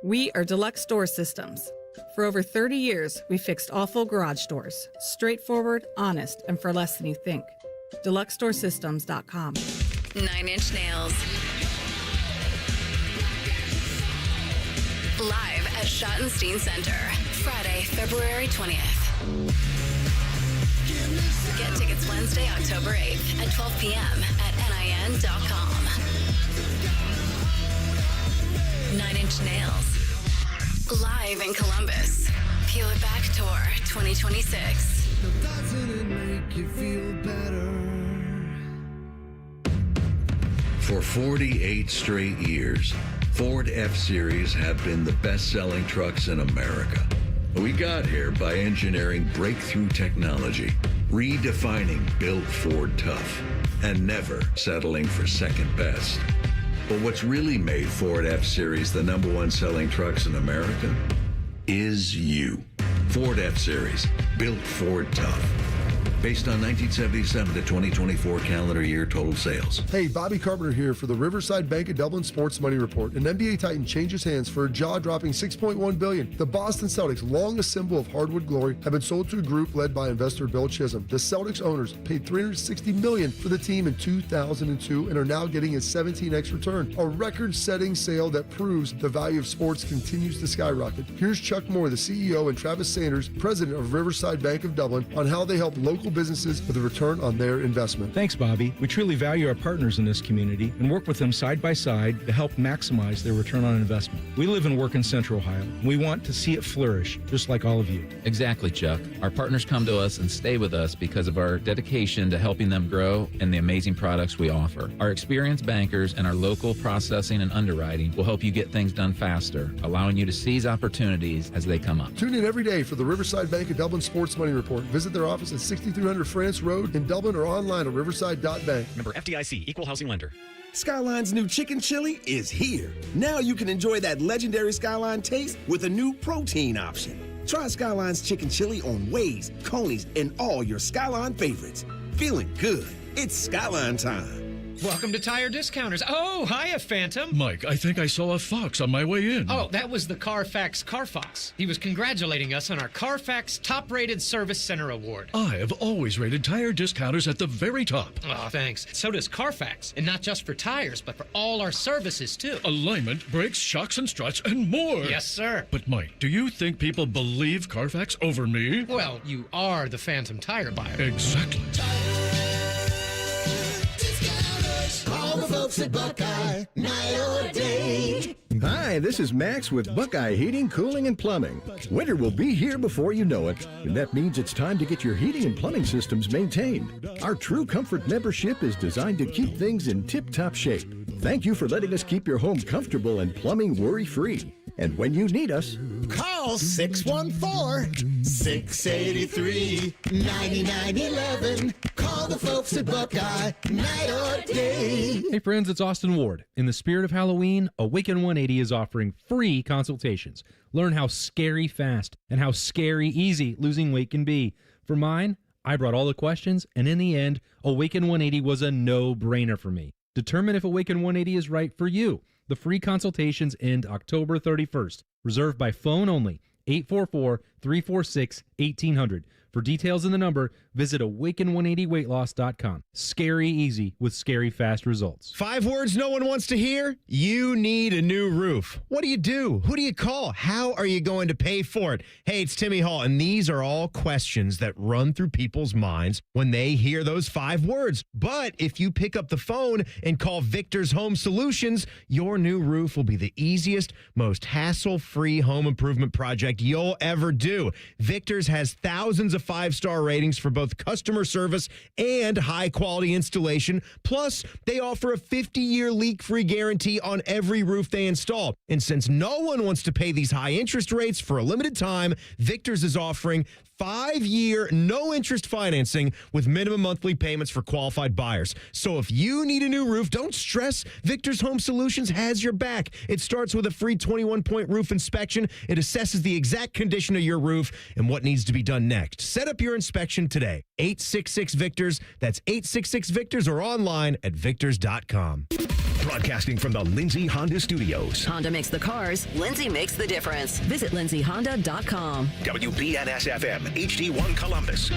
we are Deluxe Door Systems. For over 30 years, we fixed awful garage doors. Straightforward, honest, and for less than you think. DeluxeDoorSystems.com. 9 Inch Nails. Live at Schottenstein Center, Friday, February 20th. Get tickets Wednesday, October 8th at 12 p.m. at NIN.com. 9 Inch Nails. Live in Columbus. Peel It Back Tour 2026. Doesn't it make you feel better? For 48 straight years, Ford F-Series have been the best-selling trucks in America. We got here by engineering breakthrough technology, redefining built Ford tough, and never settling for second best. But what's really made Ford F-Series the #1 selling trucks in America is you. Ford F-Series, built Ford tough. Based on 1977 to 2024 calendar year total sales. Hey, Bobby Carpenter here for the Riverside Bank of Dublin Sports Money Report. An NBA Titan changes hands for a jaw-dropping $6.1 billion. The Boston Celtics, long a symbol of hardwood glory, have been sold to a group led by investor Bill Chisholm. The Celtics owners paid $360 million for the team in 2002 and are now getting a 17x return. A record-setting sale that proves the value of sports continues to skyrocket. Here's Chuck Moore, the CEO, and Travis Sanders, president of Riverside Bank of Dublin, on how they help local businesses with a return on their investment. Thanks, Bobby. We truly value our partners in this community and work with them side by side to help maximize their return on investment. We live and work in Central Ohio, and we want to see it flourish, just like all of you. Exactly, Chuck. Our partners come to us and stay with us because of our dedication to helping them grow and the amazing products we offer. Our experienced bankers and our local processing and underwriting will help you get things done faster, allowing you to seize opportunities as they come up. Tune in every day for the Riverside Bank of Dublin Sports Money Report. Visit their office at 6300 France Road in Dublin or online at riverside.bank. Member FDIC, Equal Housing Lender. Skyline's new chicken chili is here. Now you can enjoy that legendary Skyline taste with a new protein option. Try Skyline's chicken chili on Waze, Coney's, and all your Skyline favorites. Feeling good. It's Skyline time. Welcome to Tire Discounters. Oh, hiya, Phantom. Mike, I think I saw a fox on my way in. Oh, that was the Carfax Carfox. He was congratulating us on our Carfax Top-Rated Service Center Award. I have always rated Tire Discounters at the very top. Oh, thanks. So does Carfax. And not just for tires, but for all our services, too. Alignment, brakes, shocks and struts, and more. Yes, sir. But, Mike, do you think people believe Carfax over me? Well, you are the Phantom tire buyer. Exactly. Call the folks at Buckeye, night or day. Hi, this is Max with Buckeye Heating, Cooling, and Plumbing. Winter will be here before you know it, and that means it's time to get your heating and plumbing systems maintained. Our True Comfort membership is designed to keep things in tip-top shape. Thank you for letting us keep your home comfortable and plumbing worry-free. And when you need us, call 614-683-9911. Call the folks at Buckeye, night or day. Hey friends, it's Austin Ward. In the spirit of Halloween, Awaken 180 is offering free consultations. Learn how scary fast and how scary easy losing weight can be. For mine, I brought all the questions, and in the end, Awaken 180 was a no-brainer for me. Determine if Awaken 180 is right for you. The free consultations end October 31st. Reserved by phone only, 844-346-1800. For details and the number, visit awaken180weightloss.com. Scary easy with scary fast results. 5 words no one wants to hear? You need a new roof. What do you do? Who do you call? How are you going to pay for it? Hey, it's Timmy Hall, and these are all questions that run through people's minds when they hear those 5 words. But if you pick up the phone and call Victor's Home Solutions, your new roof will be the easiest, most hassle-free home improvement project you'll ever do. Victor's has thousands of 5-star ratings for both customer service and high-quality installation. Plus, they offer a 50-year leak-free guarantee on every roof they install. And since no one wants to pay these high interest rates for a limited time, Victor's is offering 5-year, no-interest financing with minimum monthly payments for qualified buyers. So if you need a new roof, don't stress. Victor's Home Solutions has your back. It starts with a free 21-point roof inspection. It assesses the exact condition of your roof and what needs to be done next. Set up your inspection today. 866-VICTORS. That's 866-VICTORS or online at victors.com. Broadcasting from the Lindsay Honda Studios. Honda makes the cars. Lindsay makes the difference. Visit lindsayhonda.com. WBNS-FM, HD1 Columbus.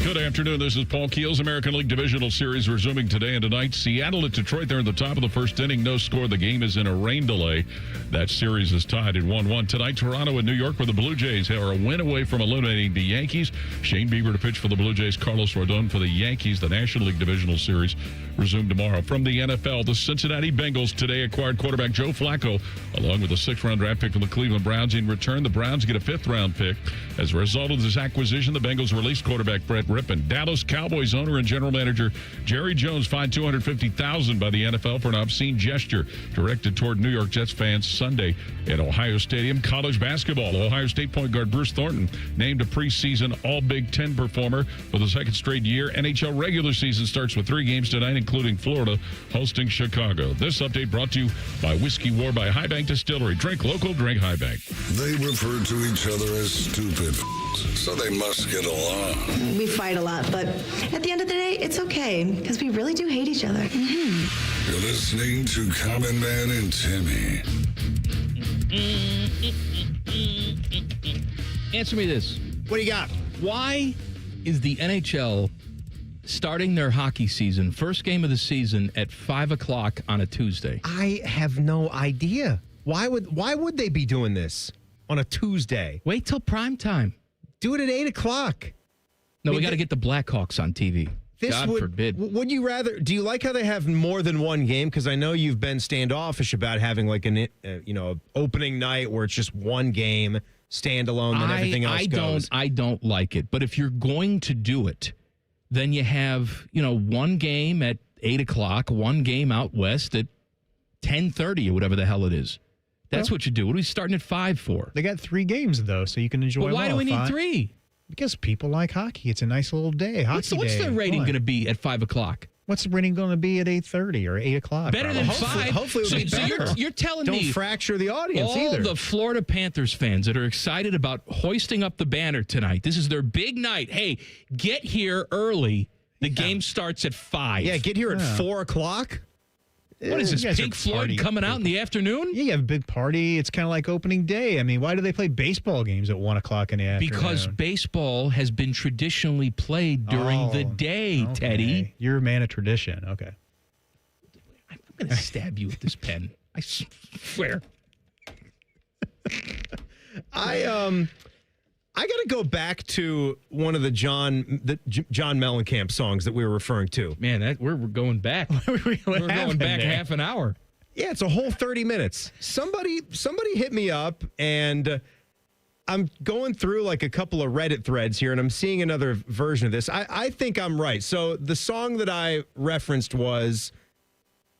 Good afternoon. This is Paul Keel's American League Divisional Series resuming today and tonight. Seattle at Detroit. They're in the top of the first inning. No score. The game is in a rain delay. That series is tied at 1-1. Tonight, Toronto and New York, where the Blue Jays are a win away from eliminating the Yankees. Shane Bieber to pitch for the Blue Jays. Carlos Rodon for the Yankees. The National League Divisional Series resumed tomorrow. From the NFL, the Cincinnati Bengals today acquired quarterback Joe Flacco, along with a 6th-round draft pick from the Cleveland Browns. In return, the Browns get a 5th-round pick. As a result of this acquisition, the Bengals released quarterback Brett Rippon. Dallas Cowboys owner and general manager Jerry Jones fined $250,000 by the NFL for an obscene gesture directed toward New York Jets fans Sunday at Ohio Stadium. College basketball, Ohio State point guard Bruce Thornton named a preseason All-Big Ten performer for the 2nd straight year. NHL regular season starts with 3 games tonight, including Florida hosting Chicago. This update brought to you by Whiskey War by High Bank Distillery. Drink local, drink High Bank. They refer to each other as stupid, so they must get along. We fight a lot, but at the end of the day, it's okay, because we really do hate each other. Mm-hmm. You're listening to Common Man and Timmy. Answer me this. What do you got? Why is the NHL starting their hockey season, first game of the season, at 5 o'clock on a Tuesday? I have no idea. Why would they be doing this on a Tuesday? Wait till prime time. Do it at 8 o'clock. No, we got to get the Blackhawks on TV. God forbid. Would you rather? Do you like how they have more than one game? Because I know you've been standoffish about having like an opening night where it's just one game standalone, then everything else goes. I don't like it. But if you're going to do it, then you have one game at 8 o'clock, one game out west at 10:30 or whatever the hell it is. That's what you do. What are we starting at 5 for? They got 3 games though, so you can enjoy. Well, why do we need 3? Because people like hockey. It's a nice little day. What's the rating going to be at 5 o'clock? What's the rating going to be at 8:30 or 8 o'clock? Better than 5. Hopefully it'll be better. So you're telling Don't me... Don't fracture the audience all either. The Florida Panthers fans that are excited about hoisting up the banner tonight, this is their big night. Hey, get here early The game starts at 5. Yeah, get here at 4 o'clock. What is this, Pink Floyd coming out in the afternoon? Yeah, you have a big party. It's kind of like opening day. I mean, why do they play baseball games at 1 o'clock in the afternoon? Because baseball has been traditionally played during the day, okay. Teddy. You're a man of tradition. Okay. I'm going to stab you with this pen. I swear. I got to go back to one of the John Mellencamp songs that we were referring to. Man, we're going back. We're going back half an hour. Yeah, it's a whole 30 minutes. Somebody hit me up, and I'm going through like a couple of Reddit threads here, and I'm seeing another version of this. I think I'm right. So the song that I referenced was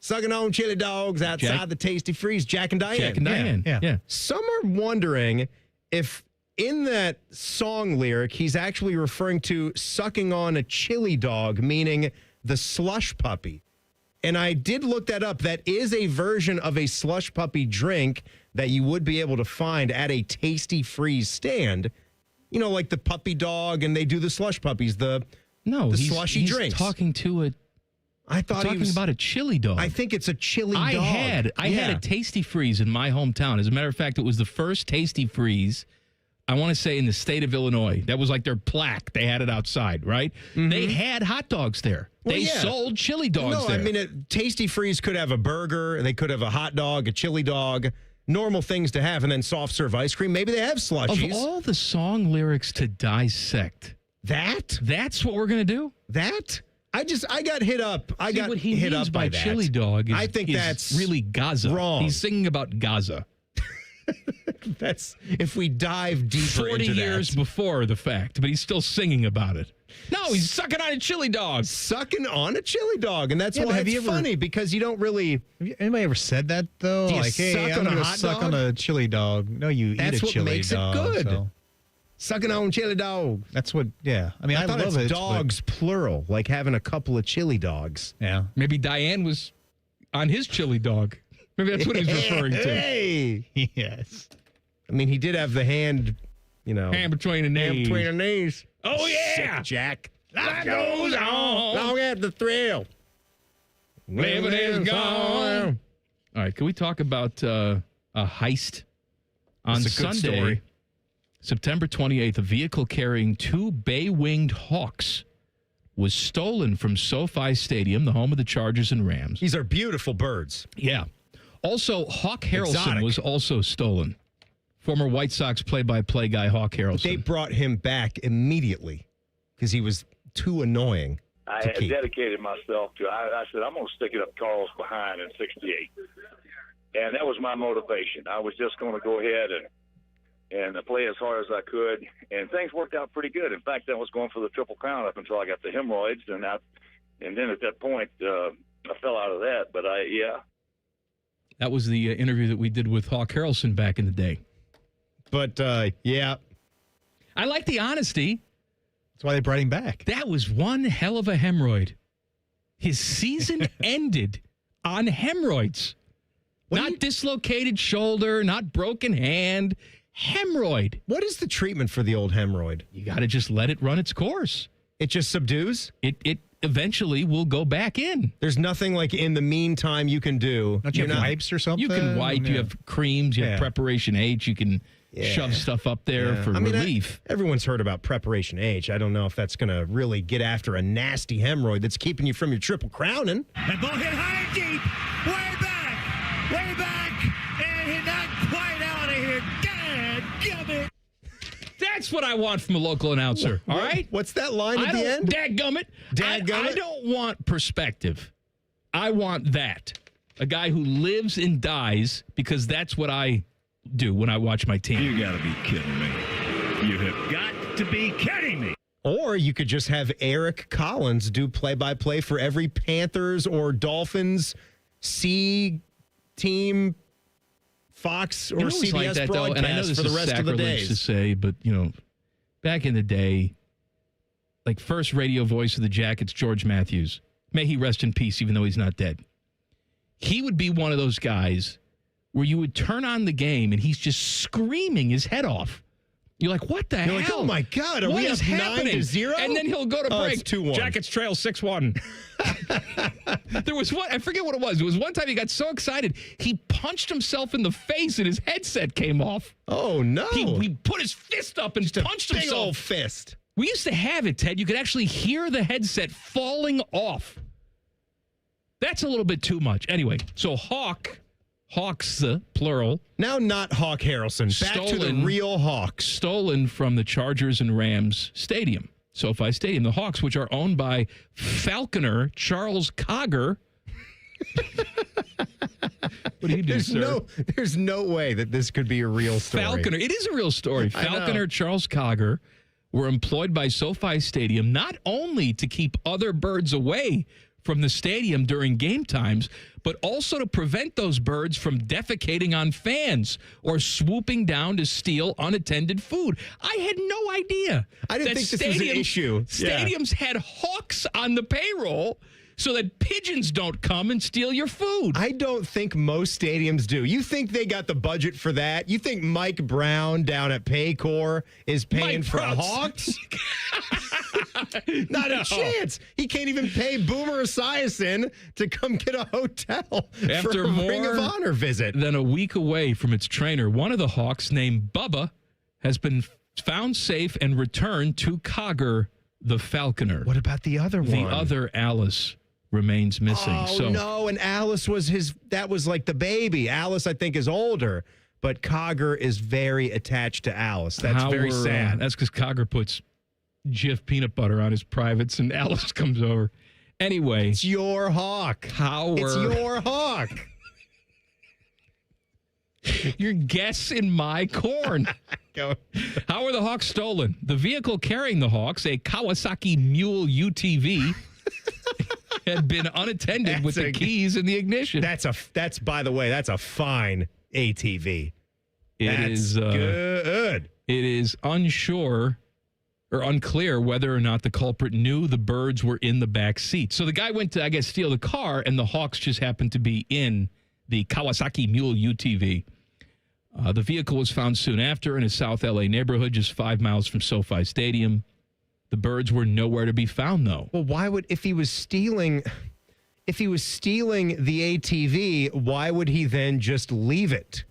Sucking on Chili Dogs Outside the Tasty Freeze, Jack and Diane. Jack and Diane, yeah. Some are wondering if in that song lyric, he's actually referring to sucking on a chili dog, meaning the slush puppy. And I did look that up. That is a version of a slush puppy drink that you would be able to find at a Tasty Freeze stand. You know, like the puppy dog, and they do the slush puppies, the slushy drinks. Talking to I thought he was about a chili dog. I think it's a chili dog. I had a Tasty Freeze in my hometown. As a matter of fact, it was the first Tasty Freeze, I want to say, in the state of Illinois. That was like their plaque. They had it outside, right? Mm-hmm. They had hot dogs there. They sold chili dogs there. I mean, Tasty Freeze could have a burger. They could have a hot dog, a chili dog, normal things to have, and then soft serve ice cream. Maybe they have slushies. Of all the song lyrics to dissect, that's what we're going to do? That? I got hit up. What he hit means up by that. chili dog I think that's really Gaza. Wrong. He's singing about Gaza. That's if we dive deeper 40 into years before the fact, but he's still singing about it. No, he's sucking on a chili dog. Sucking on a chili dog, and that's why it's funny, because you don't really... Anybody ever said that, though? Like, hey, I'm going to suck on a chili dog. No, you eat a chili dog. That's what makes it good. So. Sucking on chili dog. That's what, yeah. I mean, I thought love it's it. dogs, plural, like having a couple of chili dogs. Yeah. Maybe Diane was on his chili dog. Maybe that's what he's referring to. Hey! Yes. I mean, he did have the hand, hand between the knees. Hand between the knees. Oh, yeah! Sick Jack. Life goes on. Long after the thrill. Living is gone. All right, can we talk about a heist on Sunday? Story. September 28th, a vehicle carrying 2 bay-winged hawks was stolen from SoFi Stadium, the home of the Chargers and Rams. These are beautiful birds. Yeah. Also, Hawk Harrelson Exotic. was also stolen. Former White Sox play-by-play guy Hawk Harrelson. But they brought him back immediately because he was too annoying. I had dedicated myself to. I said, I'm going to stick it up Carl's behind in '68, and that was my motivation. I was just going to go ahead and play as hard as I could, and things worked out pretty good. In fact, I was going for the Triple Crown up until I got the hemorrhoids, and then at that point, I fell out of that. But that was the interview that we did with Hawk Harrelson back in the day. But yeah, I like the honesty. That's why they brought him back. That was one hell of a hemorrhoid. His season ended on hemorrhoids. Not dislocated shoulder, not broken hand. Hemorrhoid. What is the treatment for the old hemorrhoid? You got to just let it run its course. It just subdues? It eventually will go back in. There's nothing like in the meantime you can do. Don't you have wipes or something? You can wipe. Yeah. You have creams. You have Preparation H. You can shove stuff up there for relief. Everyone's heard about Preparation H. I don't know if that's going to really get after a nasty hemorrhoid that's keeping you from your triple crowning. That ball hit high and deep. Way back. And hit not quite out of here. Dadgummit. That's what I want from a local announcer. All right? What's that line at the end? Dadgummit. I don't want perspective. I want that. A guy who lives and dies, because that's what I do when I watch my team. You got to be kidding me. You have got to be kidding me. Or you could just have Eric Collins do play-by-play for every Panthers or Dolphins C team, Fox or CBS like that, broadcast though, and I know this for the is rest of the sacrilege days. to say, but back in the day, like first radio voice of the Jackets, George Matthews. May he rest in peace, even though he's not dead. He would be one of those guys where you would turn on the game and he's just screaming his head off. You're like, what the hell? You're like, oh my God, are What we is up happening? 9-0? And then he'll go to break. It's 2-1. Jackets trail 6-1. There was one, I forget what it was. It was one time he got so excited, he punched himself in the face and his headset came off. Oh, no. He put his fist up and Just punched a big himself. old fist. We used to have it, Ted. You could actually hear the headset falling off. That's a little bit too much. Anyway, so Hawks, plural. Now not Hawk Harrelson. Back to the real Hawks. Stolen from the Chargers and Rams stadium, SoFi Stadium. The Hawks, which are owned by Falconer Charles Cogger. What do you do, sir? There's no way that this could be a real story. Falconer. It is a real story. I know. Falconer Charles Cogger were employed by SoFi Stadium not only to keep other birds away from the stadium during game times, but also to prevent those birds from defecating on fans or swooping down to steal unattended food. I had no idea. I didn't think this was an issue. Stadiums had hawks on the payroll so that pigeons don't come and steal your food. I don't think most stadiums do. You think they got the budget for that? You think Mike Brown down at Paycor is paying for Hawks? Not a chance. He can't even pay Boomer Esiason to come get a hotel After for a more Ring of Honor visit. Than a week away from its trainer, one of the Hawks named Bubba has been found safe and returned to Cogger, the Falconer. What about the other one? The other Alice remains missing. Oh, no, and Alice was that was like the baby. Alice, I think, is older, but Cogger is very attached to Alice. That's very sad. That's because Cogger puts Jif peanut butter on his privates and Alice comes over. Anyway. It's your hawk. It's your hawk. You're guessing my corn. Go. How were the Hawks stolen? The vehicle carrying the Hawks, a Kawasaki Mule UTV, had been unattended with the keys in the ignition. That's by the way, that's a fine ATV. It is good. It is unclear whether or not the culprit knew the birds were in the back seat. So the guy went to, I guess, steal the car, and the Hawks just happened to be in the Kawasaki Mule UTV. The vehicle was found soon after in a South LA neighborhood just 5 miles from SoFi Stadium. The birds were nowhere to be found, though. Well, why would, if he was stealing the ATV, why would he then just leave it?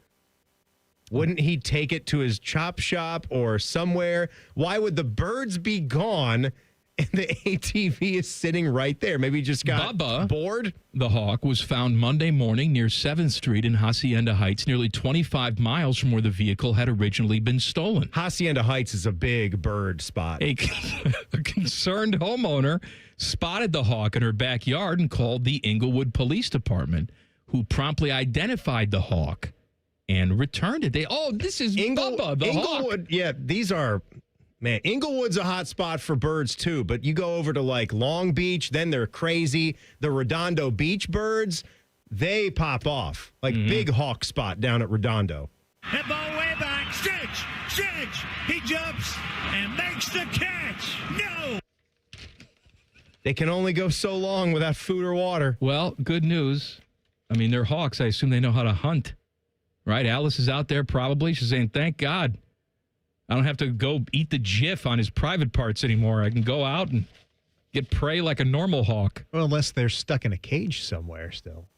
Wouldn't he take it to his chop shop or somewhere? Why would the birds be gone and the ATV is sitting right there? Maybe he just got bored? The Hawk was found Monday morning near 7th Street in Hacienda Heights, nearly 25 miles from where the vehicle had originally been stolen. Hacienda Heights is a big bird spot. A concerned homeowner spotted the Hawk in her backyard and called the Inglewood Police Department, who promptly identified the Hawk and returned it. This is Bubba, the Inglewood, Hawk. Yeah, these are, man, Inglewood's a hot spot for birds too, but you go over to like Long Beach, then they're crazy. The Redondo Beach birds, they pop off. Like big hawk spot down at Redondo. That ball way back. Stretch. He jumps and makes the catch. No. They can only go so long without food or water. Well, good news. I mean, they're Hawks. I assume they know how to hunt. Right? Alice is out there probably. She's saying, thank God. I don't have to go eat the Jif on his private parts anymore. I can go out and get prey like a normal hawk. Well, unless they're stuck in a cage somewhere still.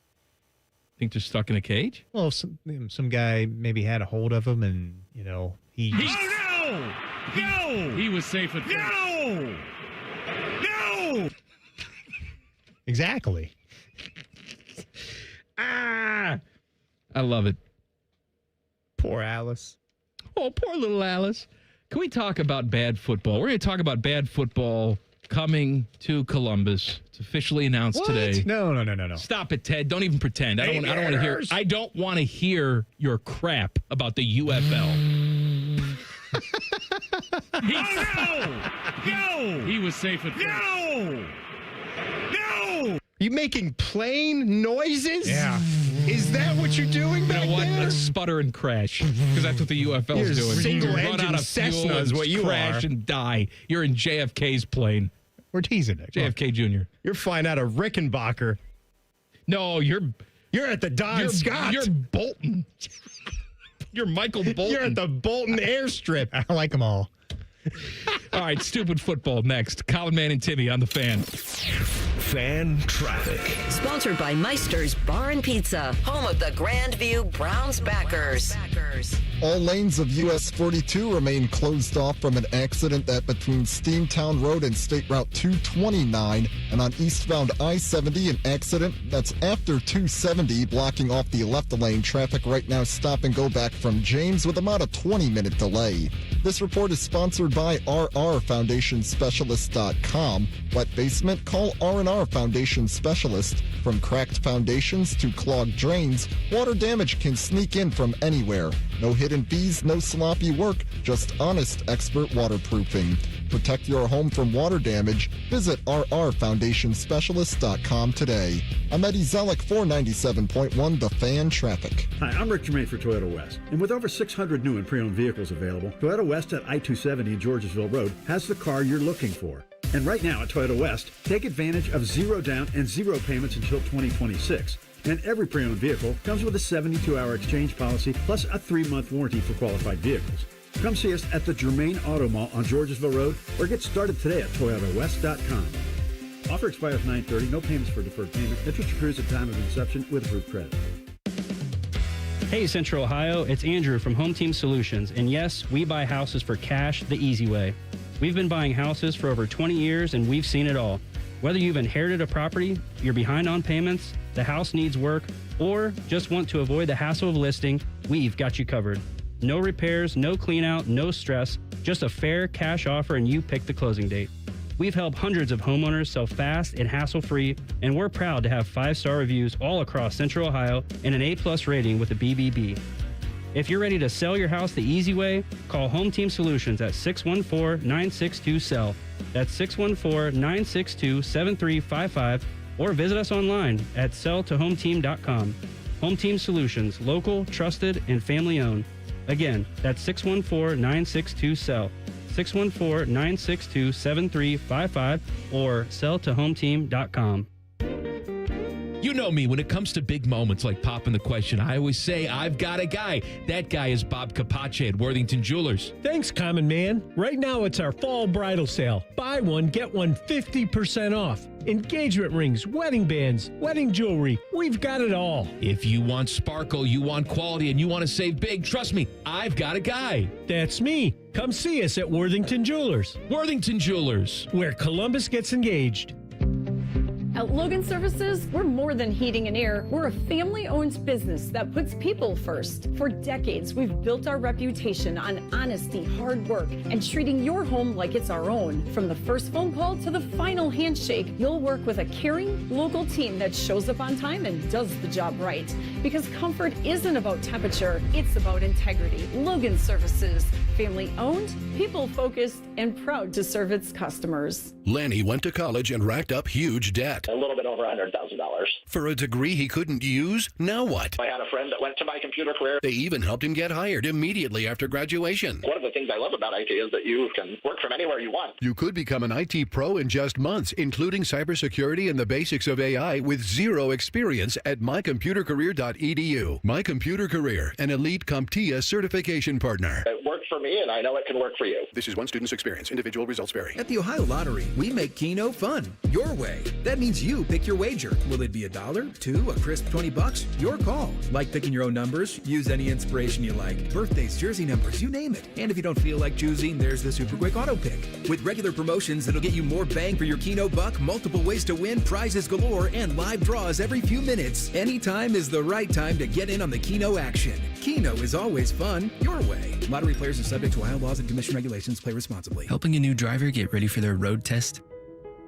Think they're stuck in a cage? Well, some guy maybe had a hold of him and, he... Oh, no! He was safe at first. No! Exactly. I love it. Poor Alice. Oh, poor little Alice. Can we talk about bad football? We're going to talk about bad football coming to Columbus. It's officially announced today. No. Stop it, Ted. Don't even pretend. I don't want to hear. I don't want to hear your crap about the UFL. No! He was safe at first. No! You making plane noises? Yeah. Is that what you're doing back You know what? there? Let's sputter and crash. Because that's what the UFL is doing. Single Run engine out of Cessna fuel is and what you crash are. and die. You're in JFK's plane. We're teasing it. JFK Jr. You're flying out of Rickenbacker. No, you're at the Don Scott. You're Bolton. You're Michael Bolton. You're at the Bolton airstrip. I like them all. All right, stupid football next. Colin Man and Timmy on the Fan. Fan traffic. Sponsored by Meister's Bar and Pizza, home of the Grandview Browns backers. All lanes of US 42 remain closed off from an accident that between Steamtown Road and State Route 229, and on eastbound I-70, an accident that's after 270 blocking off the left lane. Traffic right now stop and go back from James with about a 20-minute delay. This report is sponsored by RRFoundationSpecialist.com. Wet basement? Call R&R Foundation Specialist. From cracked foundations to clogged drains, water damage can sneak in from anywhere. No hidden fees, no sloppy work, just honest expert waterproofing. Protect your home from water damage. Visit rrfoundationspecialist.com today. I'm Eddie Zellick, 497.1 The Fan Traffic. Hi, I'm Rick Germain for Toyota West. And with over 600 new and pre-owned vehicles available, Toyota West at I-270 in Georgesville Road has the car you're looking for. And right now at Toyota West, take advantage of 0 down and 0 payments until 2026. And every pre-owned vehicle comes with a 72-hour exchange policy plus a 3-month warranty for qualified vehicles. Come see us at the Germain Auto Mall on Georgesville Road or get started today at ToyotaWest.com. Offer expires 9/30. No payments for deferred payment. Interest accrues at time of inception with approved credit. Hey, Central Ohio, it's Andrew from Home Team Solutions. And yes, we buy houses for cash the easy way. We've been buying houses for over 20 years and we've seen it all. Whether you've inherited a property, you're behind on payments, the house needs work, or just want to avoid the hassle of listing, we've got you covered. No repairs, no clean out, no stress, just a fair cash offer and you pick the closing date. We've helped hundreds of homeowners sell fast and hassle-free, and we're proud to have 5-star reviews all across Central Ohio and an A+ rating with the BBB. If you're ready to sell your house the easy way, call Home Team Solutions at 614-962-SELL. That's 614-962-7355, or visit us online at selltohometeam.com. Home Team Solutions, local, trusted, and family-owned. Again, that's 614-962-SELL, 614-962-7355, or selltohometeam.com. You know me, when it comes to big moments like popping the question, I always say, I've got a guy. That guy is Bob Capace at Worthington Jewelers. Thanks, Common Man. Right now, it's our fall bridal sale. Buy one, get one 50% off. Engagement rings, wedding bands, wedding jewelry. We've got it all. If you want sparkle, you want quality, and you want to save big, trust me, I've got a guy. That's me. Come see us at Worthington Jewelers. Worthington Jewelers, where Columbus gets engaged. At Logan Services, we're more than heating and air. We're a family-owned business that puts people first. For decades, we've built our reputation on honesty, hard work, and treating your home like it's our own. From the first phone call to the final handshake, you'll work with a caring, local team that shows up on time and does the job right. Because comfort isn't about temperature, it's about integrity. Logan Services, family-owned, people-focused, and proud to serve its customers. Lanny went to college and racked up huge debt. A little bit over $100,000. For a degree he couldn't use? Now what? I had a friend that went to my computer career. They even helped him get hired immediately after graduation. One of the things I love about IT is that you can work from anywhere you want. You could become an IT pro in just months, including cybersecurity and the basics of AI with zero experience at mycomputercareer.edu. My Computer Career, an elite CompTIA certification partner. It worked for me, and I know it can work for you. This is one student's experience. Individual results vary. At the Ohio Lottery, we make Keno fun. Your way. That means you pick your wager. Will it be $1, $2, a crisp $20? Your call. Like picking your own numbers? Use any inspiration you like. Birthdays, jersey numbers, you name it. And if you don't feel like choosing, there's the Super Quick Auto Pick. With regular promotions that'll get you more bang for your Keno buck, multiple ways to win, prizes galore, and live draws every few minutes. Anytime is the right time to get in on the Keno action. Keno is always fun, your way. Lottery players are subject to Ohio laws and commission regulations. Play responsibly. Helping a new driver get ready for their road test?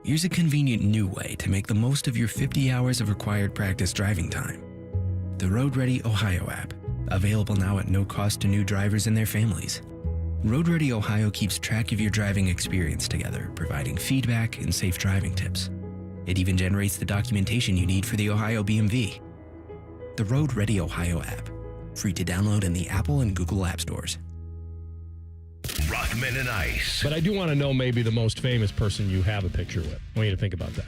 Here's a convenient new way to make the most of your 50 hours of required practice driving time. The Road Ready Ohio app, available now at no cost to new drivers and their families. Road Ready Ohio keeps track of your driving experience together, providing feedback and safe driving tips. It even generates the documentation you need for the Ohio BMV. The Road Ready Ohio app, free to download in the Apple and Google App Stores. Rock Rothman and Ice. But I do want to know maybe the most famous person you have a picture with. I want you to think about that.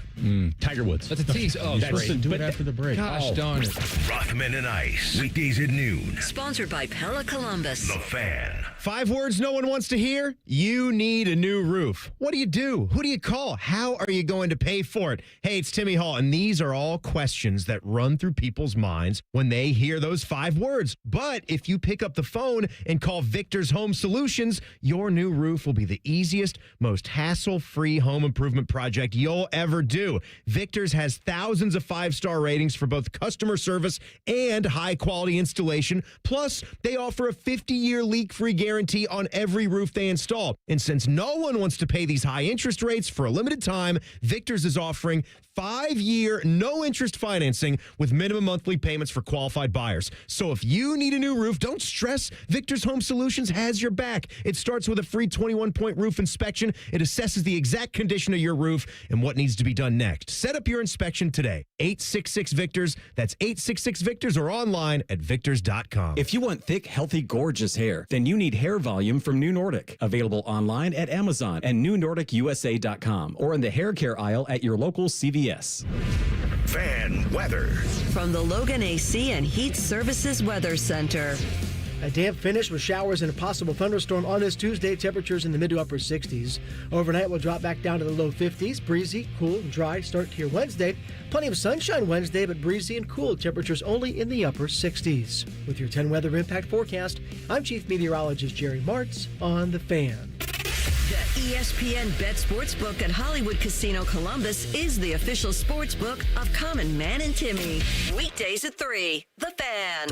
Tiger Woods. That's a tease. Oh, That's great. do it after the break. Gosh darn it. Rothman and Ice. Weekdays at noon. Sponsored by Pella Columbus. The Fan. 5 words no one wants to hear. You need a new roof. What do you do? Who do you call? How are you going to pay for it? Hey, it's Timmy Hall, and these are all questions that run through people's minds when they hear those 5 words. But if you pick up the phone and call Victor's Home Solutions, your new roof will be the easiest, most hassle-free home improvement project you'll ever do. Victor's has thousands of 5-star ratings for both customer service and high-quality installation. Plus, they offer a 50-year leak-free guarantee on every roof they install. And since no one wants to pay these high interest rates for a limited time, Victor's is offering 5-year, no-interest financing with minimum monthly payments for qualified buyers. So if you need a new roof, don't stress. Victor's Home Solutions has your back. It starts with a free 21-point roof inspection. It assesses the exact condition of your roof and what needs to be done next. Set up your inspection today. 866-VICTORS. That's 866-VICTORS or online at victors.com. If you want thick, healthy, gorgeous hair, then you need Hair Volume from New Nordic. Available online at Amazon and newnordicusa.com or in the hair care aisle at your local CVS. Fan weather. From the Logan AC and Heat Services Weather Center. A damp finish with showers and a possible thunderstorm on this Tuesday. Temperatures in the mid to upper 60s. Overnight, we'll drop back down to the low 50s. Breezy, cool, and dry start to your Wednesday. Plenty of sunshine Wednesday, but breezy and cool. Temperatures only in the upper 60s. With your 10 weather impact forecast, I'm Chief Meteorologist Jerry Martz on The Fan. The ESPN Bet Sportsbook at Hollywood Casino Columbus is the official sportsbook of Common Man and Timmy. Weekdays at 3. The Fan.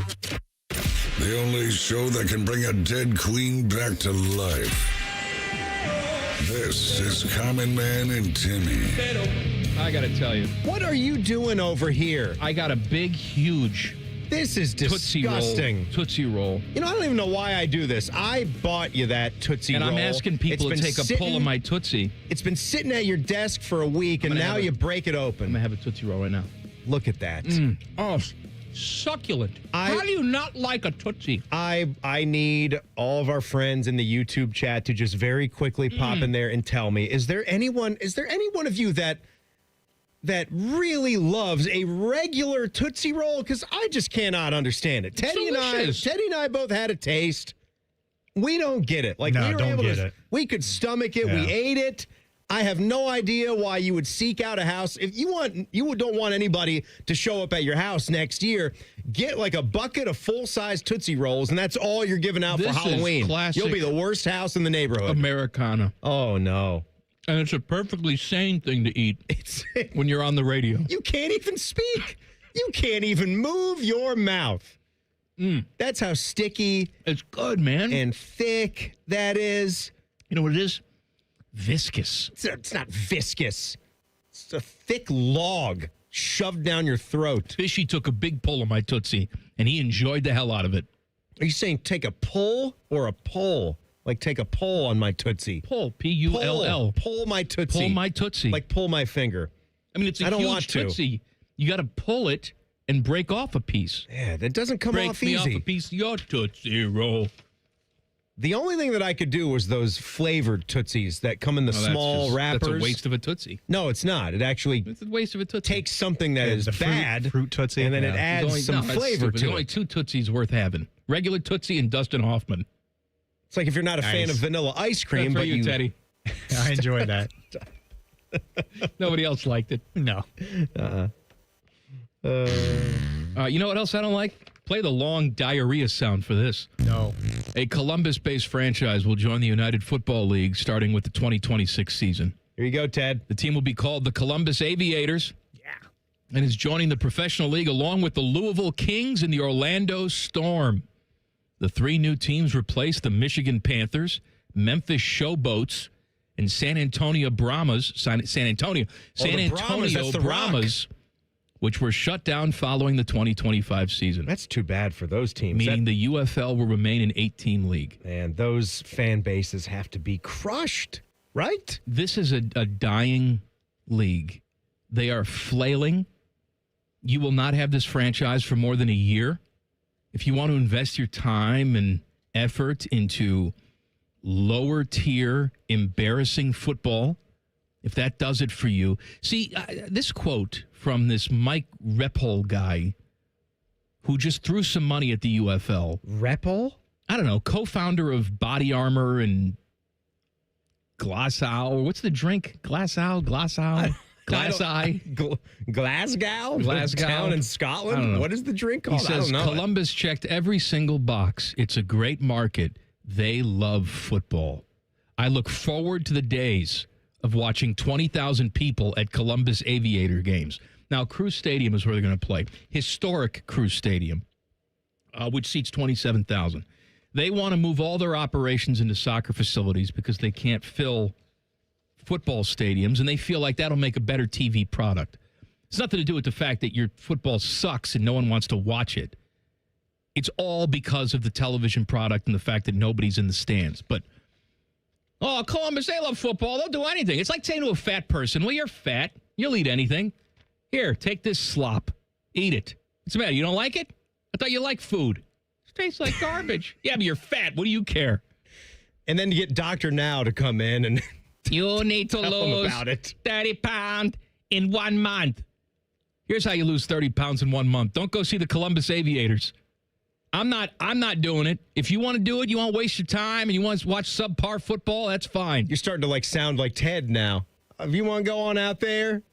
The only show that can bring a dead queen back to life. This is Common Man and Timmy. I got to tell you. What are you doing over here? I got a big, huge This is disgusting. Tootsie Roll. You know, I don't even know why I do this. I bought you that Tootsie Roll. And I'm asking people to take a pull of my Tootsie. It's been sitting at your desk for a week, and now you break it open. I'm going to have a Tootsie Roll right now. Look at that. Oh, succulent. How do you not like a Tootsie? I need all of our friends in the YouTube chat to just very quickly pop in there and tell me, is there any one of you that really loves a regular Tootsie Roll? Because I just cannot understand it. Teddy and I both had a taste. We don't get it. Like, we were able to, we could stomach it. Yeah. We ate it. I have no idea why you would seek out a house. If you don't want anybody to show up at your house next year, get like a bucket of full-size Tootsie Rolls, and that's all you're giving out for Halloween. You'll be the worst house in the neighborhood. Americana. Oh, no. And it's a perfectly sane thing to eat when you're on the radio. You can't even speak. You can't even move your mouth. That's how sticky. It's good, man. And thick that is. You know what it is? Viscous. It's not viscous. It's a thick log shoved down your throat. Fishy took a big pull of my Tootsie, and he enjoyed the hell out of it. Are you saying take a pull or a pull? Like take a pull on my Tootsie. Pull, P-U-L-L. Pull my Tootsie. Pull my Tootsie. Like pull my finger. I mean, it's a huge Tootsie. You got to pull it and break off a piece. Yeah, that doesn't come off easy. Break me off a piece of your Tootsie Roll. The only thing that I could do was those flavored Tootsies that come in the small wrappers. That's a waste of a Tootsie. No, it's not. It actually it's a waste of a Tootsie. Takes something that is bad, fruit Tootsie, and then it adds some flavor to it. There's only 2 Tootsies worth having. Regular Tootsie and Dustin Hoffman. It's like if you're not a fan of vanilla ice cream, Good for but you, Teddy. I enjoyed that. Nobody else liked it. No. You know what else I don't like? Play the long diarrhea sound for this. No. A Columbus-based franchise will join the United Football League starting with the 2026 season. Here you go, Ted. The team will be called the Columbus Aviators. Yeah. And is joining the professional league along with the Louisville Kings and the Orlando Storm. The 3 new teams replace the Michigan Panthers, Memphis Showboats, and San Antonio Brahmas, which were shut down following the 2025 season. That's too bad for those teams. Meaning the UFL will remain an 8-team league. And those fan bases have to be crushed, right? This is a dying league. They are flailing. You will not have this franchise for more than a year. If you want to invest your time and effort into lower tier, embarrassing football, if that does it for you. See, this quote from this Mike Repple guy who just threw some money at the UFL. Repple? I don't know, co-founder of Body Armor and Glasow. What's the drink? Glasow? Glass-Eye? Glasgow? Glasgow. Town in Scotland? What is the drink called? He says, I don't know. Columbus checked every single box. It's a great market. They love football. I look forward to the days of watching 20,000 people at Columbus Aviator games. Now, Crew Stadium is where they're going to play. Historic Crew Stadium, which seats 27,000. They want to move all their operations into soccer facilities because they can't fill football stadiums, and they feel like that'll make a better TV product. It's nothing to do with the fact that your football sucks and no one wants to watch it. It's all because of the television product and the fact that nobody's in the stands. But, Columbus, they love football. They'll do anything. It's like saying to a fat person, well, you're fat. You'll eat anything. Here, take this slop. Eat it. What's the matter? You don't like it? I thought you liked food. It tastes like garbage. Yeah, but you're fat. What do you care? And then you get Dr. Now to come in and you need to lose 30 pounds in 1 month. Here's how you lose 30 pounds in 1 month. Don't go see the Columbus Aviators. I'm not doing it. If you want to do it, you want to waste your time and you want to watch subpar football, that's fine. You're starting to sound like Ted now. If you want to go on out there,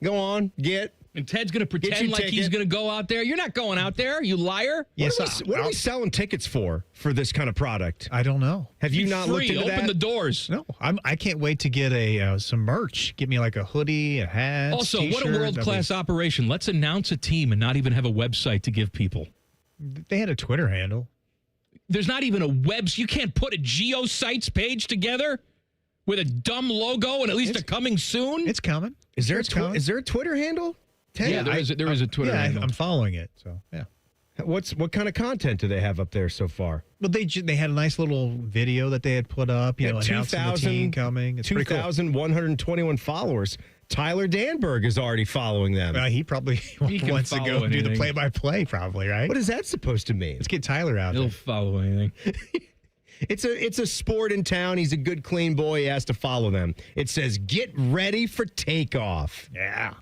go on, get. And Ted's going to pretend like he's going to go out there. You're not going out there, you liar. Yes, what are we selling tickets for this kind of product? I don't know. Have you not looked into that? Open the doors. No, I can't wait to get some merch. Get me like a hoodie, a hat. Also, t-shirt. What a world-class operation. Let's announce a team and not even have a website to give people. They had a Twitter handle. There's not even a website. You can't put a GeoSites page together with a dumb logo and at least a coming soon? It's coming. Is there a Twitter handle? Ted? Yeah, there is a Twitter handle. I'm following it. So, yeah. What kind of content do they have up there so far? Well, they had a nice little video that they had put up, announcing the team coming. It's 2,121 followers. Tyler Danberg is already following them. He probably wants to go do the play-by-play, probably, right? What is that supposed to mean? Let's get Tyler out. He'll follow anything. It's a sport in town. He's a good, clean boy. He has to follow them. It says, get ready for takeoff. Yeah.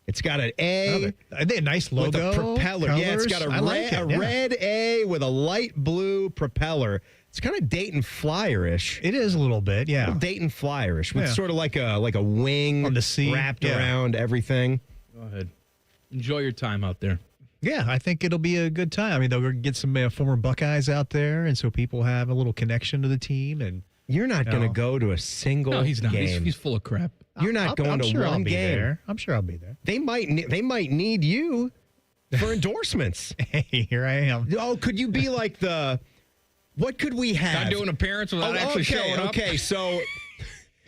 It's got an A. They had a nice logo. With a propeller. Colors. Yeah, it's got a red A with a light blue propeller. It's kind of Dayton Flyer-ish. It is a little bit, yeah. Dayton Flyer-ish with sort of like a wing on the sea wrapped around everything. Go ahead. Enjoy your time out there. Yeah, I think it'll be a good time. I mean, they'll get some former Buckeyes out there, and so people have a little connection to the team. And you're not going to go to a single game. No, he's not. He's full of crap. You're not going to one game. There. I'm sure I'll be there. They might need you for endorsements. Hey, here I am. Oh, could you be like what could we have? Not doing an appearance without actually showing up. Okay, so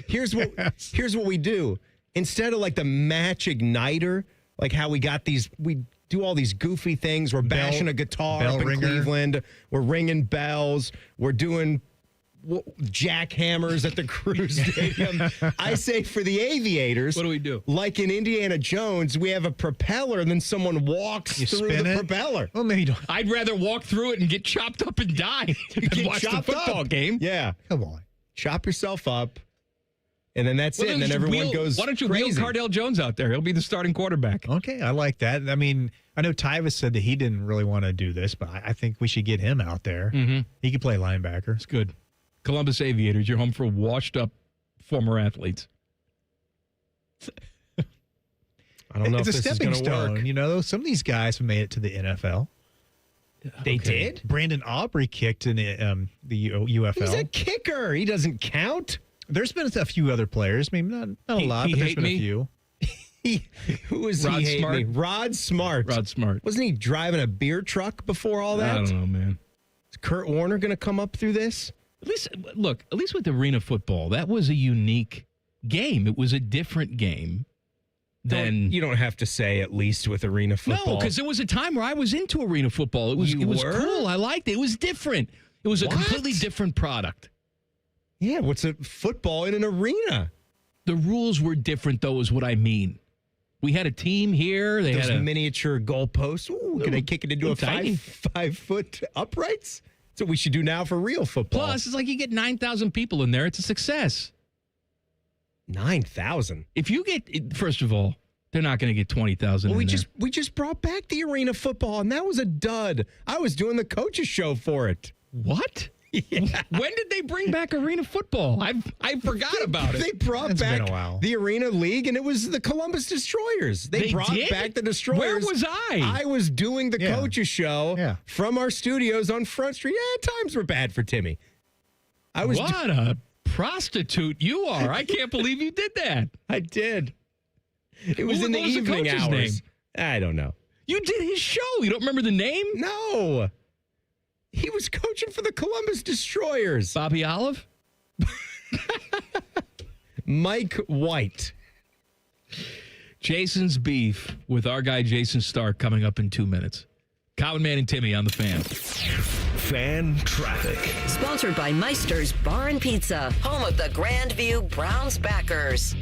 here's what we do. Instead of like the match igniter, like how we do all these goofy things. We're bashing a guitar up in Cleveland. We're ringing bells. We're doing jackhammers at the Crew Stadium. I say for the Aviators, what do we do? Like in Indiana Jones, we have a propeller and then someone walks through the propeller. Well, maybe you don't. I'd rather walk through it and get chopped up and die than watch the football game. Yeah. Come on. Chop yourself up. And then that's it. And then everyone goes Why don't you crazy. wheel Cardale Jones out there? He'll be the starting quarterback. Okay, I like that. I mean, I know Tyvis said that he didn't really want to do this, but I think we should get him out there. Mm-hmm. He could play linebacker. It's good. Columbus Aviators, you're home for washed-up former athletes. I don't know it's if a this stepping is going to stone. work. Some of these guys have made it to the NFL. They did? Brandon Aubrey kicked in the UFL. He's a kicker. He doesn't count. There's been a few other players. Maybe not a lot, but there's been a few. Who was Rod he? Smart? Rod Smart. Rod Smart. Wasn't he driving a beer truck before all that? I don't know, man. Is Kurt Warner going to come up through this? At least with arena football, that was a unique game. It was a different game than... You don't have to say at least with arena football. No, because there was a time where I was into arena football. It was cool. I liked it. It was different. It was a completely different product. Yeah, what's a football in an arena? The rules were different, though, is what I mean. We had a team here. They had miniature goalposts. Ooh, can I kick it into a tiny. 5 foot uprights? That's what we should do now for real football. Plus, it's like you get 9,000 people in there. It's a success. 9,000? If you get, first of all, they're not going to get 20,000 Well, in there. we just brought back the arena football, and that was a dud. I was doing the coaches show for it. What? Yeah. When did they bring back arena football? I forgot about it. They brought back the Arena League, and it was the Columbus Destroyers. They brought did? back the Destroyers. Where was I? I was doing the coaches show from our studios on Front Street. Yeah, times were bad for Timmy. What a prostitute you are. I can't believe you did that. I did. It was in the evening coach's hours. name? I don't know. You did his show. You don't remember the name? No. He was coaching for the Columbus Destroyers. Bobby Olive? Mike White. Jason's beef with our guy Jayson Stark coming up in 2 minutes. Common Man and Timmy on the Fan. Fan traffic. Sponsored by Meister's Bar and Pizza, home of the Grandview Browns backers.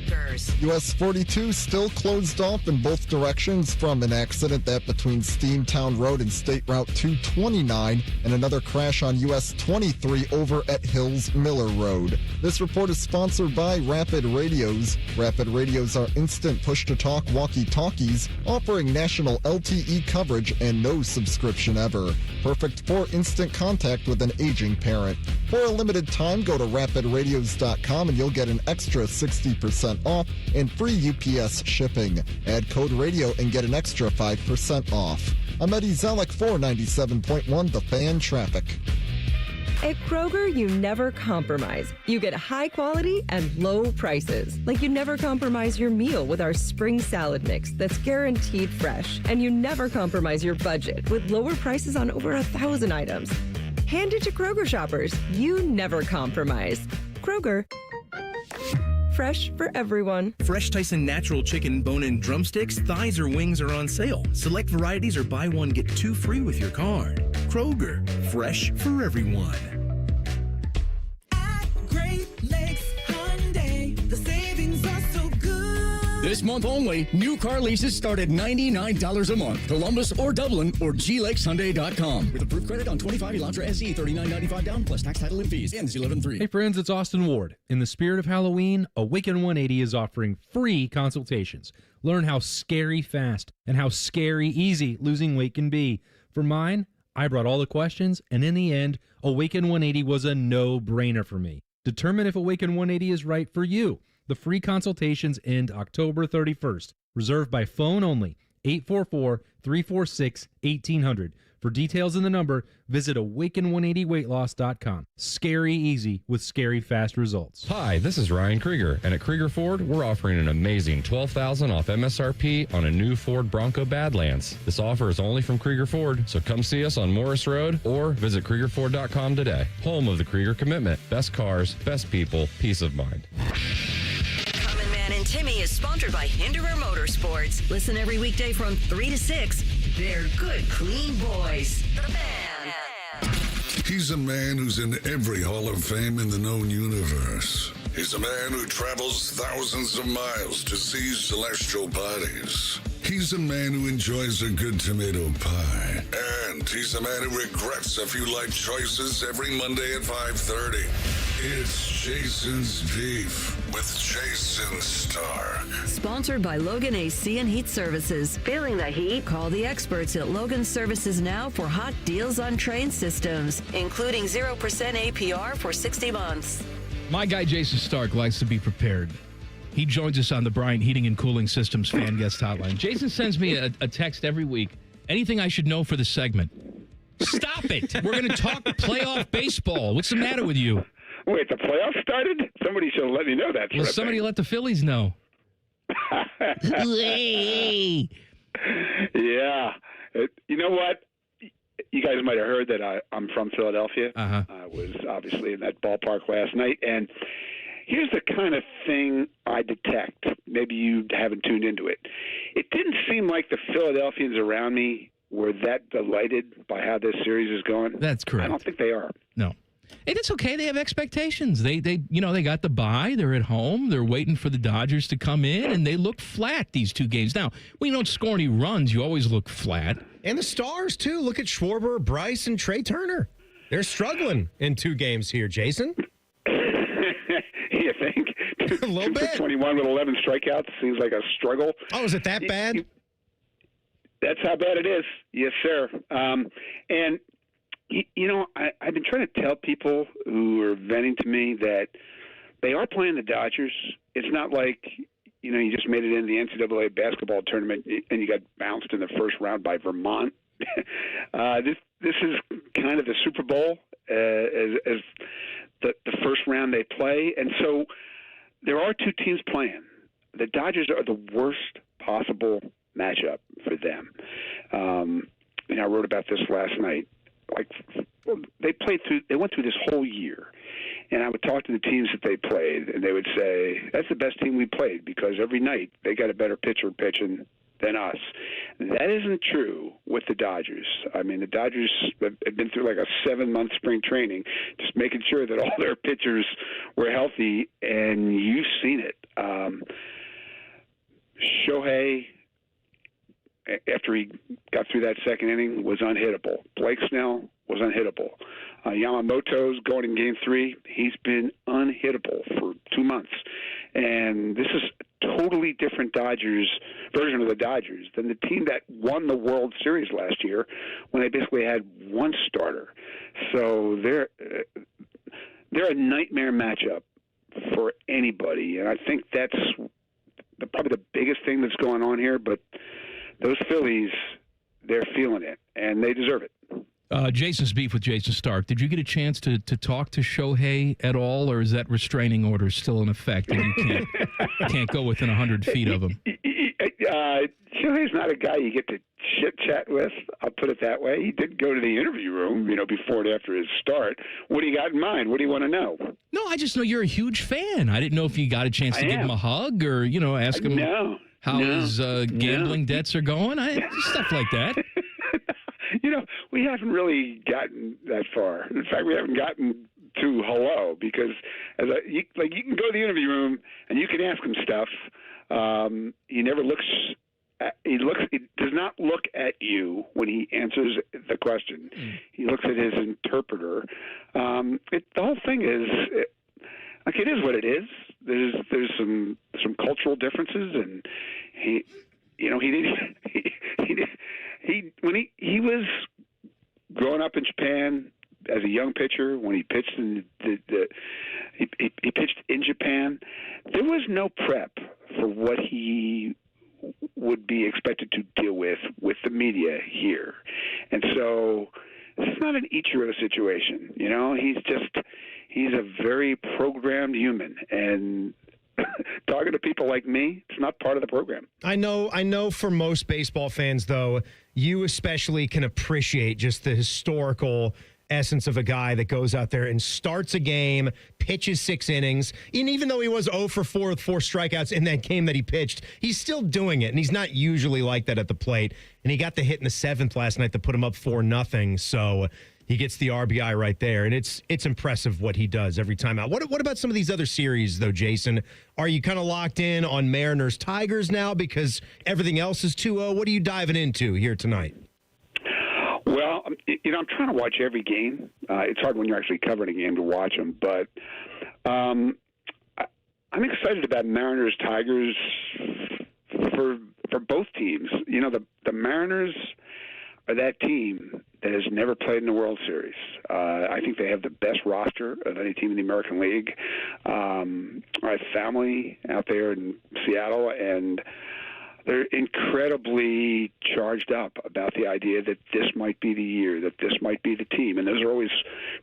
US 42 still closed off in both directions from an accident that between Steamtown Road and State Route 229 and another crash on US 23 over at Hills Miller Road. This report is sponsored by Rapid Radios. Rapid Radios are instant push-to-talk walkie-talkies offering national LTE coverage and no subscription ever. Perfect for instant contact with an aging parent. For a limited time, go to rapidradios.com and you'll get an extra 60% off and free UPS shipping. Add code radio and get an extra 5% off. I'm Eddie Zellick for 97.1 The Fan Traffic. At Kroger, you never compromise. You get high quality and low prices. Like you never compromise your meal with our spring salad mix that's guaranteed fresh. And you never compromise your budget with lower prices on over 1,000 items. Hand it to Kroger shoppers. You never compromise. Kroger. Fresh for everyone. Fresh Tyson Natural Chicken Bone-In Drumsticks, thighs, or wings are on sale. Select varieties are buy one, get two free with your card. Kroger, fresh for everyone. Great Lakes Hyundai, the savings are so good. This month only, new car leases start at $99 a month. Columbus or Dublin or glakeshyundai.com. With approved credit on 25 Elantra SE, $39.95 down plus tax, title, and fees. Ends 11/3. Hey friends, it's Austin Ward. In the spirit of Halloween, Awaken 180 is offering free consultations. Learn how scary fast and how scary easy losing weight can be. For mine, I brought all the questions, and in the end, Awaken 180 was a no-brainer for me. Determine if Awaken 180 is right for you. The free consultations end October 31st. Reserved by phone only, 844-346-1800. For details and the number, visit awaken180weightloss.com. Scary easy with scary fast results. Hi, this is Ryan Krieger, and at Krieger Ford, we're offering an amazing $12,000 off MSRP on a new Ford Bronco Badlands. This offer is only from Krieger Ford, so come see us on Morris Road or visit KriegerFord.com today. Home of the Krieger Commitment. Best cars, best people, peace of mind. Common Man and Timmy is sponsored by Hinderer Motorsports. Listen every weekday from 3 to 6. They're good, clean boys. The Fan. He's a man who's in every Hall of Fame in the known universe. He's a man who travels thousands of miles to see celestial bodies. He's a man who enjoys a good tomato pie. And he's a man who regrets a few life choices every Monday at 5:30. It's Jason's Beef with Jayson Stark. Sponsored by Logan AC and Heat Services. Feeling the heat? Call the experts at Logan Services now for hot deals on train systems, including 0% APR for 60 months. My guy Jayson Stark likes to be prepared. He joins us on the Bryant Heating and Cooling Systems fan guest hotline. Jason sends me a text every week. Anything I should know for the segment? Stop it. We're going to talk playoff baseball. What's the matter with you? Wait, the playoffs started? Somebody should have let me know that. Well, somebody let the Phillies know. Yeah. You know what? You guys might have heard that I'm from Philadelphia. Uh-huh. I was obviously in that ballpark last night, and here's the kind of thing I detect. Maybe you haven't tuned into it. It didn't seem like the Philadelphians around me were that delighted by how this series is going. That's correct. I don't think they are. No. And it's okay. They have expectations. They got the bye. They're at home. They're waiting for the Dodgers to come in, and they look flat these two games. Now, when you don't score any runs, you always look flat. And the stars, too. Look at Schwarber, Bryce, and Trey Turner. They're struggling in 2 games here, Jayson. You think? A little bit. 21 with 11 strikeouts seems like a struggle. Oh, is it that bad? That's how bad it is. Yes, sir. And, I've been trying to tell people who are venting to me that they are playing the Dodgers. It's not like, you just made it in the NCAA basketball tournament and you got bounced in the first round by Vermont. This is kind of the Super Bowl as the first round they play. And so there are 2 teams playing. The Dodgers are the worst possible matchup for them. I wrote about this last night. They went through this whole year, and I would talk to the teams that they played, and they would say, that's the best team we played because every night they got a better pitcher pitching than us. That isn't true with the Dodgers. I mean, the Dodgers have been through like a 7-month spring training, just making sure that all their pitchers were healthy, and you've seen it. Shohei, after he got through that second inning, was unhittable. Blake Snell was unhittable. Yamamoto's going in Game 3. He's been unhittable for 2 months. And this is a totally different version of the Dodgers than the team that won the World Series last year when they basically had 1 starter. So they're a nightmare matchup for anybody. And I think that's probably the biggest thing that's going on here. But those Phillies, they're feeling it, and they deserve it. Jason's beef with Jayson Stark. Did you get a chance to talk to Shohei at all, or is that restraining order still in effect and you can't go within 100 feet of him? Shohei's not a guy you get to chit-chat with, I'll put it that way. He did go to the interview room, before and after his start. What do you got in mind? What do you want to know? No, I just know you're a huge fan. I didn't know if you got a chance to give him a hug or, ask him how his gambling debts are going. Stuff like that. We haven't really gotten that far. In fact, we haven't gotten to hello because you can go to the interview room and you can ask him stuff. He never looks. He does not look at you when he answers the question. He looks at his interpreter. The whole thing is it is what it is. There's some cultural differences, and he when he was growing up in Japan as a young pitcher, when he pitched he pitched in Japan, there was no prep for what he would be expected to deal with the media here. And so it's not an Ichiro situation. He's a very programmed human, and talking to people like me, it's not part of the program. I know for most baseball fans, though, you especially can appreciate just the historical essence of a guy that goes out there and starts a game, pitches 6 innings, and even though he was 0 for 4 with 4 strikeouts in that game that he pitched, he's still doing it, and he's not usually like that at the plate. And he got the hit in the 7th last night to put him up 4-0, so he gets the RBI right there, and it's impressive what he does every time out. What about some of these other series, though, Jayson? Are you kind of locked in on Mariners-Tigers now because everything else is 2-0? What are you diving into here tonight? Well, I'm trying to watch every game. It's hard when you're actually covering a game to watch them, but I'm excited about Mariners-Tigers for both teams. The Mariners are that team that has never played in the World Series. I think they have the best roster of any team in the American League. I have family out there in Seattle, and they're incredibly charged up about the idea that this might be the year, that this might be the team. And those are always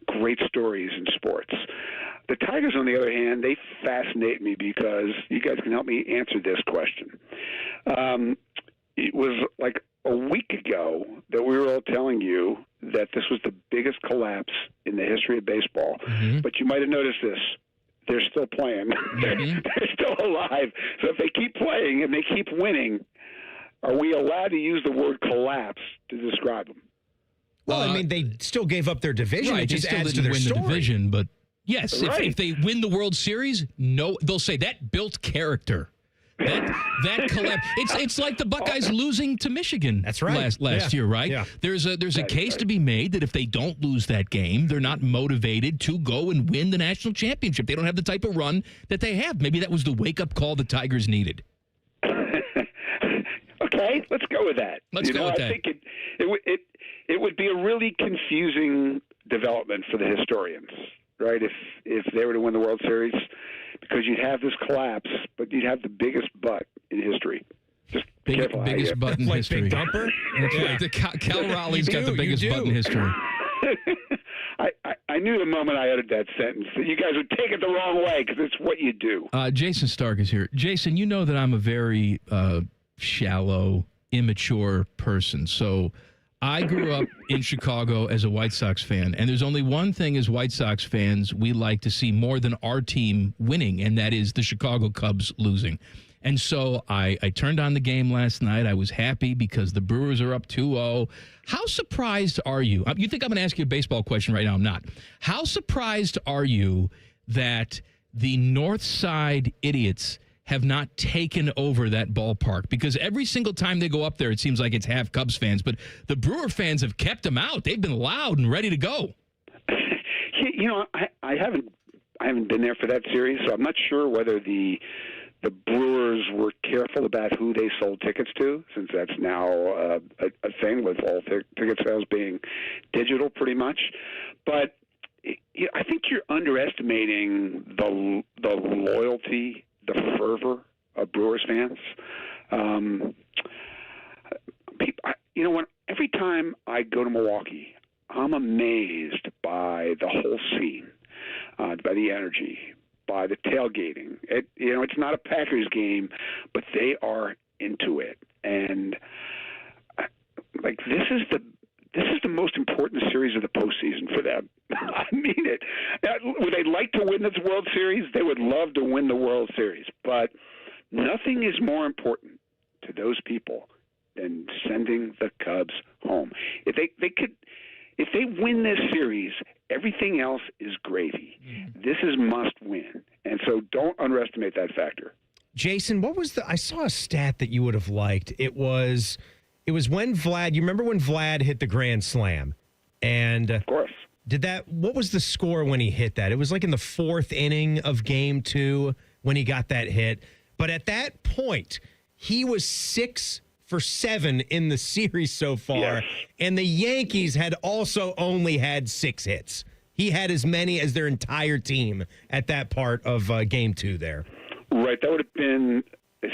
great stories in sports. The Tigers, on the other hand, they fascinate me because you guys can help me answer this question. It was like a week ago that we were all telling you that this was the biggest collapse in the history of baseball. Mm-hmm. But you might have noticed this. They're still playing. Mm-hmm. They're still alive. So if they keep playing and they keep winning, are we allowed to use the word collapse to describe them? Well, they still gave up their division. Right, it just they still adds didn't to their win story. the division, but yes, Right. if they win the World Series, no, they'll say that built character. That collapse. It's like the Buckeyes losing to Michigan. That's right. Last year, right? Yeah. There's a case to be made that if they don't lose that game, they're not motivated to go and win the national championship. They don't have the type of run that they have. Maybe that was the wake up call the Tigers needed. Okay, let's go with that. Let's go with that. I think it would be a really confusing development for the historians, right? If they were to win the World Series, because you'd have this collapse, but you'd have the biggest butt in history. Just biggest butt in history. Big dumper? That's right. Cal Raleigh's got the biggest butt in history. I knew the moment I uttered that sentence that you guys would take it the wrong way because it's what you do. Jayson Stark is here. Jayson, you know that I'm a very shallow, immature person. So I grew up in Chicago as a White Sox fan, and there's only one thing as White Sox fans we like to see more than our team winning, and that is the Chicago Cubs losing. And so I turned on the game last night. I was happy because the Brewers are up 2-0. How surprised are you? You think I'm going to ask you a baseball question right now? I'm not. How surprised are you that the North Side idiots have not taken over that ballpark? Because every single time they go up there, it seems like it's half Cubs fans, but the Brewer fans have kept them out. They've been loud and ready to go. You know, I haven't been there for that series, so I'm not sure whether the Brewers were careful about who they sold tickets to, since that's now a thing with all ticket sales being digital pretty much. But I think you're underestimating the loyalty, the fervor of Brewers fans. Every time I go to Milwaukee, I'm amazed by the whole scene, by the energy, by the tailgating. It's not a Packers game, but they are into it, and this is the most important series of the postseason for them. I mean it. Would they like to win this World Series? They would love to win the World Series, but nothing is more important to those people than sending the Cubs home. If they win this series, everything else is gravy. This is must win, and so don't underestimate that factor. Jayson, what was I saw a stat that you would have liked. It was when Vlad, you remember when Vlad hit the grand slam? And of course. What was the score when he hit that? It was like in the fourth inning of game 2 when he got that hit. But at that point, he was 6 for 7 in the series so far. Yes. And the Yankees had also only had 6 hits. He had as many as their entire team at that part of game 2 there. Right. That would have been, they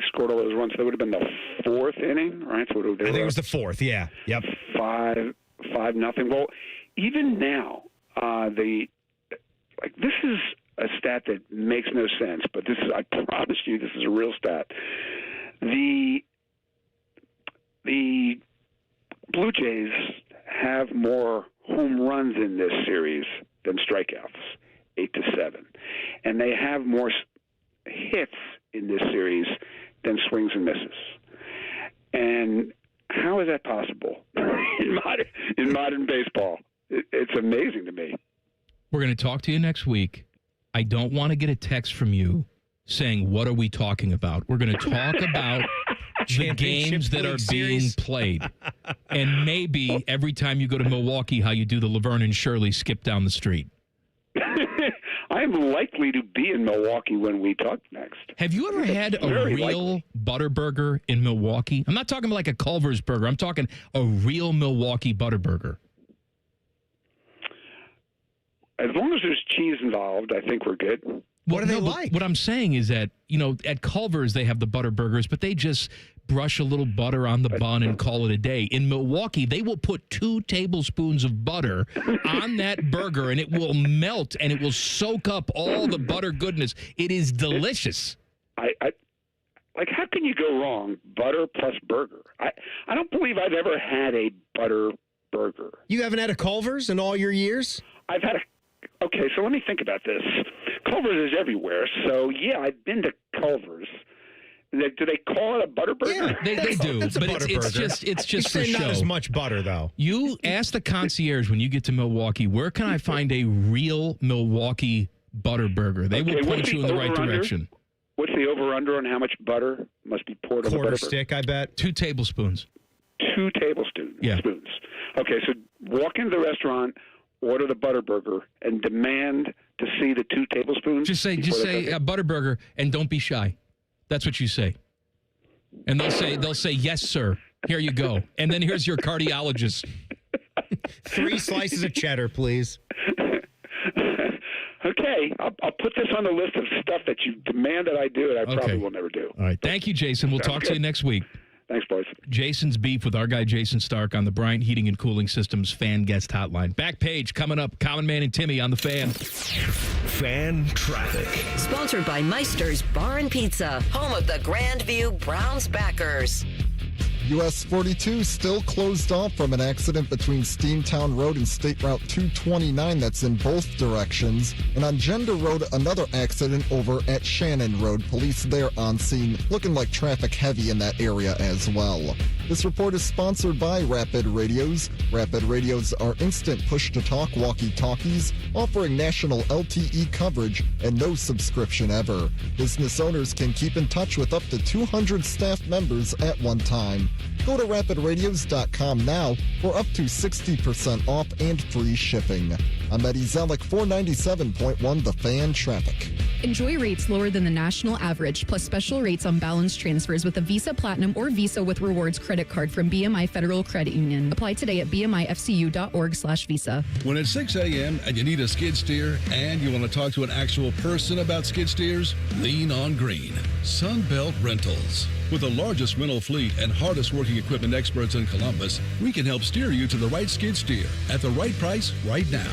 scored all those runs. That would have been the 4th inning, right? So I think it was the 4th, yeah. Yep. 5-0. Well, even now, this is a stat that makes no sense, but I promise you this is a real stat. The Blue Jays have more home runs in this series than strikeouts, 8-7. And they have more hits in this series than swings and misses. And how is that possible in modern baseball? It's amazing to me. We're going to talk to you next week. I don't want to get a text from you saying, what are we talking about? We're going to talk about the games that are being played. And maybe every time you go to Milwaukee, how you do the Laverne and Shirley skip down the street. I'm likely to be in Milwaukee when we talk next. Have you ever had a real butter burger in Milwaukee? I'm not talking like a Culver's burger. I'm talking a real Milwaukee butter burger. As long as there's cheese involved, I think we're good. What are they like? What I'm saying is that, at Culver's, they have the butter burgers, but they just brush a little butter on the bun and call it a day. In Milwaukee, they will put 2 tablespoons of butter on that burger, and it will melt, and it will soak up all the butter goodness. It is delicious. How can you go wrong? Butter plus burger. I don't believe I've ever had a butter burger. You haven't had a Culver's in all your years? I've had Okay, so let me think about this. Culver's is everywhere, so yeah, I've been to Culver's. Do they call it a butter burger? Yeah, they do, but it's just for show. Not as much butter, though. You ask the concierge when you get to Milwaukee, where can I find a real Milwaukee butter burger? They will point you in the right direction. What's the over-under on how much butter must be poured on the Quarter butter? stick, I bet. 2 tablespoons. 2 tablespoons. Yeah. Spoons. Okay, so walk into the restaurant, order the butter burger, and demand to see the 2 tablespoons. Just say Butterburger, and don't be shy. That's what you say. And they'll say yes, sir. Here you go. And then here's your cardiologist. 3 slices of cheddar, please. Okay, I'll put this on the list of stuff that you demand that I do, and I probably will never do. All right. Thank you, Jason. We'll talk to you next week. Thanks, boys. Jason's beef with our guy Jayson Stark on the Bryant Heating and Cooling Systems fan guest hotline. Back page coming up. Common Man and Timmy on the Fan. Fan traffic. Sponsored by Meister's Bar and Pizza, home of the Grandview Browns backers. US 42 still closed off from an accident between Steamtown Road and State Route 229 that's in both directions. And on Gender Road, another accident over at Shannon Road. Police there on scene, looking like traffic heavy in that area as well. This report is sponsored by Rapid Radios. Rapid Radios are instant push-to-talk walkie-talkies, offering national LTE coverage and no subscription ever. Business owners can keep in touch with up to 200 staff members at one time. Go to rapidradios.com now for up to 60% off and free shipping. I'm Eddie Zellick, 497.1 The Fan Traffic. Enjoy rates lower than the national average, plus special rates on balance transfers with a Visa Platinum or Visa with Rewards credit card from BMI Federal Credit Union. Apply today at bmifcu.org/visa. When it's 6 a.m. and you need a skid steer and you want to talk to an actual person about skid steers, lean on green. Sunbelt Rentals. With the largest rental fleet and hardest working equipment experts in Columbus, we can help steer you to the right skid steer at the right price right now.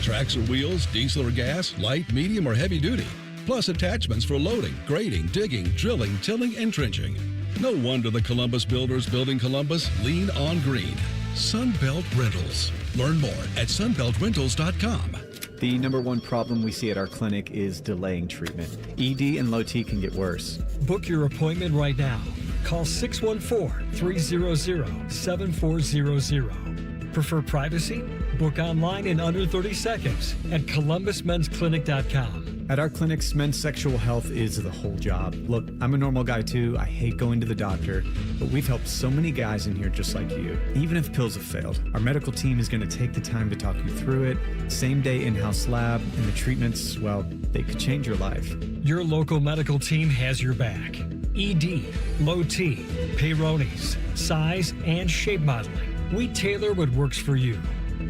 Tracks or wheels, diesel or gas, light, medium, or heavy duty. Plus attachments for loading, grading, digging, drilling, tilling, and trenching. No wonder the Columbus builders building Columbus lean on green. Sunbelt Rentals. Learn more at sunbeltrentals.com. The number one problem we see at our clinic is delaying treatment. ED and low T can get worse. Book your appointment right now. Call 614-300-7400. Prefer privacy? Book online in under 30 seconds at columbusmensclinic.com. At our clinics, men's sexual health is the whole job. Look, I'm a normal guy too. I hate going to the doctor, but we've helped so many guys in here just like you. Even if pills have failed, our medical team is going to take the time to talk you through it. Same day in-house lab, and the treatments, well, they could change your life. Your local medical team has your back. ED, low T, Peyronie's, size, and shape modeling. We tailor what works for you.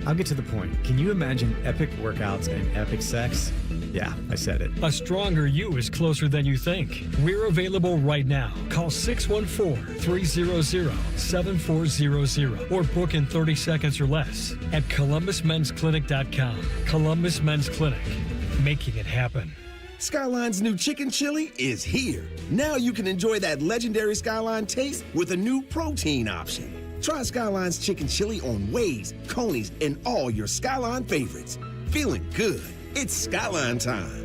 I'll get to the point. Can you imagine epic workouts and epic sex? Yeah, I said it. A stronger you is closer than you think. We're available right now. Call 614-300-7400 or book in 30 seconds or less at columbusmensclinic.com. Columbus Men's Clinic, making it happen. Skyline's new chicken chili is here. Now you can enjoy that legendary Skyline taste with a new protein option. Try Skyline's chicken chili on Waze, Coney's, and all your Skyline favorites. Feeling good. It's Skyline time.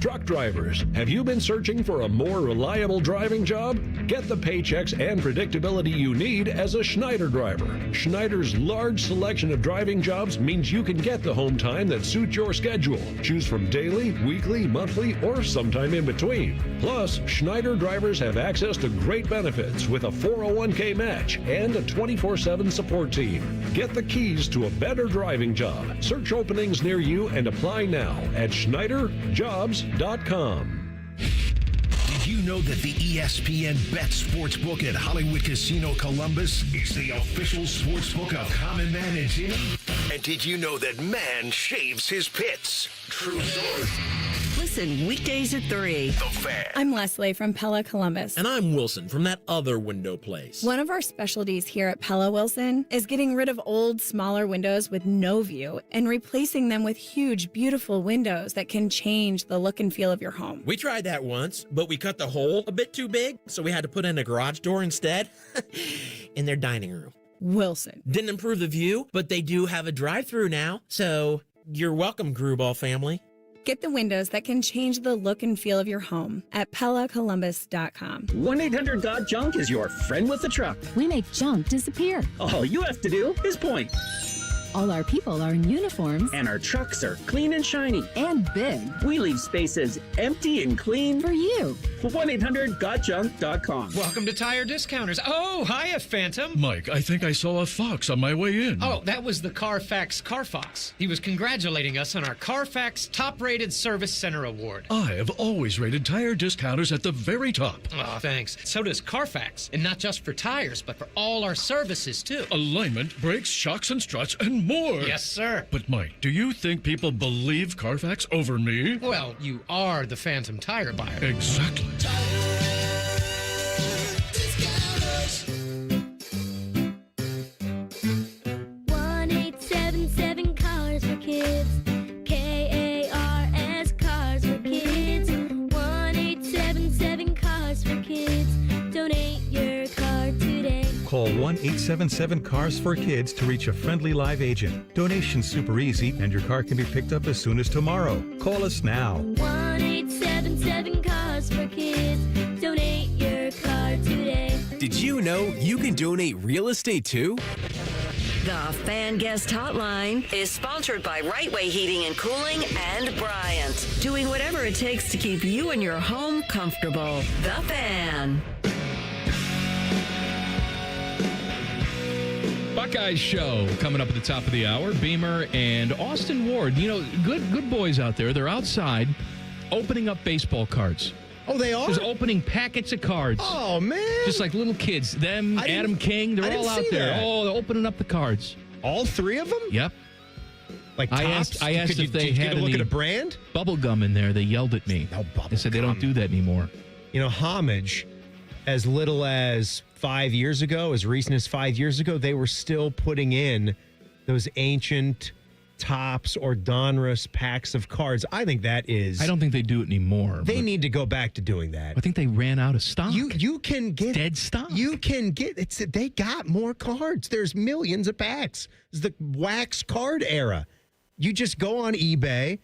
Truck drivers, have you been searching for a more reliable driving job? Get the paychecks and predictability you need as a Schneider driver. Schneider's large selection of driving jobs means you can get the home time that suits your schedule. Choose from daily, weekly, monthly, or sometime in between. Plus, Schneider drivers have access to great benefits with a 401k match and a 24/7 support team. Get the keys to a better driving job. Search openings near you and apply now at SchneiderJobs.com. Did you know that the ESPN Bet Sportsbook at Hollywood Casino Columbus is the official sportsbook of Common Man and Timmy? And did you know that man shaves his pits? True story. Listen weekdays at 3. The Fan. I'm Leslie from Pella Columbus. And I'm Wilson from that other window place. One of our specialties here at Pella Wilson is getting rid of old, smaller windows with no view and replacing them with huge, beautiful windows that can change the look and feel of your home. We tried that once, but we cut the hole a bit too big, so we had to put in a garage door instead in their dining room. Wilson. Didn't improve the view, but they do have a drive-through now, so you're welcome, Grewball family. Get the windows that can change the look and feel of your home at PellaColumbus.com. 1-800-GOT-JUNK is your friend with the truck. We make junk disappear. All you have to do is point. All our people are in uniforms. And our trucks are clean and shiny. And big. We leave spaces empty and clean. For you. 1-800-GotJunk.com. Welcome to Tire Discounters. Oh, hiya, Phantom. Mike, I think I saw a fox on my way in. Oh, that was the Carfax Carfox. He was congratulating us on our Carfax Top-Rated Service Center Award. I have always rated Tire Discounters at the very top. Oh, thanks. So does Carfax. And not just for tires, but for all our services, too. Alignment, brakes, shocks and struts, and more. Yes, sir. But Mike, do you think people believe Carfax over me? Well, you are the Phantom tire buyer. Exactly. 1-877 Cars for Kids. K-A-R-S Cars for Kids. 1-877 Cars for Kids. Donate your car today. Call 1-877-CARS for Kids to reach a friendly live agent. Donation's super easy, and your car can be picked up as soon as tomorrow. Call us now. 1-877 Cars for Kids. Donate your car today. Did you know you can donate real estate too? The Fan Guest Hotline is sponsored by Right Way Heating and Cooling and Bryant, doing whatever it takes to keep you and your home comfortable. The Fan. Buckeyes show coming up at the top of the hour. Beamer and Austin Ward. You know, good boys out there. They're outside opening up baseball cards. Oh, they are? Just opening packets of cards. Oh, man. Just like little kids. Them, Adam King, they're all out there. That. Oh, they're opening up the cards. All three of them? Yep. Like I Tops? asked if they had a look any at a brand? bubble gum in there. They yelled at me. No bubble They said they don't gum. do that anymore. You know, Homage, as little as 5 years ago, as recent as 5 years ago, they were still putting in those ancient Tops or Donruss packs of cards. I think that is... I don't think they do it anymore. They need to go back to doing that. I think they ran out of stock. You can get... Dead stock. You can get... They got more cards. There's millions of packs. It's the wax card era. You just go on eBay.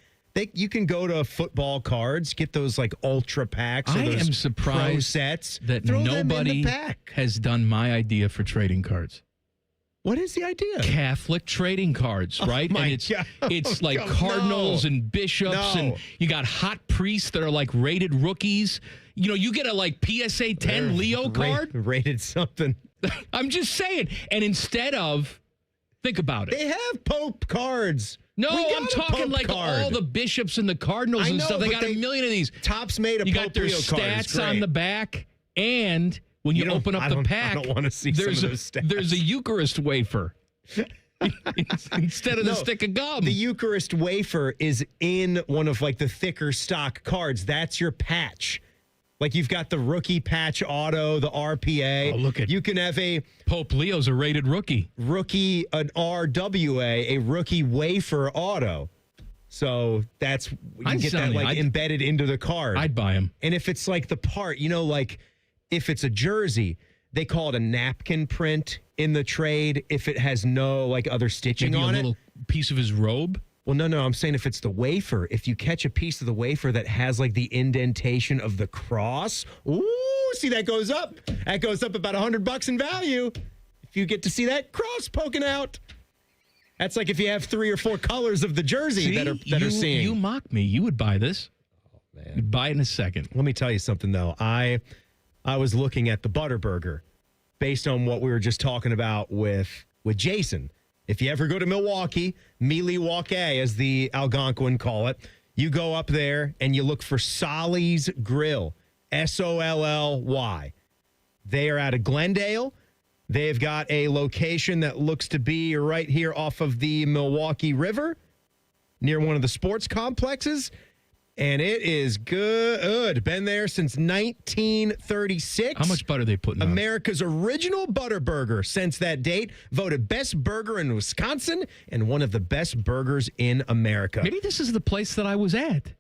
You can go to football cards, get those like ultra packs. Or I those am surprised pro sets, that throw them in the nobody pack. has done my idea for trading cards. What is the idea? Catholic trading cards, right? my and God. it's like Oh, cardinals no. and bishops, No. and you got hot priests that are like rated rookies. You know, you get a like PSA 10 Leo card. Rated something. I'm just saying. And instead of, think about it. They have Pope cards. No, We got I'm a talking Pope like card. all the bishops and the cardinals I and know, stuff. They but got a million of these. Tops made a You Pope got their Leo card. It's stats on great. the back, and when you don't- open up I the don't- pack, I don't want to see there's some of those stats. there's a Eucharist wafer instead of the stick of gum. The Eucharist wafer is in one of like the thicker stock cards. That's your patch. Like you've got the rookie patch auto, the RPA. Oh, look at- You can have a Pope Leo's a rated rookie. an RWA, a rookie wafer auto. So that's you I'm get that telling you, like embedded into the card. I'd buy them. And if it's like the part, you know, like if it's a jersey, they call it a napkin print in the trade if it has no like other stitching Maybe on a it. little piece of his robe. Well, no. I'm saying if it's the wafer, if you catch a piece of the wafer that has like the indentation of the cross, ooh, see that goes up. That goes up about $100 in value. If you get to see that cross poking out. That's like if you have 3 or 4 colors of the jersey that are seeing. You mock me. You would buy this. Oh, man. You'd buy it in a second. Let me tell you something, though. I was looking at the Butterburger based on what we were just talking about with Jayson. If you ever go to Milwaukee, Milwaukee, as the Algonquin call it, you go up there and you look for Solly's Grill, Solly. They are out of Glendale. They've got a location that looks to be right here off of the Milwaukee River near one of the sports complexes. And it is good. Been there since 1936. How much butter they putting on? America's original Butterburger since that date. Voted best burger in Wisconsin and one of the best burgers in America. Maybe this is the place that I was at.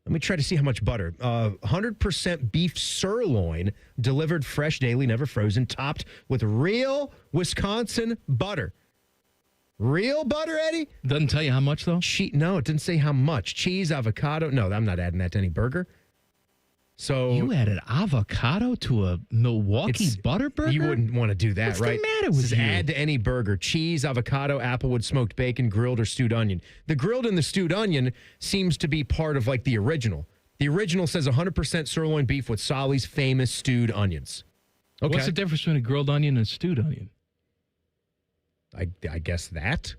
Let me try to see how much butter. 100% beef sirloin, delivered fresh daily, never frozen, topped with real Wisconsin butter. Real butter, Eddie? Doesn't tell you how much, though? No, it didn't say how much. Cheese, avocado. No, I'm not adding that to any burger. So You added avocado to a Milwaukee butter burger? You wouldn't want to do that, What's right? the matter It with says you? add to any burger. Cheese, avocado, applewood, smoked bacon, grilled or stewed onion. The grilled and the stewed onion seems to be part of like the original. The original says 100% sirloin beef with Solly's famous stewed onions. Okay. What's the difference between a grilled onion and a stewed onion? I guess that.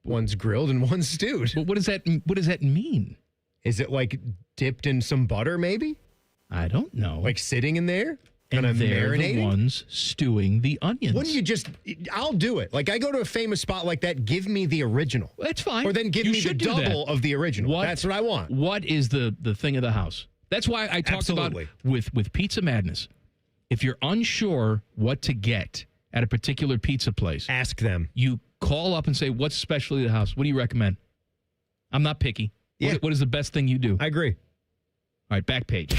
One's grilled and one's stewed. But what does that mean? Is it like dipped in some butter, maybe? I don't know. Like sitting in there? And kind of they're marinating? the ones stewing the onions. Wouldn't you just, I'll do it. Like I go to a famous spot like that, give me the original. That's fine. Or then give You me the should do double that. of the original. That's what I want. What is the thing of the house? That's why I talked Absolutely. about with Pizza Madness. If you're unsure what to get at a particular pizza place, ask them. You call up and say, what's specialty of the house? What do you recommend? I'm not picky. Yeah. What is the best thing you do? I agree. All right, back page.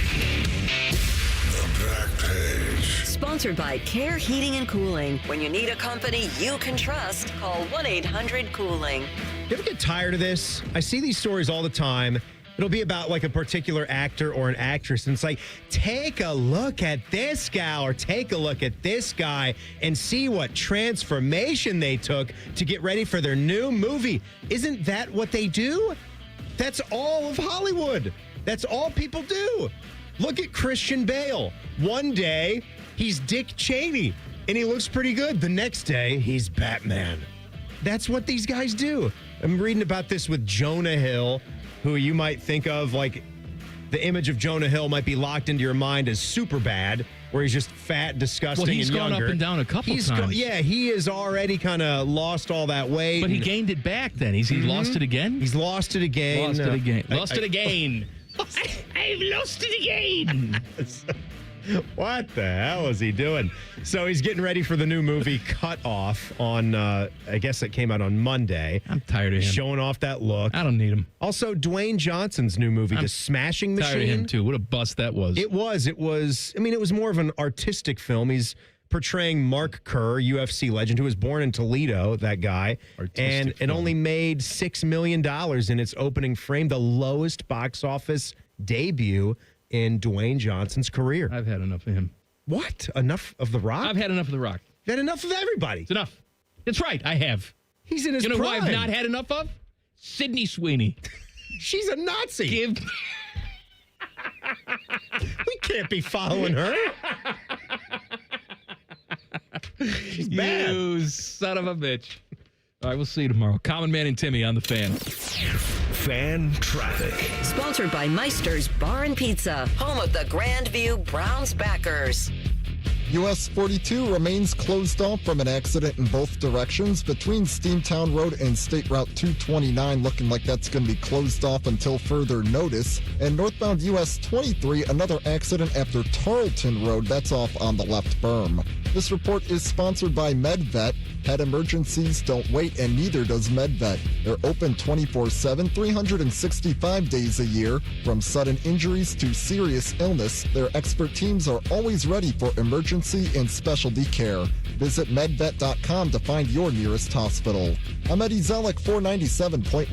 Sponsored by Care Heating and Cooling. When you need a company you can trust, call 1-800-COOLING. You ever get tired of this? I see these stories all the time. It'll be about like a particular actor or an actress, and it's like, take a look at this gal or take a look at this guy and see what transformation they took to get ready for their new movie. Isn't that what they do? That's all of Hollywood. That's all people do. Look at Christian Bale. One day, he's Dick Cheney, and he looks pretty good. The next day, he's Batman. That's what these guys do. I'm reading about this with Jonah Hill, who you might think of like the image of Jonah Hill might be locked into your mind as Superbad, where he's just fat, disgusting, Well, he's and gone younger. up and down a couple times. He has already kind of lost all that weight. But he gained it back then. He lost it again? He's lost it again. Lost it again. Lost it again. I've lost it again. What the hell is he doing? So he's getting ready for the new movie Cut Off on, I guess it came out on Monday. I'm tired of him. Showing off that look. I don't need him. Also, Dwayne Johnson's new movie, The Smashing Machine. Tired of him, too. What a bust that was. It was. I mean, it was more of an artistic film. He's portraying Mark Kerr, UFC legend, who was born in Toledo, that guy. And it only made $6 million in its opening frame, the lowest box office debut in Dwayne Johnson's career. I've had enough of him. What? Enough of The Rock? I've had enough of The Rock. You've had enough of everybody. It's enough. That's right. I have. He's in his prime. You know prime. who I've not had enough of? Sydney Sweeney. She's a Nazi. We can't be following her. She's bad. You son of a bitch. All right, we'll see you tomorrow. Common Man and Timmy on the Fan. Fan traffic. Sponsored by Meister's Bar and Pizza, home of the Grandview Browns backers. US 42 remains closed off from an accident in both directions between Steamtown Road and State Route 229, looking like that's going to be closed off until further notice. And northbound US 23, another accident after Tarleton Road, that's off on the left berm. This report is sponsored by MedVet. Head emergencies don't wait, and neither does MedVet. They're open 24/7, 365 days a year. From sudden injuries to serious illness, their expert teams are always ready for emergency and specialty care. Visit medvet.com to find your nearest hospital. I'm Eddie Zellick, 497.1.